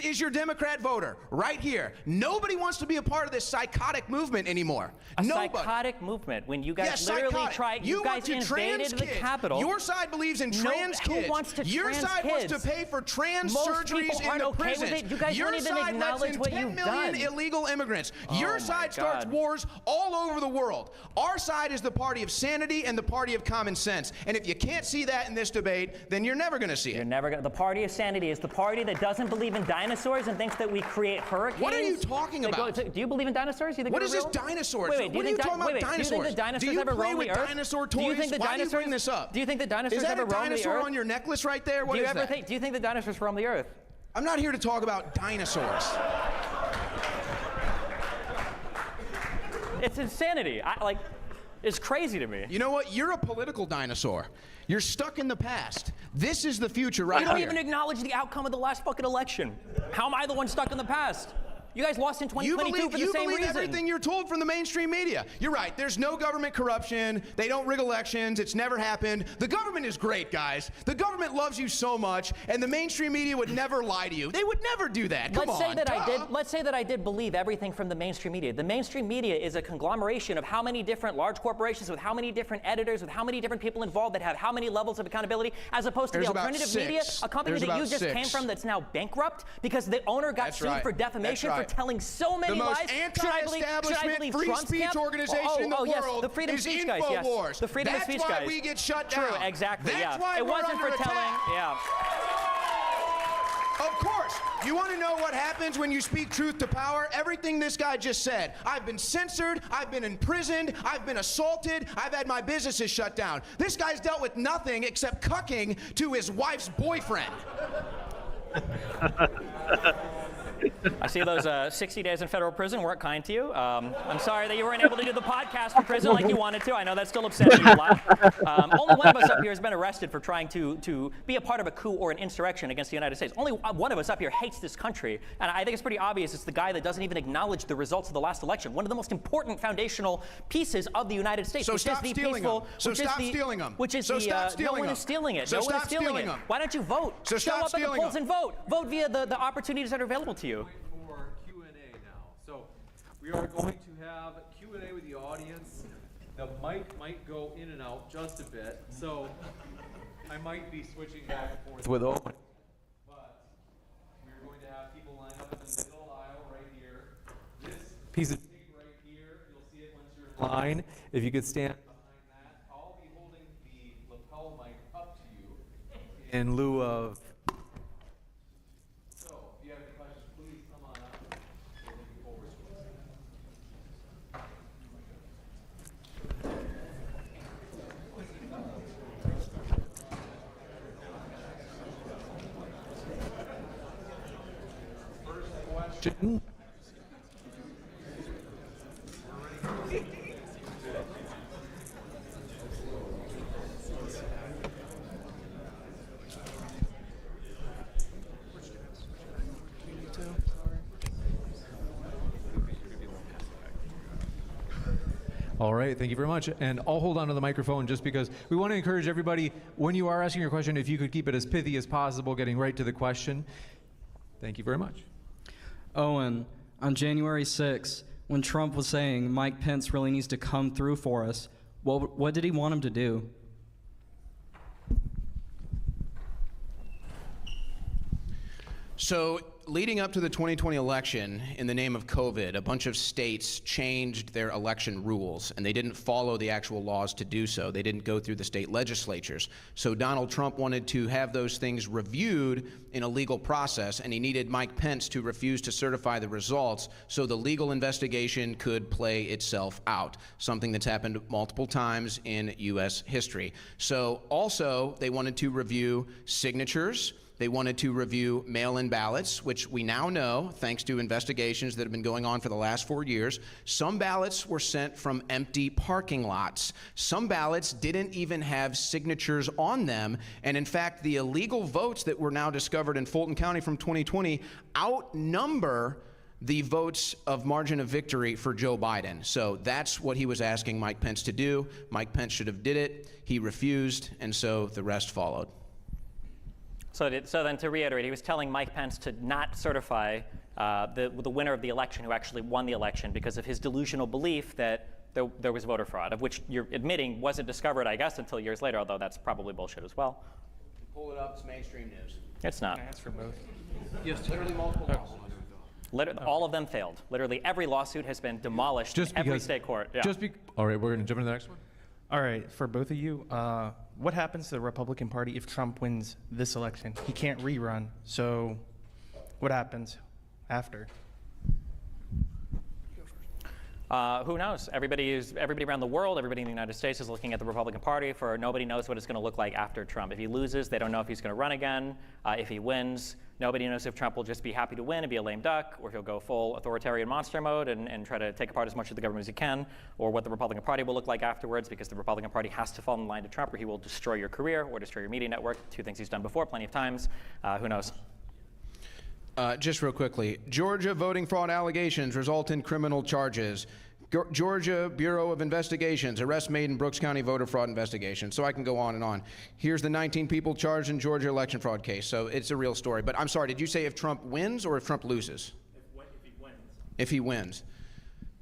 is your Democrat voter right here. Nobody wants to be a part of this psychotic movement anymore. Nobody. Psychotic movement when you guys Yeah, literally psychotic. tried. You guys want to invaded trans the kids. Capitol. Your side believes in trans who kids. wants to Your trans side kids? wants to pay for trans Most surgeries people in aren't the okay with prisons. it. You guys Your don't even side acknowledge lets in what 10 you've million done. illegal immigrants. Oh Your my side starts God. wars all over the world. Our side is the party of sanity and the party of common sense. And if you can't see that in this debate, then you're never going to see You're it. never gonna. The party of sanity is the party that doesn't believe in dinosaurs and thinks that we create hurricanes. What are you talking that go- about? do you believe in dinosaurs? You think What they're is this real? dinosaurs? Wait, do What are you you think talking about do you dinosaurs? think that dinosaurs Do you ever play roam with the earth? dinosaur Do you toys? think that Why are you dinosaurs bring this up? Do you think that dinosaurs Is that ever a roam the dinosaur earth? on your necklace right there? What do you is ever that? think? Do you think that dinosaurs roam the earth? I'm not here to talk about dinosaurs. It's insanity. It's crazy to me. You know what? You're a political dinosaur. You're stuck in the past. This is the future right You don't here. even acknowledge the outcome of the last fucking election. How am I the one stuck in the past? You guys lost in 2022 for the same reason. Everything you're told from the mainstream media. You're right. There's no government corruption. They don't rig elections. It's never happened. The government is great, guys. The government loves you so much, and the mainstream media would never lie to you. They would never do that. Come Let's say on, that duh. Let's say that I did believe everything from the mainstream media. The mainstream media is a conglomeration of how many different large corporations with how many different editors, with how many different people involved that have how many levels of accountability, as opposed to There's the about alternative 6. media, a company There's that you about just 6. came from that's now bankrupt because the owner got That's sued right. for defamation That's right. for telling so many The most lies. Should I believe anti-establishment free Trump's speech camp? organization in the yes, world the freedom is speech guys. Yes, InfoWars. the freedom of speech That's why guys. we get shut True, down. exactly. That's yeah. why It we're wasn't under for telling. attack. Yeah. Of course. You want to know what happens when you speak truth to power? Everything this guy just said. I've been censored. I've been imprisoned. I've been assaulted. I've had my businesses shut down. This guy's dealt with nothing except cucking to his wife's boyfriend. I see those 60 days in federal prison weren't kind to you. I'm sorry that you weren't able to do the podcast from prison like you wanted to. I know that's still upsetting you a lot. Only one of us up here has been arrested for trying to be a part of a coup or an insurrection against the United States. Only one of us up here hates this country. And I think it's pretty obvious it's the guy that doesn't even acknowledge the results of the last election. One of the most important foundational pieces of the United States, So which stop is the stealing peaceful, them. So which is stop the, stealing them. which is So the, stop no stealing one them. is stealing it. So No one is stop stealing stealing it. them. Why don't you vote? So Show stop up at the stealing polls them. and vote. Vote via the opportunities that are available to you. For Q&A now. So we are going to have Q&A with the audience. The mic might go in and out just a bit. So I might be switching back and forth with Owen, but we're going to have people line up in the middle aisle right here. This piece of tape right here, you'll see it once you're in line. If you could stand behind that, I'll be holding the lapel mic up to you in lieu of. So, if you have any questions, please come on up. We'll take you forward. Question. All right, thank you very much. And I'll hold on to the microphone just because we want to encourage everybody, when you are asking your question, if you could keep it as pithy as possible, getting right to the question. Thank you very much. Owen, on January 6th, when Trump was saying Mike Pence really needs to come through for us, what did he want him to do? So, leading up to the 2020 election, in the name of COVID, a bunch of states changed their election rules, and they didn't follow the actual laws to do so. They didn't go through the state legislatures. So Donald Trump wanted to have those things reviewed in a legal process, and he needed Mike Pence to refuse to certify the results so the legal investigation could play itself out, something that's happened multiple times in U.S. history. So also, they wanted to review signatures. They wanted to review mail-in ballots, which we now know, thanks to investigations that have been going on for the last 4 years, some ballots were sent from empty parking lots. Some ballots didn't even have signatures on them. And in fact, the illegal votes that were now discovered in Fulton County from 2020 outnumber the votes of margin of victory for Joe Biden. So that's what he was asking Mike Pence to do. Mike Pence should have did it. He refused, and so the rest followed. So then to reiterate, he was telling Mike Pence to not certify the winner of the election who actually won the election because of his delusional belief that there was voter fraud, of which you're admitting wasn't discovered, I guess, until years later, although that's probably bullshit as well. Pull it up, it's mainstream news. It's not. That's for both. Yes, literally multiple lawsuits. All of them failed. Literally every lawsuit has been demolished in every state court. Yeah. All right, we're going to jump into the next one. All right, for both of you, what happens to the Republican Party if Trump wins this election? He can't rerun, so what happens after? Who knows? Everybody around the world, everybody in the United States is looking at the Republican Party for nobody knows what it's going to look like after Trump. If he loses, they don't know if he's going to run again. If he wins, nobody knows if Trump will just be happy to win and be a lame duck, or if he'll go full authoritarian monster mode and try to take apart as much of the government as he can, or what the Republican Party will look like afterwards, because the Republican Party has to fall in line to Trump, or he will destroy your career or destroy your media network, two things he's done before plenty of times. Who knows? Just real quickly, Georgia voting fraud allegations result in criminal charges. Georgia Bureau of Investigations, arrest made in Brooks County voter fraud investigation. So I can go on and on. Here's the 19 people charged in Georgia election fraud case. So it's a real story. But I'm sorry, did you say if Trump wins or if Trump loses? If he wins. If he wins.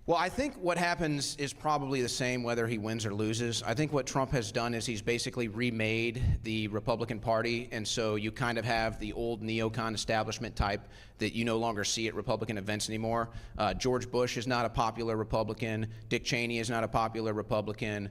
Well, I think what happens is probably the same whether he wins or loses. I think what Trump has done is he's basically remade the Republican Party, and so you kind of have the old neocon establishment type that you no longer see at Republican events anymore. George Bush is not a popular Republican. Dick Cheney is not a popular Republican.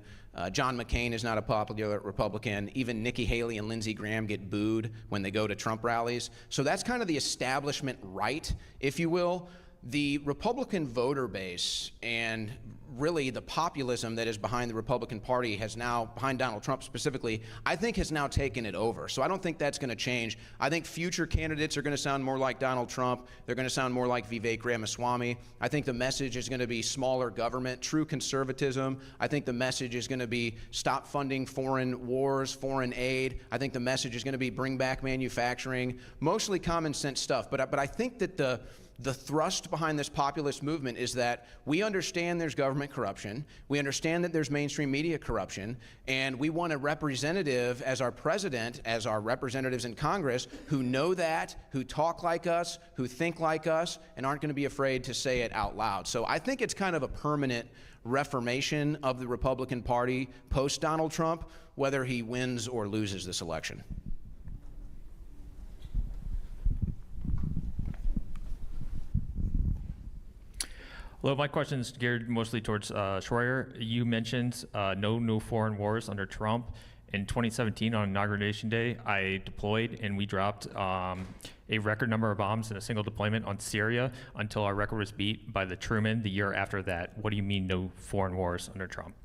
John McCain is not a popular Republican. Even Nikki Haley and Lindsey Graham get booed when they go to Trump rallies. So that's kind of the establishment right, if you will. The Republican voter base and really the populism that is behind the Republican Party has now, behind Donald Trump specifically, I think has now taken it over. So I don't think that's going to change. I think future candidates are going to sound more like Donald Trump. They're going to sound more like Vivek Ramaswamy. I think the message is going to be smaller government, true conservatism. I think the message is going to be stop funding foreign wars, foreign aid. I think the message is going to be bring back manufacturing, mostly common sense stuff. But I think that the thrust behind this populist movement is that we understand there's government corruption, we understand that there's mainstream media corruption, and we want a representative as our president, as our representatives in Congress, who know that, who talk like us, who think like us, and aren't going to be afraid to say it out loud. So I think it's kind of a permanent reformation of the Republican Party post-Donald Trump, whether he wins or loses this election. Hello, my question is geared mostly towards Schroyer. You mentioned no new foreign wars under Trump. In 2017, on Inauguration Day, I deployed and we dropped a record number of bombs in a single deployment on Syria until our record was beat by the Truman the year after that. What do you mean no foreign wars under Trump?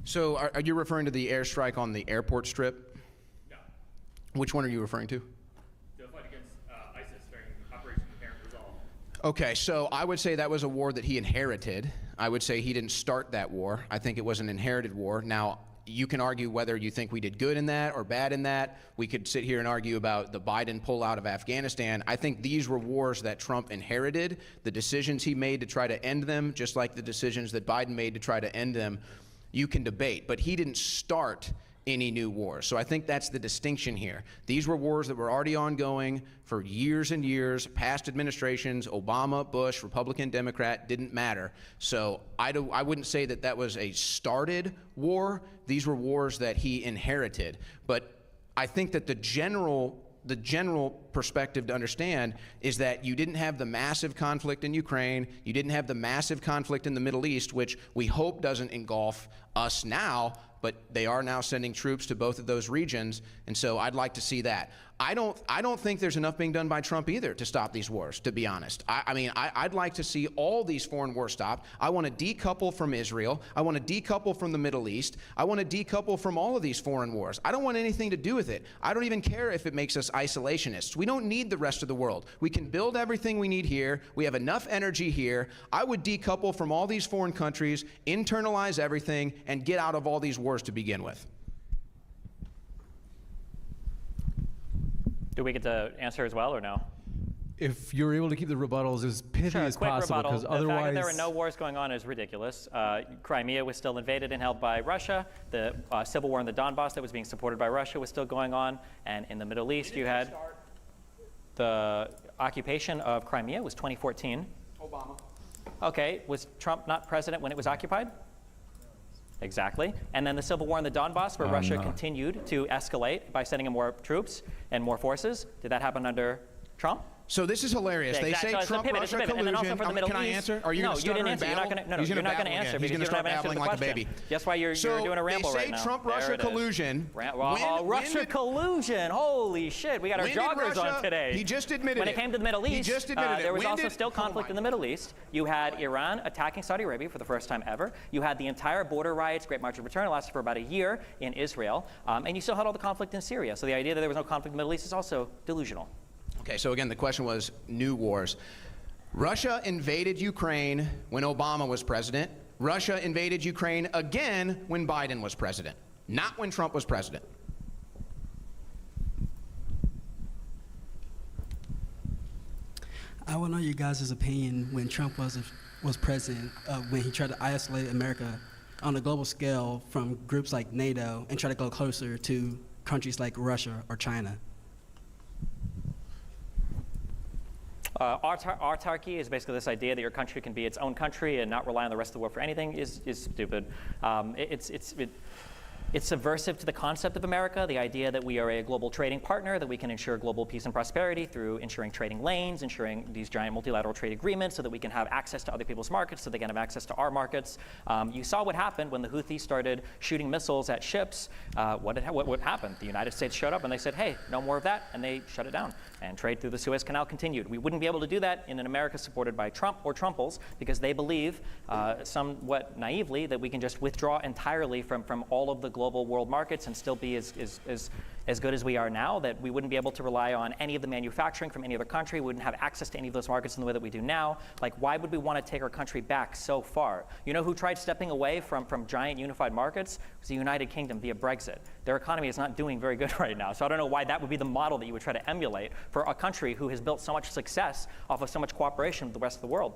So are you referring to the airstrike on the airport strip? No. Which one are you referring to? The fight against ISIS during Operation Inherent Resolve. Okay, so I would say that was a war that he inherited. I would say he didn't start that war. I think it was an inherited war. Now, you can argue whether you think we did good in that or bad in that. We could sit here and argue about the Biden pullout of Afghanistan. I think these were wars that Trump inherited. The decisions he made to try to end them, just like the decisions that Biden made to try to end them, you can debate. But he didn't start any new wars. So I think that's the distinction here. These were wars that were already ongoing for years and years, past administrations, Obama, Bush, Republican, Democrat, didn't matter. So I wouldn't say that that was a started war. These were wars that he inherited. But I think that the general perspective to understand is that you didn't have the massive conflict in Ukraine, you didn't have the massive conflict in the Middle East, which we hope doesn't engulf us now, but they are now sending troops to both of those regions, and so I'd like to see that. I don't think there's enough being done by Trump either to stop these wars, to be honest. I'd like to see all these foreign wars stopped. I want to decouple from Israel. I want to decouple from the Middle East. I want to decouple from all of these foreign wars. I don't want anything to do with it. I don't even care if it makes us isolationists. We don't need the rest of the world. We can build everything we need here. We have enough energy here. I would decouple from all these foreign countries, internalize everything, and get out of all these wars to begin with. Do we get to answer as well or no? If you're able to keep the rebuttals as pithy Sure, as quick possible, rebuttal. because The fact that otherwise there were no wars going on is ridiculous. Crimea was still invaded and held by Russia. The civil war in the Donbass that was being supported by Russia was still going on. And in the Middle East, you had the occupation of Crimea was 2014. Obama. Okay, was Trump not president when it was occupied? Exactly. And then the civil war in the Donbass, where Russia continued to escalate by sending in more troops and more forces. Did that happen under Trump? So this is hilarious. Yeah, They exactly. say So Trump, pivot, Russia pivot. collusion. And then also for the Middle Can I East. answer? Are you No, going to you didn't stutter and answer. You're not babble? going to. No, He's you're not going to babble answer again. because He's you don't have an gonna answer to the start babbling question. like a baby. That's why you're doing a ramble right now. They say Trump-Russia collusion. Russia collusion. Holy shit! We got our When did joggers Russia- on today. He just admitted when it. it came to the Middle He East, just admitted it. there was When also did- still conflict in the Middle East. You had Iran attacking Saudi Arabia for the first time ever. You had the entire border riots, Great March of Return, lasted for about a year in Israel, and you still had all the conflict in Syria. So the idea that there was no conflict in the Middle East is also delusional. Okay, so again, the question was new wars. Russia invaded Ukraine when Obama was president. Russia invaded Ukraine again when Biden was president, not when Trump was president. I want to know you guys' opinion when Trump was president, when he tried to isolate America on a global scale from groups like NATO and try to go closer to countries like Russia or China. Autarky is basically this idea that your country can be its own country and not rely on the rest of the world for anything is stupid. It's subversive to the concept of America, the idea that we are a global trading partner, that we can ensure global peace and prosperity through ensuring trading lanes, ensuring these giant multilateral trade agreements so that we can have access to other people's markets, so they can have access to our markets. You saw what happened when the Houthis started shooting missiles at ships. What happened? The United States showed up and they said, hey, no more of that, and they shut it down. And trade through the Suez Canal continued. We wouldn't be able to do that in an America supported by Trump or Trumples because they believe, somewhat naively, that we can just withdraw entirely from all of the global global world markets and still be as good as we are now, that we wouldn't be able to rely on any of the manufacturing from any other country, we wouldn't have access to any of those markets in the way that we do now. Like, why would we want to take our country back so far? You know who tried stepping away from giant unified markets? It was the United Kingdom via Brexit. Their economy is not doing very good right now. So I don't know why that would be the model that you would try to emulate for a country who has built so much success off of so much cooperation with the rest of the world.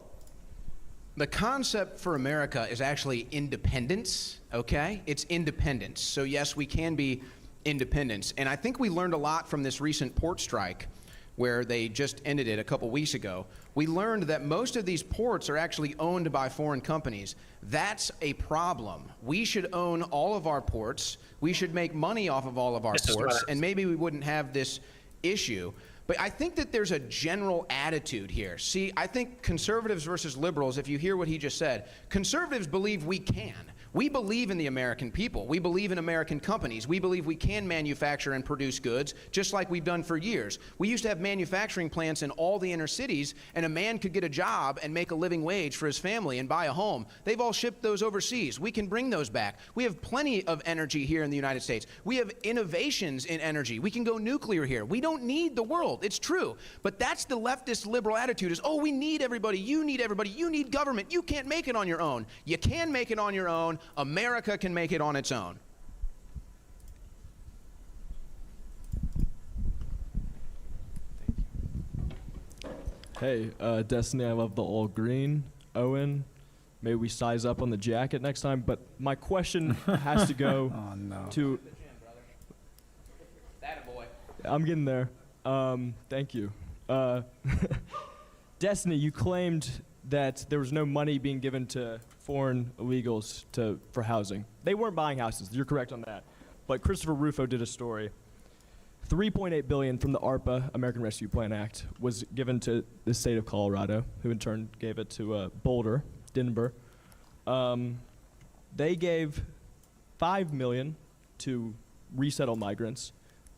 The concept for America is actually independence, okay? It's independence. So yes, we can be independence. And I think we learned a lot from this recent port strike where they just ended it a couple weeks ago. We learned that most of these ports are actually owned by foreign companies. That's a problem. We should own all of our ports. We should make money off of all of our ports, and maybe we wouldn't have this issue. But I think that there's a general attitude here. See, I think conservatives versus liberals, if you hear what he just said, conservatives believe we can. We believe in the American people. We believe in American companies. We believe we can manufacture and produce goods just like we've done for years. We used to have manufacturing plants in all the inner cities, and a man could get a job and make a living wage for his family and buy a home. They've all shipped those overseas. We can bring those back. We have plenty of energy here in the United States. We have innovations in energy. We can go nuclear here. We don't need the world. It's true. But that's the leftist liberal attitude is, oh, we need everybody. You need government. You can't make it on your own. You can make it on your own. America can make it on its own. Hey, Destiny, I love the all green. Owen, maybe we size up on the jacket next time. But my question has to go to... I'm getting there. Thank you. Destiny, you claimed that there was no money being given to foreign illegals for housing. They weren't buying houses. You're correct on that. But Christopher Rufo did a story. $3.8 billion from the ARPA, American Rescue Plan Act, was given to the state of Colorado, who in turn gave it to Boulder, Denver. They gave $5 million to resettle migrants.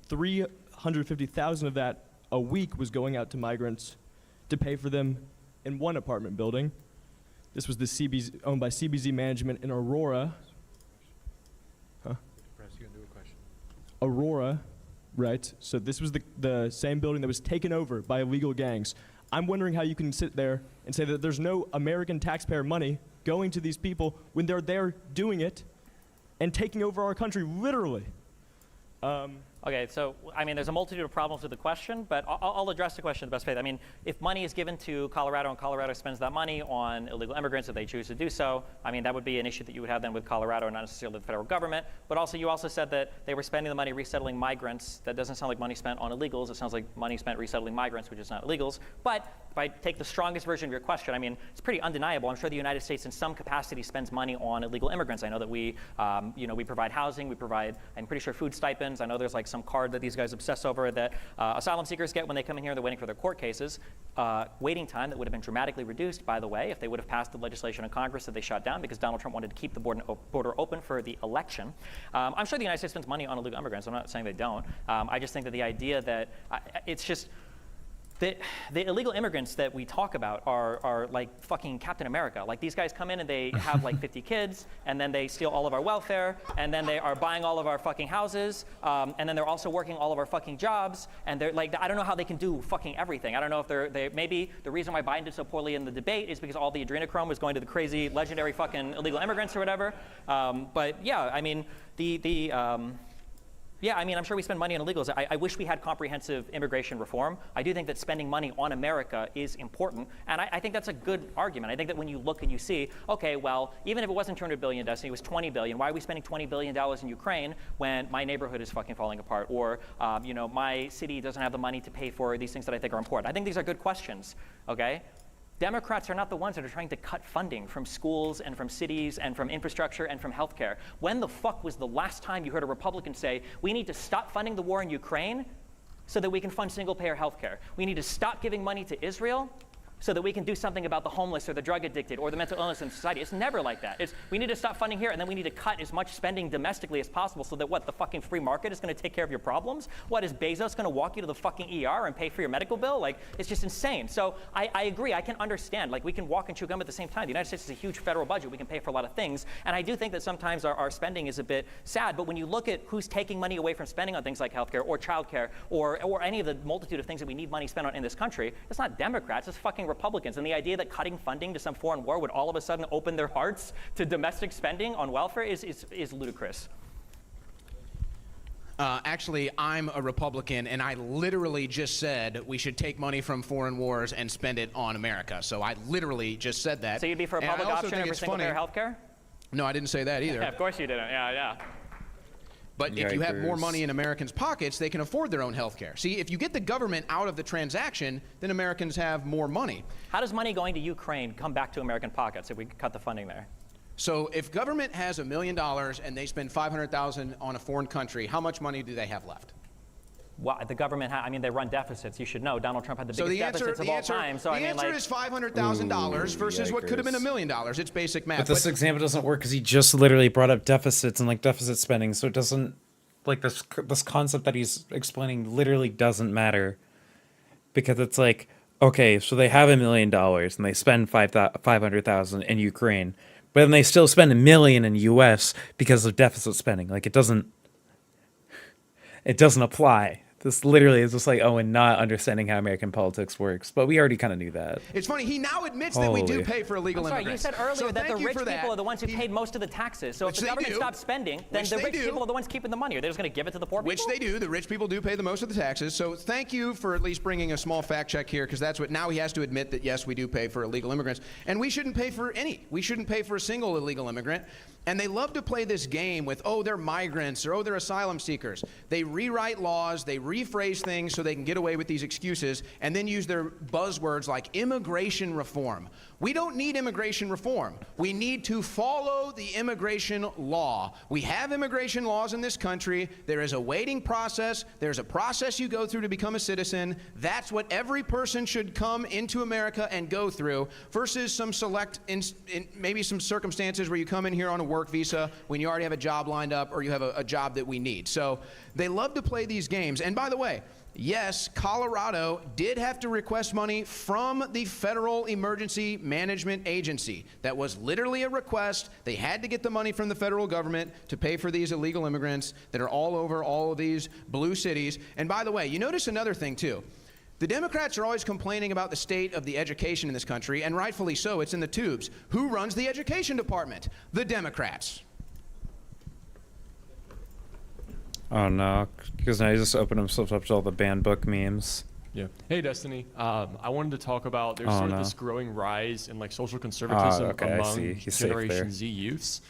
$350,000 of that a week was going out to migrants to pay for them in one apartment building. This was the CBZ, owned by CBZ Management in Aurora. Aurora, right? So this was the same building that was taken over by illegal gangs. I'm wondering how you can sit there and say that there's no American taxpayer money going to these people when they're there doing it and taking over our country, literally. Okay, so, I mean, there's a multitude of problems with the question, but I'll address the question in the best way. I mean, if money is given to Colorado and Colorado spends that money on illegal immigrants if they choose to do so, I mean, that would be an issue that you would have then with Colorado and not necessarily the federal government. But also, you also said that they were spending the money resettling migrants. That doesn't sound like money spent on illegals. It sounds like money spent resettling migrants, which is not illegals. But if I take the strongest version of your question, I mean, it's pretty undeniable. I'm sure the United States in some capacity spends money on illegal immigrants. I know that we provide housing, we provide, I'm pretty sure, food stipends. I know there's like some card that these guys obsess over that asylum seekers get when they come in here. They're waiting for their court cases. Waiting time that would have been dramatically reduced, by the way, if they would have passed the legislation in Congress that they shut down because Donald Trump wanted to keep the border open for the election. I'm sure the United States spends money on illegal immigrants. I'm not saying they don't. I just think that the idea that it's just the illegal immigrants that we talk about are like fucking Captain America. Like, these guys come in and they have like 50 kids, and then they steal all of our welfare, and then they are buying all of our fucking houses, and then they're also working all of our fucking jobs, and they're like, I don't know how they can do fucking everything. I don't know if they maybe the reason why Biden did so poorly in the debate is because all the adrenochrome was going to the crazy, legendary fucking illegal immigrants or whatever. But yeah, I mean, yeah, I mean, I'm sure we spend money on illegals. I wish we had comprehensive immigration reform. I do think that spending money on America is important, and I think that's a good argument. I think that when you look and you see, okay, well, even if it wasn't $200 billion, Destiny, it was $20 billion. Why are we spending $20 billion in Ukraine when my neighborhood is fucking falling apart, or my city doesn't have the money to pay for these things that I think are important? I think these are good questions, okay? Democrats are not the ones that are trying to cut funding from schools and from cities and from infrastructure and from healthcare. When the fuck was the last time you heard a Republican say, we need to stop funding the war in Ukraine so that we can fund single-payer healthcare? We need to stop giving money to Israel so that we can do something about the homeless or the drug addicted or the mental illness in society. It's never like that. We need to stop funding here, and then we need to cut as much spending domestically as possible so that what, the fucking free market is going to take care of your problems? What, is Bezos going to walk you to the fucking ER and pay for your medical bill? Like, it's just insane. So I agree. I can understand. Like, we can walk and chew gum at the same time. The United States is a huge federal budget. We can pay for a lot of things. And I do think that sometimes our spending is a bit sad. But when you look at who's taking money away from spending on things like healthcare or childcare or any of the multitude of things that we need money spent on in this country, it's not Democrats, it's fucking Republicans. And the idea that cutting funding to some foreign war would all of a sudden open their hearts to domestic spending on welfare is ludicrous. Actually, I'm a Republican, and I literally just said we should take money from foreign wars and spend it on America. So I literally just said that. So you'd be for a public option over single-payer healthcare? No, I didn't say that either. Yeah, of course you didn't. Yeah. But if you have more money in Americans' pockets, they can afford their own health care. See, if you get the government out of the transaction, then Americans have more money. How does money going to Ukraine come back to American pockets if we cut the funding there? So if government has $1 million and they spend $500,000 on a foreign country, how much money do they have left? Well, the government, they run deficits. You should know Donald Trump had the biggest deficits of all time. So the answer is $500,000 versus what could have been $1 million. It's basic math. But this example doesn't work because he just literally brought up deficits and like deficit spending, so it doesn't, like, this concept that he's explaining literally doesn't matter, because it's like, okay, so they have $1 million and they spend $500,000 in Ukraine, but then they still spend $1 million in U.S. because of deficit spending. Like, it doesn't apply. This literally is just like Owen not understanding how American politics works, but we already kind of knew that. It's funny, he now admits that we do pay for illegal immigrants. You said earlier that the rich people are the ones who paid most of the taxes. So if the government stops spending, then the rich people are the ones keeping the money. Are they just going to give it to the poor people? Which they do. The rich people do pay the most of the taxes. So thank you for at least bringing a small fact check here, because that's what, now he has to admit that, yes, we do pay for illegal immigrants. And we shouldn't pay for any. We shouldn't pay for a single illegal immigrant. And they love to play this game with, oh, they're migrants, or oh, they're asylum seekers. They rewrite laws, they rephrase things so they can get away with these excuses, and then use their buzzwords like immigration reform. We don't need immigration reform. We need to follow the immigration law. We have immigration laws in this country. There is a waiting process. There's a process you go through to become a citizen. That's what every person should come into America and go through, versus some select, maybe some circumstances where you come in here on a work visa when you already have a job lined up, or you have a job that we need. So they love to play these games. And by the way, yes, Colorado did have to request money from the Federal Emergency Management Agency. That was literally a request. They had to get the money from the federal government to pay for these illegal immigrants that are all over all of these blue cities. And by the way, you notice another thing too. The Democrats are always complaining about the state of the education in this country, and rightfully so. It's in the tubes. Who runs the education department? The Democrats. Oh no, because now he just opened himself up to all the banned book memes. Yeah. Hey, Destiny. I wanted to talk about there's sort of this growing rise in like social conservatism among Generation Z youths.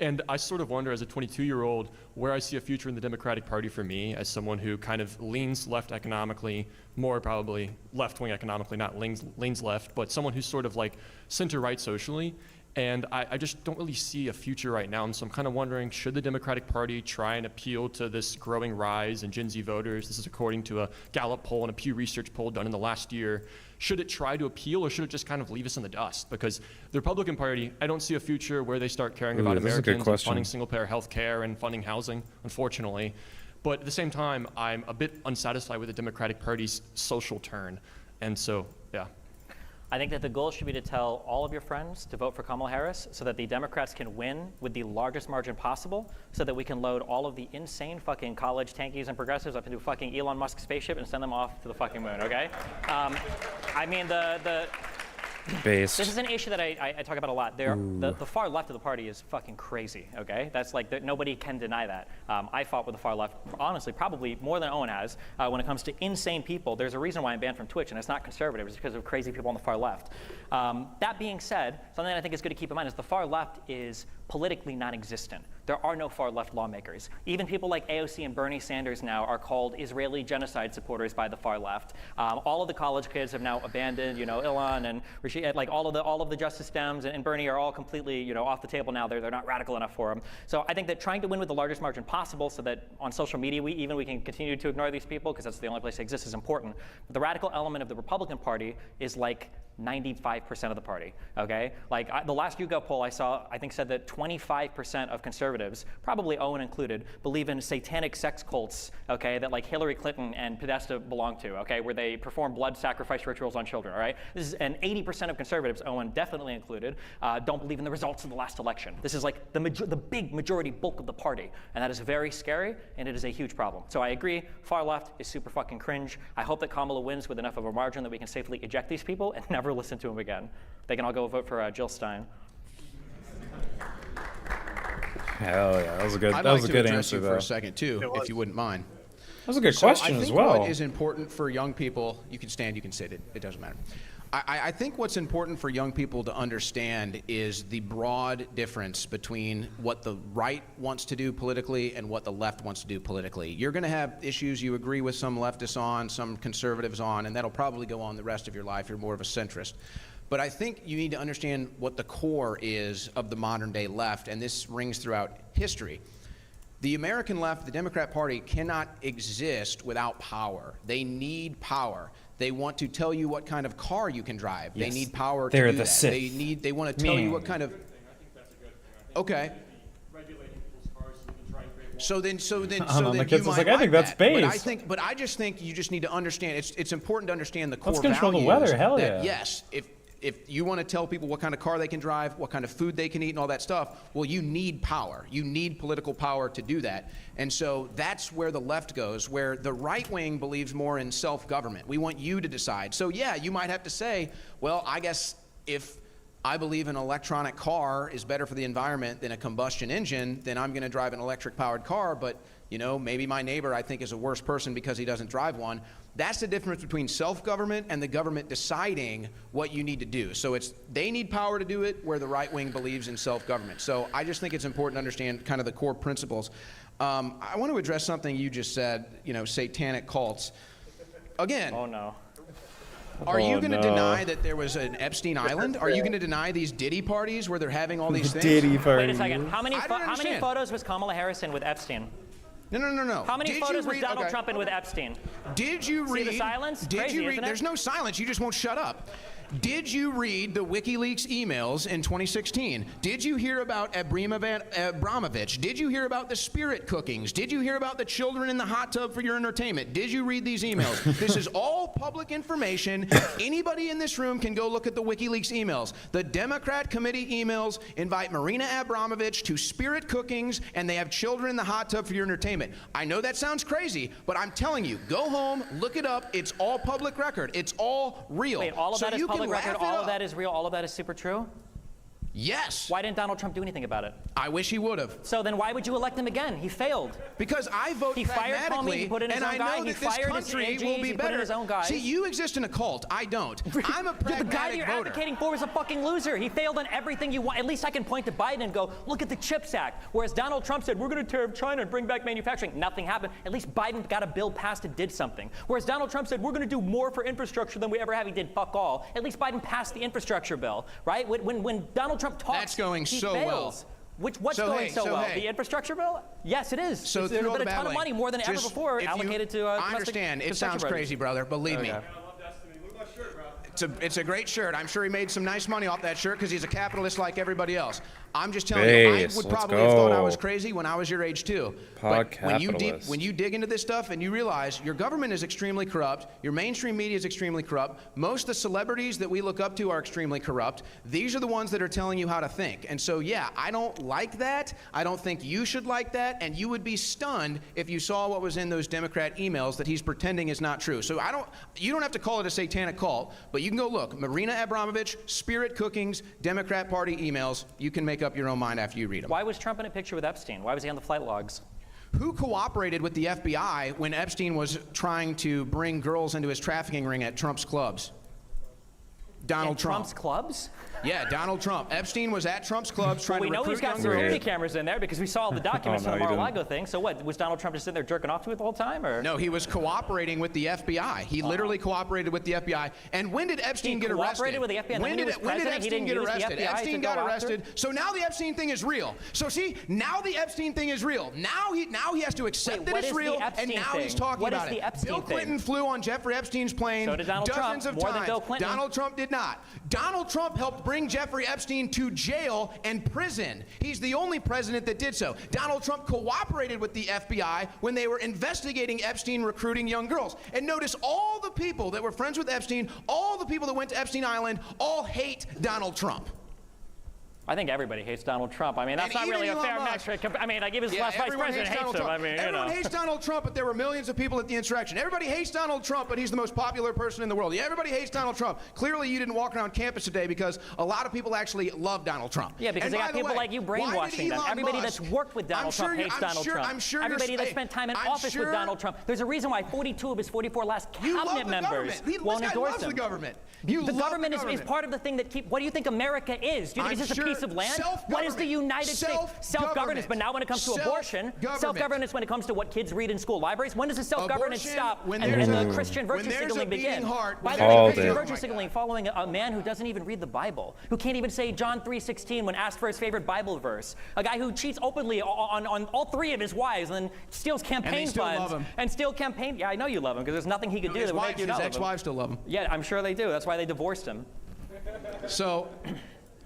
And I sort of wonder, as a 22-year-old, where I see a future in the Democratic Party for me, as someone who kind of leans left economically, more probably left-wing economically, not leans left, but someone who's sort of like center-right socially. And I just don't really see a future right now. And so I'm kind of wondering, should the Democratic Party try and appeal to this growing rise in Gen Z voters? This is according to a Gallup poll and a Pew Research poll done in the last year. Should it try to appeal, or should it just kind of leave us in the dust? Because the Republican Party, I don't see a future where they start caring about Americans and funding single-payer health care and funding housing, unfortunately. But at the same time, I'm a bit unsatisfied with the Democratic Party's social turn. And so, yeah. I think that the goal should be to tell all of your friends to vote for Kamala Harris so that the Democrats can win with the largest margin possible, so that we can load all of the insane fucking college tankies and progressives up into fucking Elon Musk's spaceship and send them off to the fucking moon, okay? I mean, this is an issue that I talk about a lot. The far left of the party is fucking crazy, okay? That's like, nobody can deny that. I fought with the far left, honestly, probably more than Owen has, when it comes to insane people. There's a reason why I'm banned from Twitch, and it's not conservative. It's because of crazy people on the far left. That being said, something that I think is good to keep in mind is the far left is politically non-existent. There are no far left lawmakers. Even people like AOC and Bernie Sanders now are called Israeli genocide supporters by the far left. All of the college kids have now abandoned, Ilan and Rashid, like all of the Justice Dems and Bernie are all completely, off the table now. They're not radical enough for them. So I think that trying to win with the largest margin possible, so that on social media we can continue to ignore these people because that's the only place they exist, is important. But the radical element of the Republican Party is like 95% of the party, okay? Like the last YouGov poll I saw, I think said that 25% of conservatives, probably Owen included, believe in satanic sex cults, okay, that like Hillary Clinton and Podesta belong to, okay, where they perform blood sacrifice rituals on children, all right? And 80% of conservatives, Owen definitely included, don't believe in the results of the last election. This is like the big majority bulk of the party, and that is very scary, and it is a huge problem. So I agree, far left is super fucking cringe. I hope that Kamala wins with enough of a margin that we can safely eject these people and never listen to him again. They can all go vote for Jill Stein. Hell yeah, that was a good. I'd that was like a to good address answer, you though. for a second too, if you wouldn't mind. That was a good So question I as think well. What is important for young people? You can stand, you can sit. It doesn't matter. I think what's important for young people to understand is the broad difference between what the right wants to do politically and what the left wants to do politically. You're going to have issues you agree with some leftists on, some conservatives on, and that'll probably go on the rest of your life. You're more of a centrist. But I think you need to understand what the core is of the modern day left, and this rings throughout history. The American left, the Democrat Party, cannot exist without power. They need power. They want to tell you what kind of car you can drive. Yes. They need power They're to do the that. Sith. They want to tell you what kind of. Okay. So then you might I think that's base. But I just think you just need to understand. It's important to understand the core Let's control the values weather. Hell that, yeah. Yes, if you want to tell people what kind of car they can drive, what kind of food they can eat, and all that stuff, well, you need power. You need political power to do that. And so that's where the left goes, where the right wing believes more in self-government. We want you to decide. So yeah, you might have to say, well, I guess if I believe an electronic car is better for the environment than a combustion engine, then I'm going to drive an electric-powered car, but maybe my neighbor I think is a worse person because he doesn't drive one. That's the difference between self-government and the government deciding what you need to do. So they need power to do it, where the right wing believes in self-government. So I just think it's important to understand kind of the core principles. I want to address something you just said, satanic cults. Again. Oh no. Are you going to deny that there was an Epstein Island? Are you going to deny these Diddy parties where they're having all these things? Diddy parties. Wait a second. How many photos was Kamala Harris in with Epstein? No. How many photos was Donald Trump in with Epstein? Did you read the silence? Did Crazy, you read? isn't it? There's no silence. You just won't shut up. Did you read the WikiLeaks emails in 2016? Did you hear about Abramovich? Did you hear about the spirit cookings? Did you hear about the children in the hot tub for your entertainment? Did you read these emails? This is all public information. Anybody in this room can go look at the WikiLeaks emails. The Democrat committee emails invite Marina Abramovich to spirit cookings, and they have children in the hot tub for your entertainment. I know that sounds crazy, but I'm telling you, go home, look it up. It's all public record. It's all real. Wait, all of that is public record, all of that is real, all of that is super true? Yes. Why didn't Donald Trump do anything about it? I wish he would have. So then why would you elect him again? He failed. Because I vote He fired pragmatically, Comey, he put in his and own I guy, know he that this fired his country AGs, will be he put in better. his own guys. See, you exist in a cult. I don't. I'm a pragmatic The guy that you're voter. advocating for is a fucking loser. He failed on everything you want. At least I can point to Biden and go, look at the CHIPS Act. Whereas Donald Trump said, we're going to tear up China and bring back manufacturing. Nothing happened. At least Biden got a bill passed and did something. Whereas Donald Trump said, we're going to do more for infrastructure than we ever have. He did fuck all. At least Biden passed the infrastructure bill, right? When Donald Trump talks, That's going he so fails. well. What's going so well? The infrastructure bill? Yes, it is. So There's through all been the a ton of babbling, money, more than ever just before, if you- allocated to I understand. It sounds crazy, brother. Believe me. It's a great shirt. I'm sure he made some nice money off that shirt because he's a capitalist like everybody else. I'm just telling you, I would probably have thought I was crazy when I was your age too. But when you dig into this stuff and you realize your government is extremely corrupt, your mainstream media is extremely corrupt, most of the celebrities that we look up to are extremely corrupt. These are the ones that are telling you how to think. And so yeah, I don't like that. I don't think you should like that, and you would be stunned if you saw what was in those Democrat emails that he's pretending is not true. So you don't have to call it a satanic cult, but you can go look. Marina Abramovich, spirit cookings, Democrat Party emails. You can make up your own mind after you read them. Why was Trump in a picture with Epstein? Why was he on the flight logs? Who cooperated with the FBI when Epstein was trying to bring girls into his trafficking ring at Trump's clubs? Donald Trump. Trump's clubs? Yeah, Donald Trump. Epstein was at Trump's clubs trying we to know recruit he's got young security girls. cameras in there because we saw all the documents Oh, no, from the he Mar-a-Lago thing. So what, was Donald Trump just sitting there jerking off to it the whole time? Or? No, he was cooperating with the FBI. He literally cooperated with the FBI. And when did Epstein get arrested? Cooperated with the FBI, and When then did when he was president, he Epstein didn't get use the arrested? FBI to Epstein go got after? arrested. So now the Epstein thing is real. So see, now the Epstein thing is real. Now he has to accept that what it's is the real, and Epstein now he's thing? talking What is about the it. Epstein Bill Clinton thing? flew on Jeffrey Epstein's plane So did Donald dozens Trump, of more than times. Bill Clinton. Donald Trump did not. Donald Trump helped bring Jeffrey Epstein to jail and prison. He's the only president that did so. Donald Trump cooperated with the FBI when they were investigating Epstein recruiting young girls. And notice all the people that were friends with Epstein, all the people that went to Epstein Island, all hate Donald Trump. I think everybody hates Donald Trump. I mean, that's And not really a even fair Elon Musk. metric. I mean, like even his last vice everyone president hates Donald him. Trump. I mean, Everyone hates Donald Trump, but there were millions of people at the insurrection. Everybody hates Donald Trump, but he's the most popular person in the world. Yeah, everybody hates Donald Trump. Clearly, you didn't walk around campus today because a lot of people actually love Donald Trump. Yeah, because And they by got the people way, like you why did brainwashing them. Elon Everybody Musk- that's worked with Donald Trump hates Donald Trump. I'm sure Everybody that spent time in office with Donald Trump. There's a reason why 42 of his 44 last You love cabinet the members government. won't This guy endorse loves him. the government. The love government the is government. part of the thing that keep. What do you think America is? Do you think it's just a piece of land? What is the United States? Self-governance. But now when it comes to abortion, self-governance when it comes to what kids read in school libraries, when does the self-governance Abortion, stop when and there's the a- Christian when virtue there's a signaling beating begin? heart, Why when the Called Christian it. virtue signaling following a man who doesn't even read the Bible, who can't even say John 3:16 when asked for his favorite Bible verse, a guy who cheats openly on all three of his wives and then steals campaign still funds love him. and steal campaign. Yeah, I know you love him because there's nothing he could do that would make you His not love him. ex-wives still love him. Yeah, I'm sure they do. That's why they divorced him. So,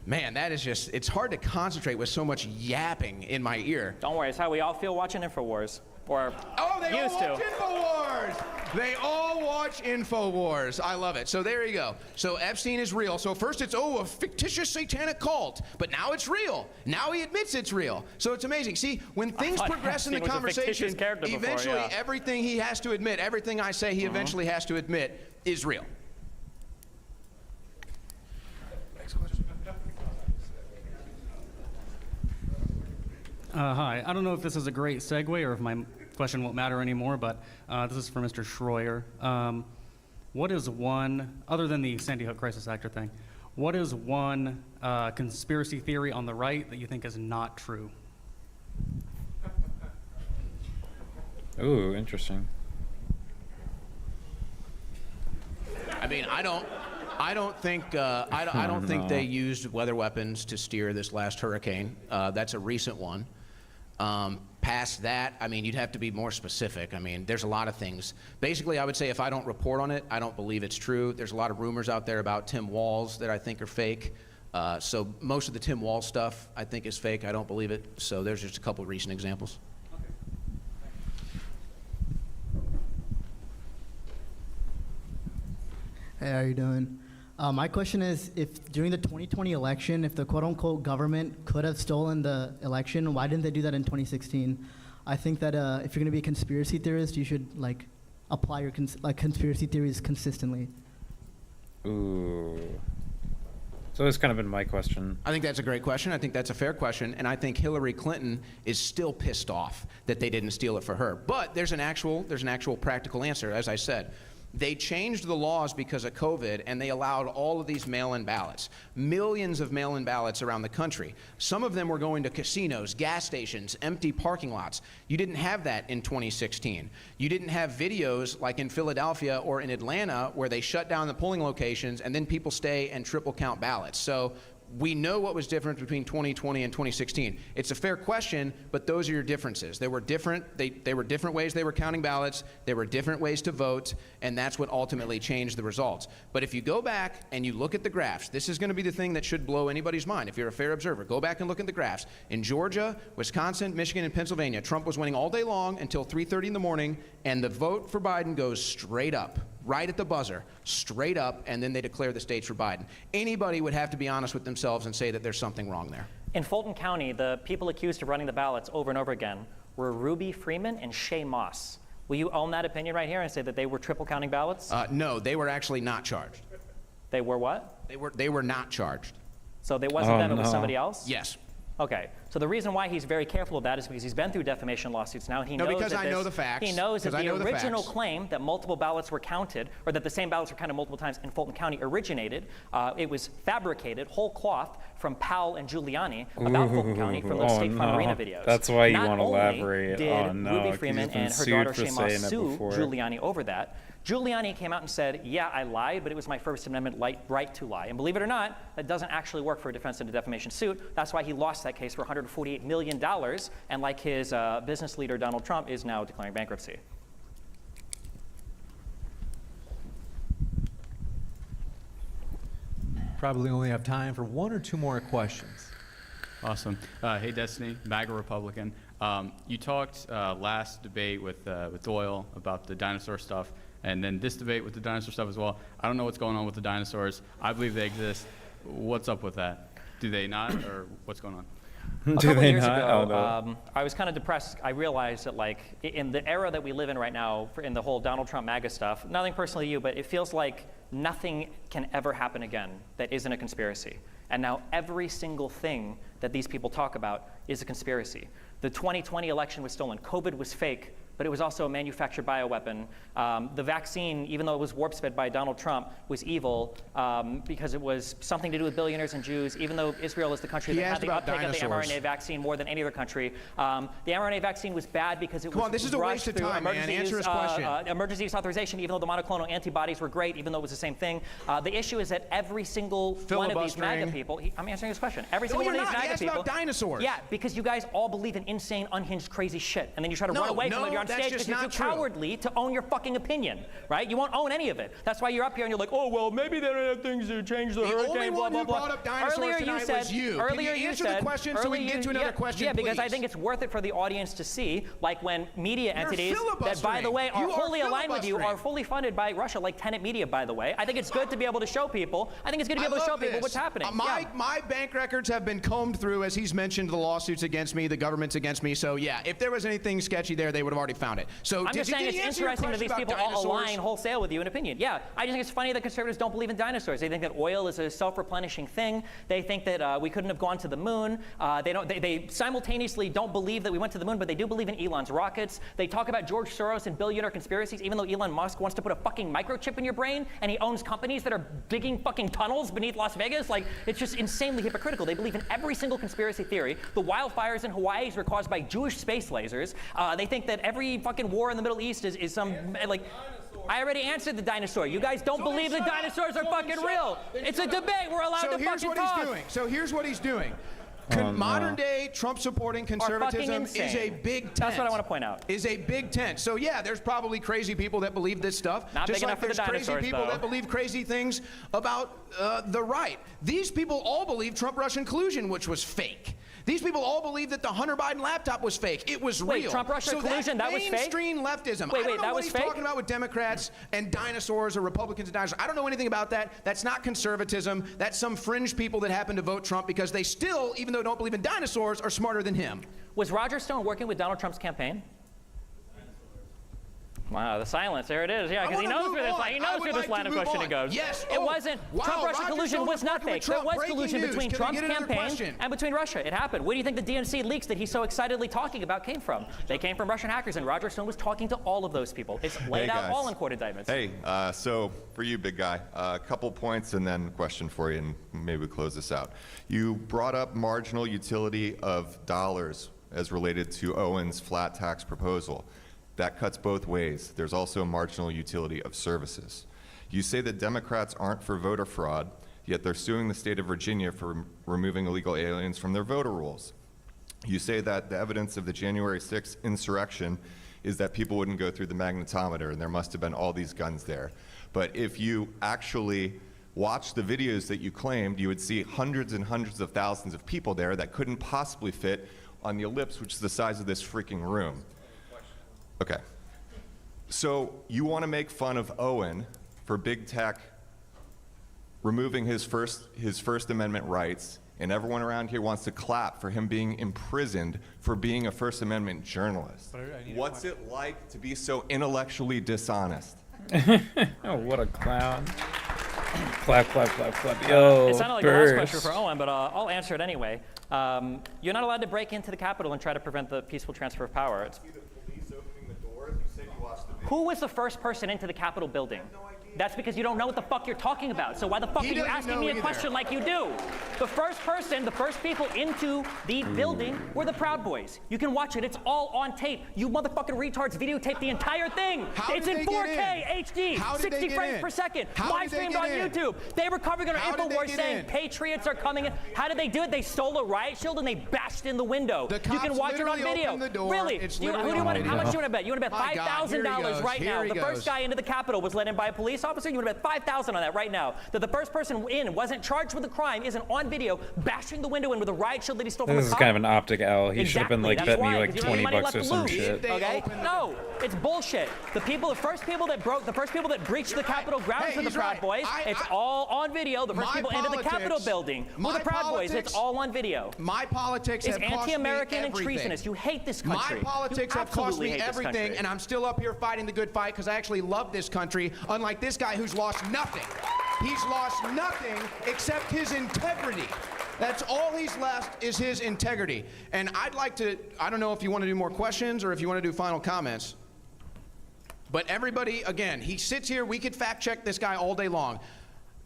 man, that is just, it's hard to concentrate with so much yapping in my ear. Don't worry, it's how we all feel watching InfoWars. Or They used all to. watch InfoWars! They all watch InfoWars. I love it. So there you go. So Epstein is real. So first it's, a fictitious satanic cult. But now it's real. Now he admits it's real. So it's amazing. See, when things thought progress in the Epstein was a fictitious conversation, character before, eventually yeah. everything he has to admit, everything I say he eventually has to admit is real. Hi. I don't know if this is a great segue or if my question won't matter anymore, but this is for Mr. Schroyer. What is one, other than the Sandy Hook crisis actor thing, what is one conspiracy theory on the right that you think is not true? Ooh, interesting. I mean, I don't think I don't think they used weather weapons to steer this last hurricane. That's a recent one. Past that, I mean, you'd have to be more specific. I mean, there's a lot of things. Basically, I would say if I don't report on it, I don't believe it's true. There's a lot of rumors out there about Tim Walz that I think are fake. So most of the Tim Walz stuff I think is fake. I don't believe it. So there's just a couple of recent examples. Hey, how are you doing? My question is, if during the 2020 election, if the quote-unquote government could have stolen the election, why didn't they do that in 2016? I think that if you're going to be a conspiracy theorist, you should apply your conspiracy theories consistently. Ooh. So that's kind of been my question. I think that's a great question. I think that's a fair question. And I think Hillary Clinton is still pissed off that they didn't steal it for her. But there's an actual practical answer, as I said. They changed the laws because of COVID, and they allowed all of these mail-in ballots. Millions of mail-in ballots around the country. Some of them were going to casinos, gas stations, empty parking lots. You didn't have that in 2016. You didn't have videos like in Philadelphia or in Atlanta where they shut down the polling locations and then people stay and triple count ballots. So we know what was different between 2020 and 2016. It's a fair question, but those are your differences. They were different. They were different ways they were counting ballots. There were different ways to vote, and that's what ultimately changed the results. But if you go back and you look at the graphs, this is going to be the thing that should blow anybody's mind. If you're a fair observer, go back and look at the graphs. In Georgia, Wisconsin, Michigan, and Pennsylvania, Trump was winning all day long until 3:30 in the morning, and the vote for Biden goes straight up. Right at the buzzer, straight up, and then they declare the states for Biden. Anybody would have to be honest with themselves and say that there's something wrong there. In Fulton County, the people accused of running the ballots over and over again were Ruby Freeman and Shay Moss. Will you own that opinion right here and say that they were triple counting ballots? No, they were actually not charged. They were what? They were not charged. So they wasn't them, it was somebody else? Yes. Okay, so the reason why he's very careful of that is because he's been through defamation lawsuits now. He knows because that I know the facts. He knows that the original facts. claim that multiple ballots were counted, or that the same ballots were counted multiple times in Fulton County originated. It was fabricated, whole cloth, from Powell and Giuliani about Fulton County from those State Farm Arena videos. That's why you Not want to only elaborate. did Oh no, Ruby 'cause Freeman he's been and her sued daughter for Shema saying it sue before. Giuliani over that. Giuliani came out and said, yeah, I lied, but it was my First Amendment right to lie. And believe it or not, that doesn't actually work for a defense in a defamation suit. That's why he lost that case for $148 million, and like his business leader, Donald Trump, is now declaring bankruptcy. Probably only have time for 1 or 2 more questions. Awesome. Hey, Destiny, MAGA Republican. You talked last debate with Doyle about the dinosaur stuff, and then this debate with the dinosaur stuff as well. I don't know what's going on with the dinosaurs. I believe they exist. What's up with that? Do they not, or what's going on? A couple of years ago, I was kind of depressed. I realized that, like, in the era that we live in right now, in the whole Donald Trump MAGA stuff, nothing personally to you, but it feels like nothing can ever happen again that isn't a conspiracy. And now every single thing that these people talk about is a conspiracy. The 2020 election was stolen. COVID was fake, but it was also a manufactured bioweapon. The vaccine, even though it was warp-sped by Donald Trump, was evil because it was something to do with billionaires and Jews, even though Israel is the country that had the uptake of the mRNA vaccine more than any other country. The mRNA vaccine was bad because it was this is a waste of time, man. Answer his question. Emergency use authorization, even though the monoclonal antibodies were great, even though it was the same thing. The issue is that every single one of these MAGA people, I'm answering his question. Every single one of these MAGA people. About dinosaurs. Yeah, because you guys all believe in insane, unhinged, crazy shit, and then you try to run away from it. You're on stage because you're too cowardly to own your fucking opinion, right? You won't own any of it. That's why you're up here and you're like, oh well, maybe they don't have things to change the hurricane. Only one who brought up dinosaurs tonight was you. Earlier Can you answer the question so we can get to another question, Yeah, because I please? think it's worth it for the audience to see, like when media entities that, by the way, are wholly aligned with you, are fully funded by Russia, like Tenet Media, by the way. I think it's good to be able to show people. I think it's good to be able to show people what's happening. My bank records have been combed through, as he's mentioned, the lawsuits against me, the government's against me. So yeah, if there was anything sketchy there, they would have already found it. So I'm just saying it's interesting that these people all align wholesale with you in opinion. Yeah, I just think it's funny that conservatives don't believe in dinosaurs. They think that oil is a self-replenishing thing. They think that we couldn't have gone to the moon. They simultaneously don't believe that we went to the moon, but they do believe in Elon's rockets. They talk about George Soros and billionaire conspiracies, even though Elon Musk wants to put a fucking microchip in your brain, and he owns companies that are digging fucking tunnels beneath Las Vegas. Like, it's just insanely hypocritical. They believe in every single conspiracy theory. The wildfires in Hawaii were caused by Jewish space lasers. They think that every fucking war in the Middle East is some, like, I already answered the dinosaur. You guys don't believe the dinosaurs are fucking real. It's a debate. We're allowed to fucking talk. So here's what he's doing. Modern day Trump supporting conservatism is a big tent. That's what I want to point out. Is a big tent. So yeah, there's probably crazy people that believe this stuff. Not just big like enough for the there's crazy dinosaurs, people though. that believe crazy things about the right. These people all believe Trump-Russian collusion, which was fake. These people all believe that the Hunter Biden laptop was fake. It was real. Wait, Trump-Russia collusion, that was fake? Mainstream leftism. Wait, I don't know that what was he's fake? talking about with Democrats and dinosaurs or Republicans and dinosaurs. I don't know anything about that. That's not conservatism. That's some fringe people that happen to vote Trump because they still, even though don't believe in dinosaurs, are smarter than him. Was Roger Stone working with Donald Trump's campaign? Wow, the silence. There it is. Yeah, because he knows where this line of questioning goes. Yes. It wasn't. Wow, Trump-Russia collusion was not fake. There was collusion between Trump's campaign question? and between Russia. It happened. Where do you think the DNC leaks that he's so excitedly talking about came from? They came from Russian hackers, and Roger Stone was talking to all of those people. It's laid out all in court indictments. Hey, so for you, big guy, a couple points and then a question for you, and maybe we close this out. You brought up marginal utility of dollars as related to Owen's flat tax proposal. That cuts both ways. There's also a marginal utility of services. You say that Democrats aren't for voter fraud, yet they're suing the state of Virginia for removing illegal aliens from their voter rolls. You say that the evidence of the January 6th insurrection is that people wouldn't go through the magnetometer and there must have been all these guns there. But if you actually watch the videos that you claimed, you would see hundreds and hundreds of thousands of people there that couldn't possibly fit on the ellipse, which is the size of this freaking room. Okay. So you want to make fun of Owen for big tech removing his First Amendment rights, and everyone around here wants to clap for him being imprisoned for being a First Amendment journalist. What's it like to be so intellectually dishonest? Oh, what a clown. Clap, clap, clap, clap. Yo, It sounded like a last question for Owen, but I'll answer it anyway. You're not allowed to break into the Capitol and try to prevent the peaceful transfer of power. Who was the first person into the Capitol building? That's because you don't know what the fuck you're talking about. So why the fuck are you asking me a question like you do? The first people into the building were the Proud Boys. You can watch it. It's all on tape. You motherfucking retards videotaped the entire thing. It's in 4K HD, 60 frames per second. Live streamed on YouTube. They were covering it on InfoWars saying patriots are coming in. How did they do it? They stole a riot shield and they bashed in the window. You can watch it on video. Really? How much do you want to bet? You want to bet $5,000 right now? The first guy into the Capitol was let in by a police officer. You want to bet 5,000 on that right now. That the first person in wasn't charged with a crime, isn't on video bashing the window in with a riot shield that he stole from a cop. This is kind of an optic L. He should have been like betting me like 20 bucks or some shit. Okay? No, it's bullshit. The first people that breached the Capitol grounds were the Proud Boys. It's all on video. The first people into the Capitol building were the Proud Boys. It's all on video. My politics have cost me anti-American and everything. treasonous. You hate this country. My politics have cost me everything, and I'm still up here fighting the good fight because I actually love this country, unlike this guy who's lost nothing. He's lost nothing except his integrity. That's all he's left is his integrity. And I'd like to, I don't know if you want to do more questions or if you want to do final comments. But everybody, again, he sits here, we could fact check this guy all day long.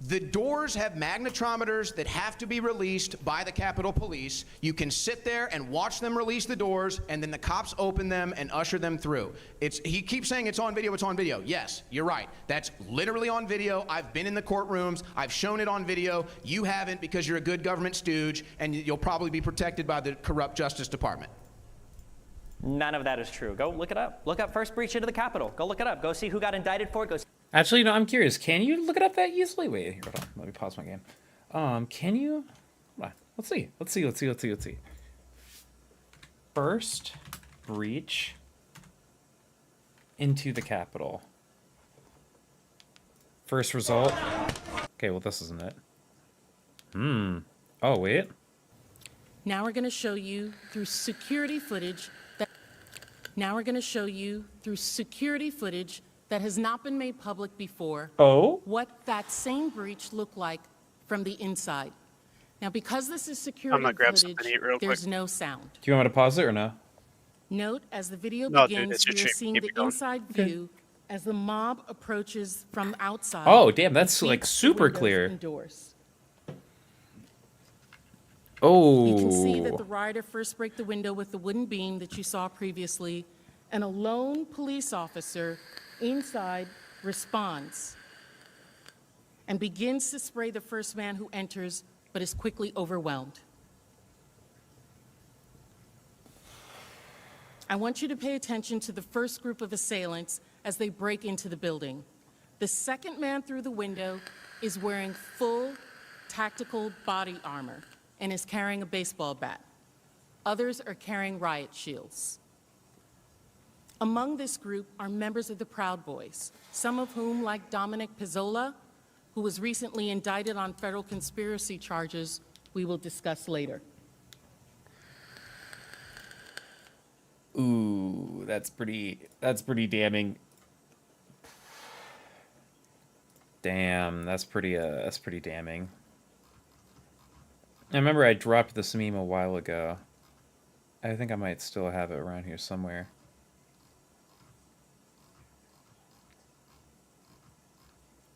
The doors have magnetometers that have to be released by the Capitol Police. You can sit there and watch them release the doors, and then the cops open them and usher them through. He keeps saying it's on video, it's on video. Yes, you're right. That's literally on video. I've been in the courtrooms. I've shown it on video. You haven't because you're a good government stooge, and you'll probably be protected by the corrupt Justice Department. None of that is true. Go look it up. Look up first breach into the Capitol. Go look it up. Go see who got indicted for it. Go see. Actually, no, I'm curious. Can you look it up that easily? Wait, here, hold on. Let me pause my game. Can you? Hold on. Let's see. First breach into the Capitol. First result. Okay, well, this isn't it. Oh, wait. Now we're going to show you through security footage that has not been made public before. Oh? What that same breach looked like from the inside. Now, because this is security footage, there's no sound. Do you want me to pause it or no? Note, as the video No, begins, dude, we are seeing the inside view as the mob approaches from outside. Oh, damn, that's like super clear. Doors. Oh. You can see that the rider first break the window with the wooden beam that you saw previously, and a lone police officer inside responds and begins to spray the first man who enters, but is quickly overwhelmed. I want you to pay attention to the first group of assailants as they break into the building. The second man through the window is wearing full tactical body armor and is carrying a baseball bat. Others are carrying riot shields. Among this group are members of the Proud Boys, some of whom, like Dominic Pizzola, who was recently indicted on federal conspiracy charges, we will discuss later. Ooh, that's pretty damning. Damn, that's pretty damning. I remember I dropped this meme a while ago. I think I might still have it around here somewhere.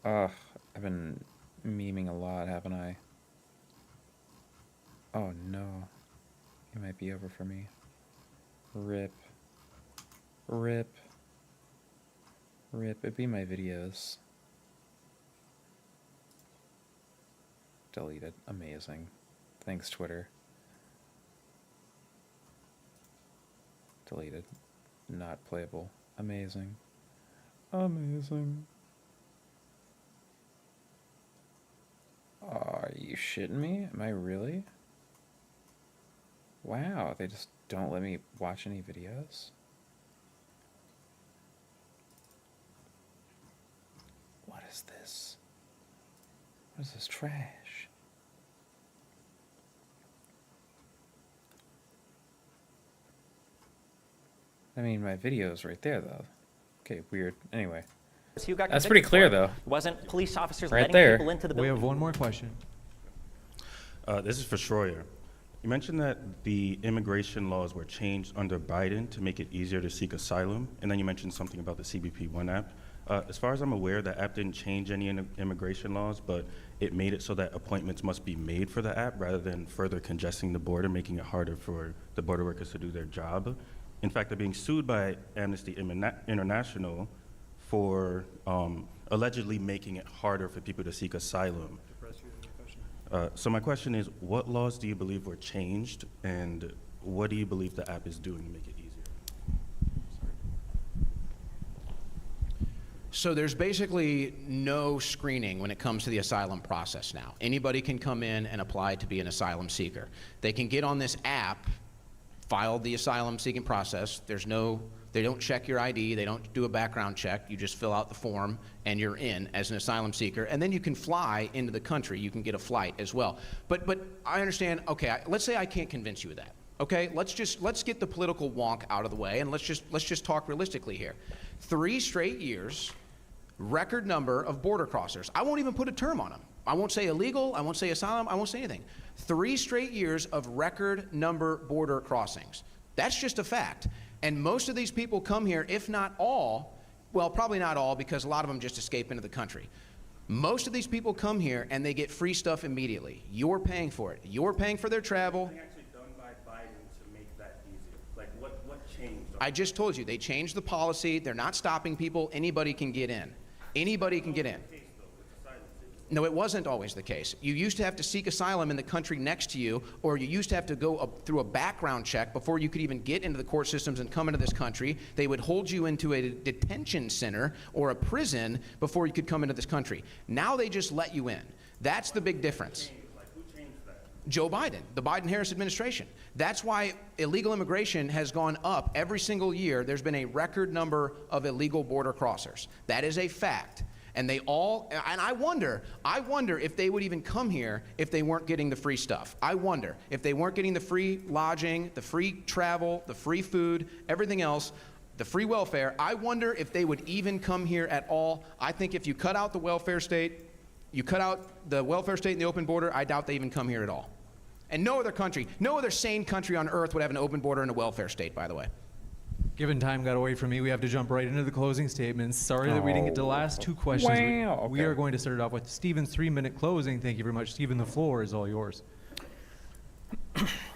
Ugh, I've been memeing a lot, haven't I? Oh no. It might be over for me. Rip. Rip. Rip. It'd be my videos. Deleted. Amazing. Thanks, Twitter. Deleted. Not playable. Amazing. Amazing. Are you shitting me? Am I really? Wow, they just don't let me watch any videos? What is this? What is this trash? I mean, my video's right there, though. Okay, weird. Anyway. That's pretty clear, though. Wasn't police officers right letting there. people into the building? We have one more question. This is for Schroyer. You mentioned that the immigration laws were changed under Biden to make it easier to seek asylum, and then you mentioned something about the CBP One app. As far as I'm aware, the app didn't change any immigration laws, but it made it so that appointments must be made for the app rather than further congesting the border, making it harder for the border workers to do their job. In fact, they're being sued by Amnesty International for allegedly making it harder for people to seek asylum. So my question is, what laws do you believe were changed, and what do you believe the app is doing to make it easier? So there's basically no screening when it comes to the asylum process now. Anybody can come in and apply to be an asylum seeker. They can get on this app, file the asylum seeking process. They don't check your ID, they don't do a background check. You just fill out the form and you're in as an asylum seeker. And then you can fly into the country. You can get a flight as well. But I understand, okay, let's say I can't convince you of that. Okay, let's get the political wonk out of the way and let's just talk realistically here. 3 straight years, record number of border crossers. I won't even put a term on them. I won't say illegal, I won't say asylum, I won't say anything. 3 straight years of record number border crossings. That's just a fact. And most of these people come here, if not all, well, probably not all, because a lot of them just escape into the country. Most of these people come here and they get free stuff immediately. You're paying for it. You're paying for their travel. Actually done by Biden to make that easier? Like, what changed? I just told you, they changed the policy. They're not stopping people. Anybody can get in. Anybody can get in. No, it wasn't always the case. You used to have to seek asylum in the country next to you, or you used to have to go up through a background check before you could even get into the court systems and come into this country. They would hold you into a detention center or a prison before you could come into this country. Now they just let you in. That's the big difference. Who changed that? Joe Biden, the Biden-Harris administration. That's why illegal immigration has gone up every single year. There's been a record number of illegal border crossers. That is a fact. And they all, and I wonder if they would even come here if they weren't getting the free stuff. I wonder if they weren't getting the free lodging, the free travel, the free food, everything else, the free welfare. I wonder if they would even come here at all. I think if you cut out the welfare state, you cut out the welfare state and the open border, I doubt they even come here at all. And no other country, no other sane country on earth would have an open border and a welfare state, by the way. Given time got away from me, we have to jump right into the closing statements. Sorry that we didn't get to the last 2 questions. Wow, We are going to start it off with Stephen's 3-minute closing. Thank you very much, Stephen. The floor is all yours.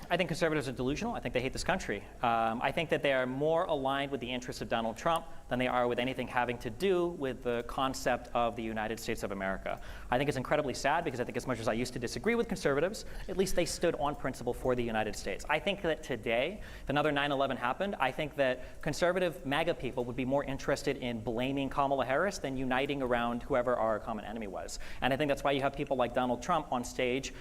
I think conservatives are delusional. I think they hate this country. I think that they are more aligned with the interests of Donald Trump than they are with anything having to do with the concept of the United States of America. I think it's incredibly sad because I think as much as I used to disagree with conservatives, at least they stood on principle for the United States. I think that today, if another 9/11 happened, I think that conservative MAGA people would be more interested in blaming Kamala Harris than uniting around whoever our common enemy was. And I think that's why you have people like Donald Trump on stage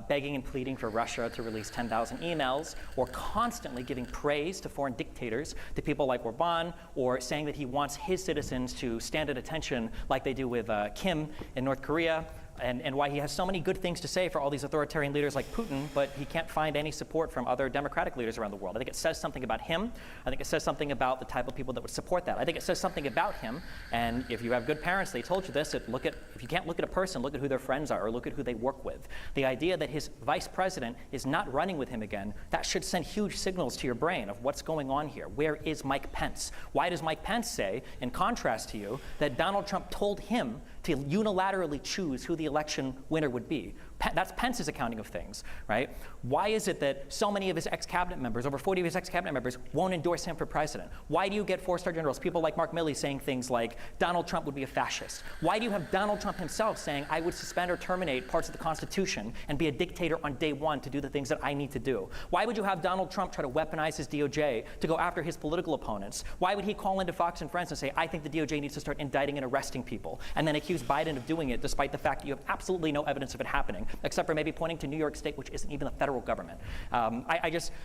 begging and pleading for Russia to release 10,000 emails, or constantly giving praise to foreign dictators, to people like Orban, or saying that he wants his citizens to stand at attention like they do with Kim in North Korea. And why he has so many good things to say for all these authoritarian leaders like Putin, but he can't find any support from other democratic leaders around the world. I think it says something about him. I think it says something about the type of people that would support that. I think it says something about him. And if you have good parents, they told you this, if you can't look at a person, look at who their friends are or look at who they work with. The idea that his vice president is not running with him again, that should send huge signals to your brain of what's going on here. Where is Mike Pence? Why does Mike Pence say, in contrast to you, that Donald Trump told him to unilaterally choose who the election winner would be? That's Pence's accounting of things, right? Why is it that so many of his ex-cabinet members, over 40 of his ex-cabinet members, won't endorse him for president? Why do you get 4-star generals, people like Mark Milley, saying things like Donald Trump would be a fascist? Why do you have Donald Trump himself saying, I would suspend or terminate parts of the Constitution and be a dictator on day one to do the things that I need to do? Why would you have Donald Trump try to weaponize his DOJ to go after his political opponents? Why would he call into Fox and Friends and say, I think the DOJ needs to start indicting and arresting people, and then accuse Biden of doing it despite the fact that you have absolutely no evidence of it happening, except for maybe pointing to New York State, which isn't even the federal government.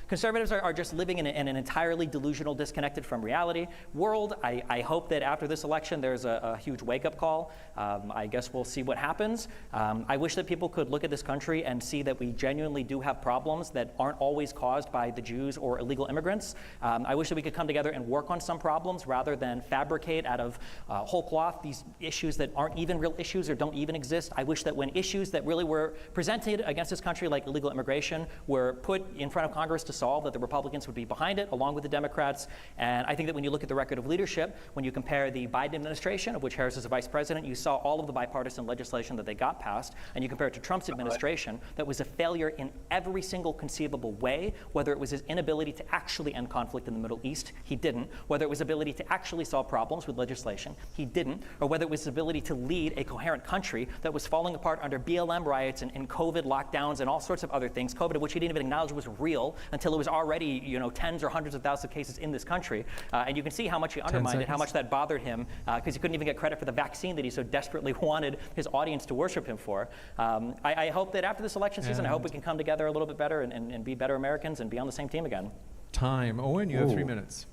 Conservatives are just living in an entirely delusional, disconnected from reality world. I hope that after this election, there's a huge wake-up call. I guess we'll see what happens. I wish that people could look at this country and see that we genuinely do have problems that aren't always caused by the Jews or illegal immigrants. I wish that we could come together and work on some problems rather than fabricate out of whole cloth these issues that aren't even real issues or don't even exist. I wish that when issues that really were presented against this country, like illegal immigration, were put in front of Congress to solve, that the Republicans would be behind it, along with the Democrats. And I think that when you look at the record of leadership, when you compare the Biden administration, of which Harris is a vice president, you saw all of the bipartisan legislation that they got passed, and you compare it to Trump's administration, that was a failure in every single conceivable way, whether it was his inability to actually end conflict in the Middle East, he didn't, whether it was ability to actually solve problems with legislation, he didn't, or whether it was his ability to lead a coherent country that was falling apart under BLM riots and COVID lockdowns and all sorts of other things, COVID, which he didn't even acknowledge was real until it was already, tens or hundreds of thousands of cases in this country. And you can see how much he undermined it, how much that bothered him, because he couldn't even get credit for the vaccine that he so desperately wanted his audience to worship him for. I hope that after this election season, I hope we can come together a little bit better and be better Americans and be on the same team again. Time. Owen, you have 3 minutes.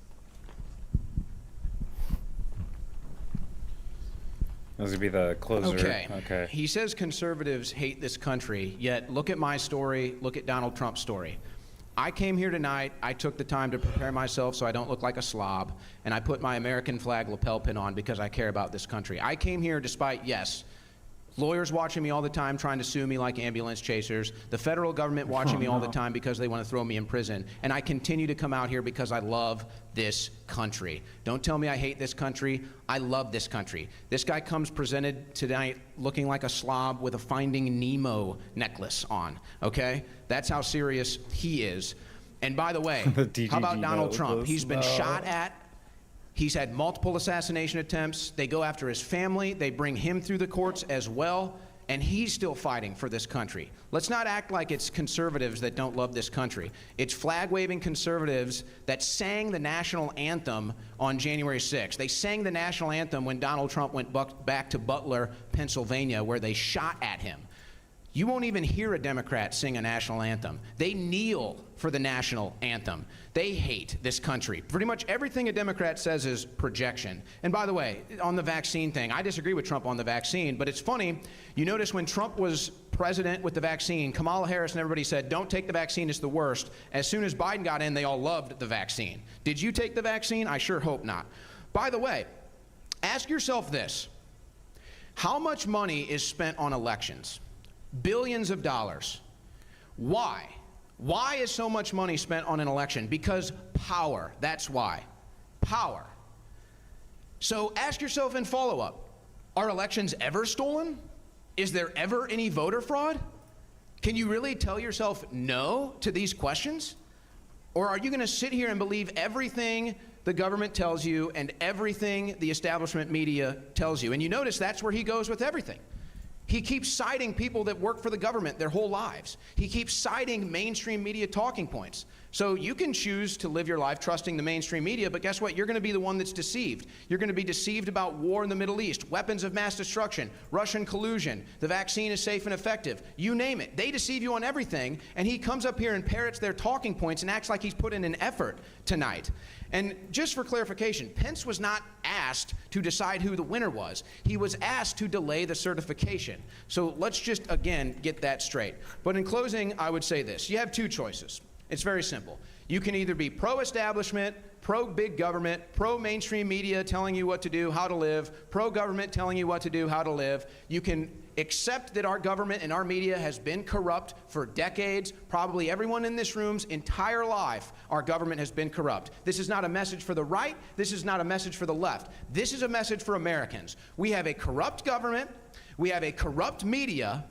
This would be the closer. Okay. He says conservatives hate this country, yet look at my story, look at Donald Trump's story. I came here tonight, I took the time to prepare myself so I don't look like a slob, and I put my American flag lapel pin on because I care about this country. I came here despite, yes, lawyers watching me all the time trying to sue me like ambulance chasers, the federal government watching me all the time because they want to throw me in prison, and I continue to come out here because I love this country. Don't tell me I hate this country. I love this country. This guy comes presented tonight looking like a slob with a Finding Nemo necklace on, okay? That's how serious he is. And by the way, how about Donald Trump? He's been shot at. He's had multiple assassination attempts. They go after his family. They bring him through the courts as well. And he's still fighting for this country. Let's not act like it's conservatives that don't love this country. It's flag-waving conservatives that sang the national anthem on January 6th. They sang the national anthem when Donald Trump went back to Butler, Pennsylvania, where they shot at him. You won't even hear a Democrat sing a national anthem. They kneel for the national anthem. They hate this country. Pretty much everything a Democrat says is projection. And by the way, on the vaccine thing, I disagree with Trump on the vaccine, but it's funny, you notice when Trump was president with the vaccine, Kamala Harris and everybody said, don't take the vaccine, it's the worst. As soon as Biden got in, they all loved the vaccine. Did you take the vaccine? I sure hope not. By the way, ask yourself this. How much money is spent on elections? Billions of dollars. Why? Why is so much money spent on an election? Because power. That's why. Power. So ask yourself in follow-up, are elections ever stolen? Is there ever any voter fraud? Can you really tell yourself no to these questions? Or are you going to sit here and believe everything the government tells you and everything the establishment media tells you? And you notice that's where he goes with everything. He keeps citing people that work for the government their whole lives. He keeps citing mainstream media talking points. So you can choose to live your life trusting the mainstream media, but guess what? You're going to be the one that's deceived. You're going to be deceived about war in the Middle East, weapons of mass destruction, Russian collusion, the vaccine is safe and effective. You name it. They deceive you on everything, and he comes up here and parrots their talking points and acts like he's put in an effort tonight. And just for clarification, Pence was not asked to decide who the winner was. He was asked to delay the certification. So let's just, again, get that straight. But in closing, I would say this. You have two choices. It's very simple. You can either be pro-establishment, pro-big government, pro-mainstream media telling you what to do, how to live, pro-government telling you what to do, how to live. You can accept that our government and our media has been corrupt for decades. Probably everyone in this room's entire life, our government has been corrupt. This is not a message for the right. This is not a message for the left. This is a message for Americans. We have a corrupt government. We have a corrupt media.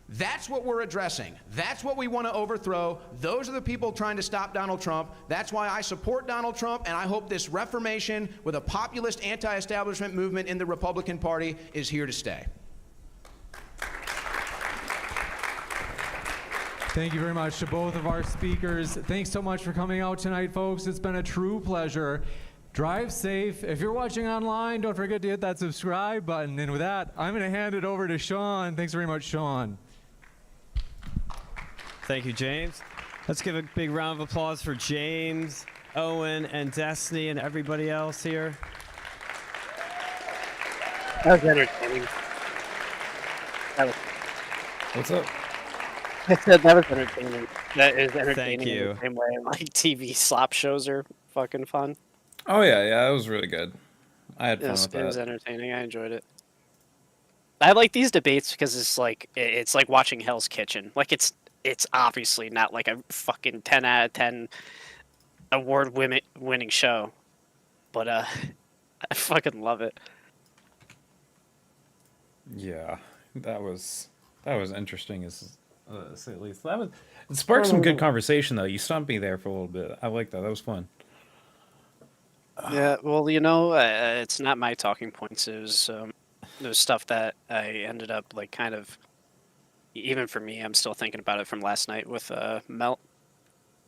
That's what we're addressing. That's what we want to overthrow. Those are the people trying to stop Donald Trump. That's why I support Donald Trump, and I hope this reformation with a populist anti-establishment movement in the Republican Party is here to stay. Thank you very much to both of our speakers. Thanks so much for coming out tonight, folks. It's been a true pleasure. Drive safe. If you're watching online, don't forget to hit that subscribe button. And with that, I'm going to hand it over to Sean. Thanks very much, Sean. Thank you, James. Let's give a big round of applause for James, Owen, and Destiny, and everybody else here. That was entertaining. What's up? I said that was entertaining. That is entertaining. Thank you. In the same way, like TV slap shows are fucking fun. Oh yeah, it was really good. I had fun with that. It was entertaining. I enjoyed it. I like these debates because it's like watching Hell's Kitchen. Like it's obviously not like a fucking 10 out of 10 award winning show, but I fucking love it. Yeah, that was interesting, as say at least. It sparked some good conversation though. You stumped me there for a little bit. I like that. That was fun. Yeah, well, it's not my talking points. It was stuff that I ended up like kind of. Even for me, I'm still thinking about it from last night with Melt.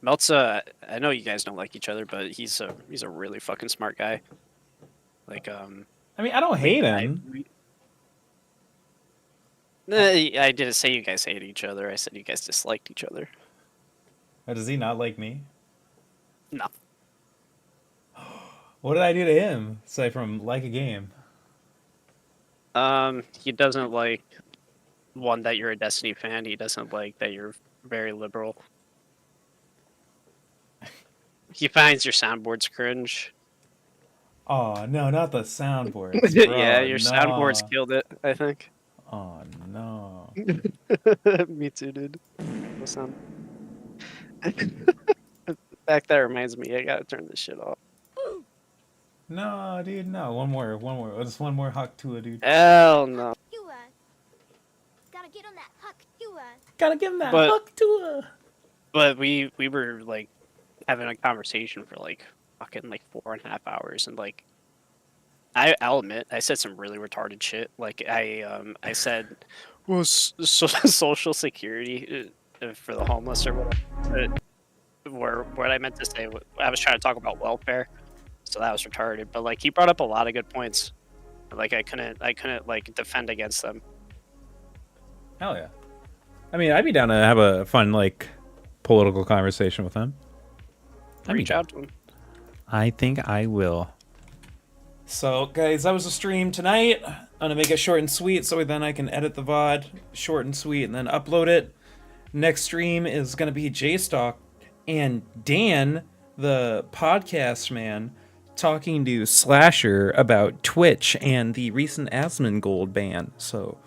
Melt's I know you guys don't like each other, but he's a really fucking smart guy. Like I mean, I don't hate him. I didn't say you guys hate each other. I said you guys disliked each other. Does he not like me? No. What did I do to him? Aside from like a game. He doesn't like one that you're a Destiny fan. He doesn't like that you're very liberal. He finds your soundboards cringe. Oh no, not the soundboards. Yeah, your soundboards killed it, I think. Oh no. Me too, dude. No sound. Back that reminds me, I gotta turn this shit off. No, dude, no. One more. Just one more Hawk Tua, dude. Hell no. Gotta get on that Huck Tua. Gotta give him that But- Hawk Tua. But we were like having a conversation for like fucking like 4.5 hours, and like I'll admit I said some really retarded shit. Like I said, well, social security for the homeless or whatever. What I meant to say, I was trying to talk about welfare, so that was retarded. But like he brought up a lot of good points. Like I couldn't like defend against them. Hell yeah. I mean, I'd be down to have a fun like political conversation with him. Reach out to him. I think I will. So, guys, that was a stream tonight. I'm gonna make it short and sweet, so then I can edit the VOD short and sweet, and then upload it. Next stream is gonna be J-Stock and Dan, the podcast man, talking to Slasher about Twitch and the recent Asmongold ban. So,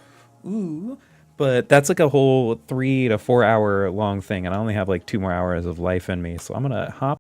ooh. But that's like a whole 3 to 4 hour long thing, and I only have like 2 more hours of life in me, so I'm gonna hop